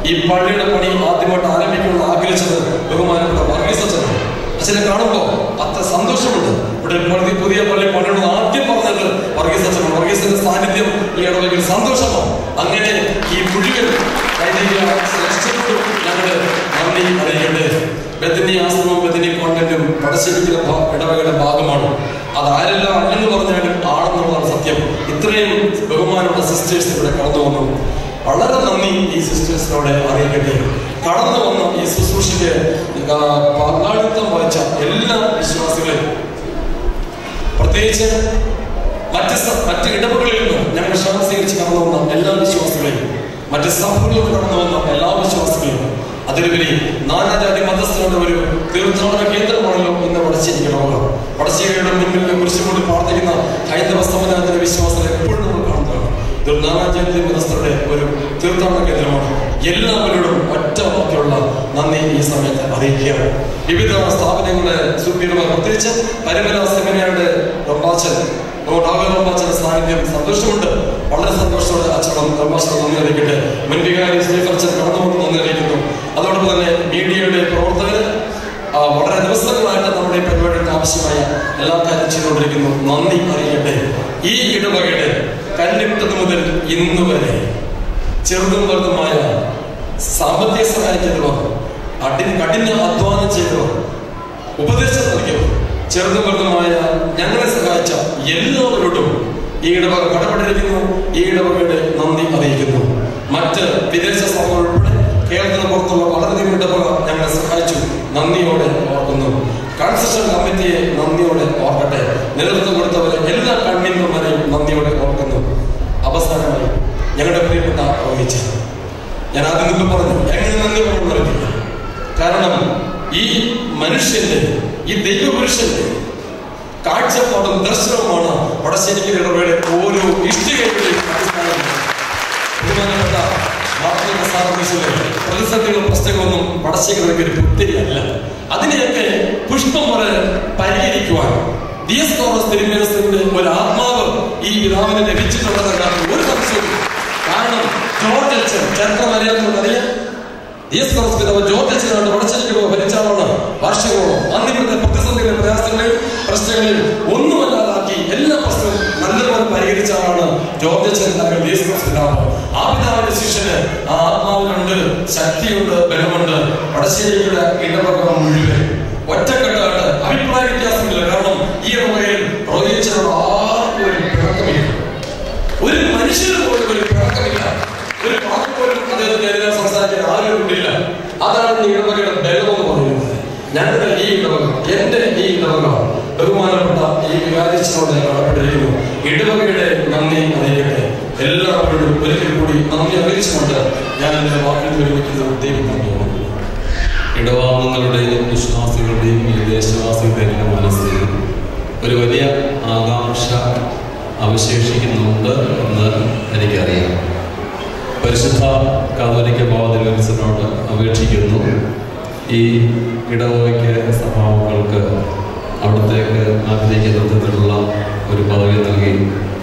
ഈ പള്ളിയുടെ പണി ആദ്യമായിട്ട് ആരംഭിക്കണമെന്ന് ആഗ്രഹിച്ചത് ബഹുമാനപ്പെട്ട വർഗീസ് അച്ഛനാണ്. അച്ഛനെ കാണുമ്പോൾ അത്ര സന്തോഷമുണ്ട്. ഇവിടെ പുതിയ പള്ളി പണിയുടെ ആദ്യം പറഞ്ഞത് വർഗീസ് അച്ഛനാണ്. വർഗീസിന്റെ സാന്നിധ്യം ഈ ഇടവകയിൽ സന്തോഷമാണ്. അങ്ങനെ ഈ മുഴുവൻ ഞങ്ങളുടെ നന്ദി അറിയട്ടെ. ബദനി ആശ്രമവും ബദനി കോൺവെന്റും പടശ്ശേരിക്കര ഇടവകയുടെ ഭാഗമാണ്. അത് ആരെല്ലാം അല്ലെന്ന് പറഞ്ഞാലും ആണെന്നുള്ളതാണ് സത്യം. ഇത്രയും ബഹുമാനമുള്ള സിസ്റ്റേഴ്സ് ഇവിടെ കടന്നു വന്നു. വളരെ നന്ദി ഈ സിസ്റ്റേഴ്സിനോട് അറിയിക്കട്ടെ. കടന്നു വന്ന ഈ ശുശ്രൂഷയ്ക്ക് പങ്കാളിത്തം വഹിച്ച എല്ലാ വിശ്വാസികളെയും, പ്രത്യേകിച്ച് മറ്റ് ഇടവകളിൽ നിന്നും ഞങ്ങൾ ക്ഷണം സ്വീകരിച്ച് കടന്നു വന്ന എല്ലാ വിശ്വാസികളെയും, മറ്റ് സഭകളിൽ കടന്നു വന്ന എല്ലാ വിശ്വാസികളെയും, അതിലുപരി നാനാജാതി മതസ്ഥരുടെ ഒരു തീർത്ഥാടന കേന്ദ്രമാണല്ലോ ഇന്ന് വടശ്ശേരി ഇടവക. വടശ്ശേരിയുടെ മുന്നിൽ കുറിച്ചുകൊണ്ട് പ്രാർത്ഥിക്കുന്ന ഹൈന്ദവ സമുദായത്തിന്റെ വിശ്വാസത്തെ എപ്പോഴും നമ്മൾ കാണുന്നതാണ്. ഇതൊരു നാനാജാതി മതസ്ഥരുടെ ഒരു തീർത്ഥാടന കേന്ദ്രമാണ്. എല്ലാവരോടും ഒറ്റ വാക്കിലുള്ള നന്ദി ഈ സമയത്ത് അറിയിക്കുകയാണ്. വിവിധ സ്ഥാപനങ്ങളുടെ സുപ്രീമർ, പ്രത്യേകിച്ച് പരിമല സെമിനാരുടെ റമ്പാച്ചൻ റമ്പാച്ചന്റെ സാന്നിധ്യം സന്തോഷമുണ്ട്. വളരെ സന്തോഷത്തോടെ അച്ഛനും റമ്പാച്ചനും നന്ദി അറിയിക്കട്ടെ. മുൻവികാരി ശ്രീഫർച്ചൻ കടന്നുകൊണ്ട് നന്ദി അറിയിക്കുന്നു. അതോടൊപ്പം തന്നെ മീഡിയയുടെ പ്രവർത്തകർ വളരെ ദിവസങ്ങളായിട്ട് നമ്മുടെ ഈ പരിപാടിക്ക് ആവശ്യമായ എല്ലാ കാര്യം ചെയ്തുകൊണ്ടിരിക്കുന്നു. നന്ദി അറിയിക്കട്ടെ. ഈ ഇടവകയുടെ കല്ലിട്ടത് മുതൽ ഇന്ന് വരെ ചെറുതും വലുതുമായ സാമ്പത്തിക സഹായിക്കുന്നവർ, കഠിന അധ്വാനം ചെയ്തവർ, ഉപദേശം നൽകിയവർ, ചെറുതും വലുതുമായ ഞങ്ങളെ സഹായിച്ച എല്ലാവരോടും ഈ ഇടവക കടപ്പെട്ടിരിക്കുന്നു. ഈ ഇടവകയുടെ നന്ദി അറിയിക്കുന്നു. മറ്റ് വിദേശ സഭകൾ ഉൾപ്പെടെ കേരളത്തിന് പുറത്തുള്ള വളരെയധികം ഇടവക ഞങ്ങളെ സഹായിച്ചു. നന്ദിയോടെ ഓർക്കുന്നു. കൺസെഷൻ കമ്മിറ്റിയെ നന്ദിയോടെ ഓർക്കട്ടെ. നേതൃത്വം കൊടുത്തവരെ എല്ലാ കൺവീനർമാരെയും നന്ദിയോടെ ഓർക്കുന്നു. അവസാനമായി ഞങ്ങളുടെ പ്രിയപ്പെട്ട റോയിച്ച, ഞാൻ ആദ്യം മുമ്പ് പറഞ്ഞു എങ്ങനെ നന്ദി പറഞ്ഞില്ല. കാരണം ഈ മനുഷ്യന്റെ, ഈ ദൈവപുരുഷന്റെ കാഴ്ചപ്പാടും ദർശനവുമാണ് വടശ്ശേരിക്കൽ ഇടവയുടെ ഓരോ ഇഷ്ടികയുടെയും ബഹുമാനപ്പെട്ട മാർട്ടിന്റെ സാറോസിലെ പ്രതിസന്ധികളും പ്രശ്നങ്ങളൊന്നും വടശ്ശേരിക്ക് ഒരു പുത്തിരിയല്ല. അതിനെയൊക്കെ പുഷ്പം പോലെ പരിഹരിക്കുവാൻ ദിയസ് തോമസ് തിരുമേനസിന്റെ ഒരു ആത്മാവ് ഈ പിതാവിനെ ലഭിച്ചിട്ടുണ്ടെന്ന കാര്യം ഒരു സംശയവും. കാരണം ജോർജ് അച്ഛൻ ചരിത്രം അറിയാത്തവരറിയാം. ദിയസ് തോമസ് പിതാവ് ജോർജ് അച്ഛനാണ് വടശ്ശേരിക്ക് ഭരിച്ചാളാണ് വർഷങ്ങളോളം. അന്നിപ്പോഴത്തെ പ്രതിസന്ധികളെ പ്രയാസങ്ങളെയും പ്രശ്നങ്ങളെയും ഒന്നുമല്ലാതാക്കി എല്ലാ പ്രശ്നവും നല്ലപോലെ പരിഹരിച്ച ആളാണ് ജോർജ് അച്ഛൻ അല്ലെങ്കിൽ ദിയസ് തോമസ് പിതാവ്. ആ പിതാവിന്റെ ശിഷ്യന് ആ ആത്മാവിനുണ്ട്, ശക്തിയുണ്ട്, ബലമുണ്ട്. വടശ്ശേരിയുടെ ഇടവകം മുഴുവൻ ഒറ്റക്കെട്ടായിട്ട് അഭിപ്രായ വ്യത്യാസമില്ല. കാരണം ഈ ഇടവകയിൽ റോയിച്ചനോട് ആർക്കും ഒരു പിണക്കമില്ല, ഒരു മനുഷ്യന് പോലും ഒരു പിണക്കമില്ല, ഒരു വാക്ക് പോലും അദ്ദേഹത്തിന് സംസാരിക്കാൻ ആരും കൊണ്ടില്ല. അതാണ് ഈ ഇടവകയുടെ ബലമെന്ന് പറയുന്നത്. ഞങ്ങളുടെ ഈ ഇടവക, എന്റെ ഈ ഇടവക ബഹുമാനപ്പെട്ട ഈ വികാരിച്ചനോട് കടപ്പെട്ടിരിക്കുന്നു. ഇടവകയുടെ നന്ദി അറിയിക്കട്ടെ. എല്ലാവരോടും ഒരിക്കൽ കൂടി നന്ദി അറിയിച്ചുകൊണ്ട് ഞാൻ എന്റെ വാക്കിൽ നിർമ്മിക്കുന്നത് ദൈവം നന്ദിയാണ്. ഇടവാംഗങ്ങളുടെയും വിശ്വാസികളുടെയും ഈ ദേശവാസികളുടെയും മനസ്സിൽ ഒരു വലിയ ആകാംക്ഷ അവശേഷിക്കുന്നുണ്ട് എന്ന് എനിക്കറിയാം. പരിശുദ്ധ കാതോലിക്ക ബാവതിനോട് അപേക്ഷിക്കുന്നു, ഈ ഇടവകയ്ക്ക് സഭാംഗങ്ങൾക്ക് അവിടത്തേക്ക് ആഗ്രഹിക്കുന്നതിനുള്ള ഒരു പദവി നൽകി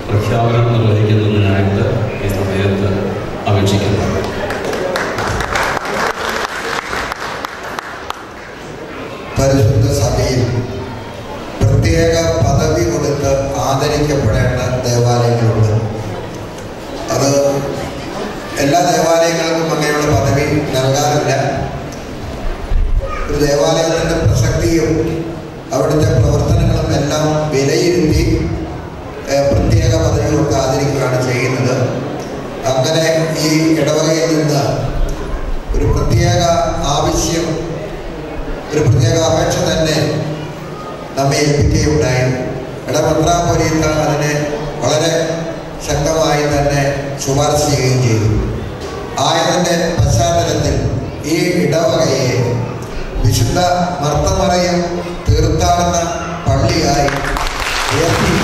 പ്രഖ്യാപനം നിർവഹിക്കുന്നതിനായിട്ട് ഈ സമയത്ത് അപേക്ഷിക്കുന്നു. പരിശുദ്ധ സഭയിൽ പ്രത്യേക പദവി കൊടുത്ത് ആദരിക്കപ്പെടേണ്ട ദേവാലയങ്ങളുണ്ട്. അത് എല്ലാ ദേവാലയങ്ങൾക്കും അങ്ങനെയുള്ള പദവി നൽകാറില്ല. ഒരു ദേവാലയത്തിൻ്റെ പ്രസക്തിയും അവിടുത്തെ പ്രവർത്തനങ്ങളും എല്ലാം വിലയിരുത്തി പ്രത്യേക പദവി കൊടുത്ത് ആദരിക്കുകയാണ് ചെയ്യുന്നത്. അങ്ങനെ ഈ ഇടവകയിൽ നിന്ന് ഒരു പ്രത്യേക ആവശ്യം, ഒരു പ്രത്യേക അപേക്ഷ തന്നെ നമ്മെ ഏൽപ്പിക്കുകയുണ്ടായി. ഇടമന്ത്രാപൊലീത്ത അതിനെ വളരെ ശക്തമായി തന്നെ ശുപാർശ ചെയ്യുകയും ചെയ്തു. ആയതിൻ്റെ പശ്ചാത്തലത്തിൽ ഈ ഇടവകയെ വിശുദ്ധ മർത്തമറയും തീർത്ഥാടന പള്ളിയായി ഉയർത്തി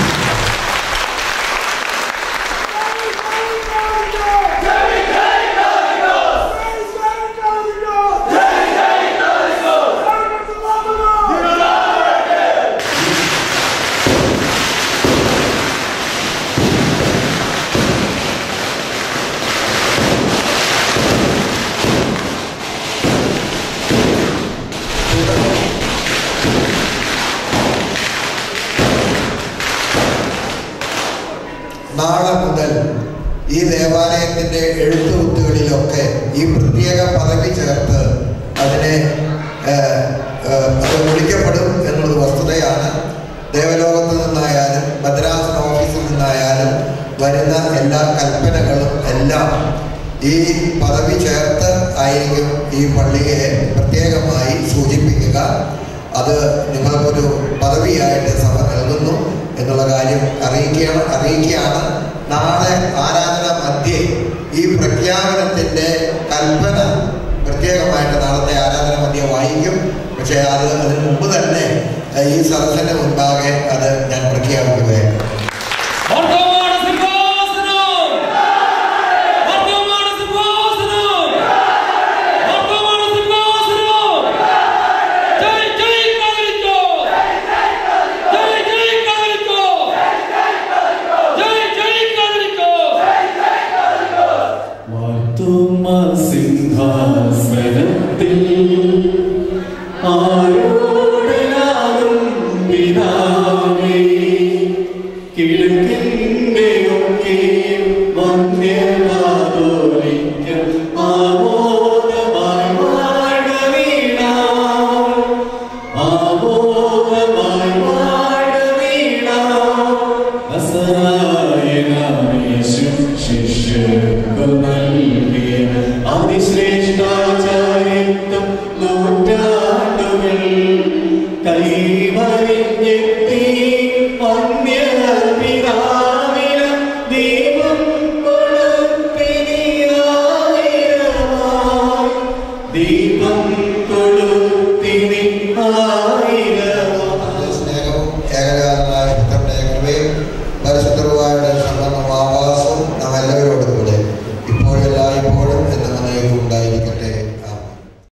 നാളെ മുതൽ ഈ ദേവാലയത്തിൻ്റെ എഴുത്തുകുത്തുകളിലൊക്കെ ഈ പ്രത്യേക പദവി ചേർത്ത് അതിനെ അത് വിളിക്കപ്പെടും എന്നുള്ളത് വസ്തുതയാണ്. ദേവലോകത്ത് നിന്നായാലും ഭദ്രാസന ഓഫീസിൽ നിന്നായാലും വരുന്ന എല്ലാ കൽപ്പനകളും എല്ലാം ഈ പദവി ചേർത്ത് ആയിരിക്കും ഈ പള്ളിയെ പ്രത്യേകമായി സൂചിപ്പിക്കുക. അത് നിങ്ങൾക്കൊരു പദവിയായിട്ട് സഭ നൽകുന്നു എന്നുള്ള കാര്യം അറിയിക്കുകയാണ്. നാളെ ആരാധന മധ്യേ ഈ പ്രഖ്യാപനത്തിൻ്റെ കൽപ്പന പ്രത്യേകമായിട്ട് നാളത്തെ ആരാധന മധ്യേ വായിക്കും. പക്ഷേ അതിന് മുമ്പ് തന്നെ ഈ സദസ്സിന് മുൻപാകെ അത് ഞാൻ പ്രഖ്യാപിക്കുകയാണ്. അതിശ്രേഷ്ഠ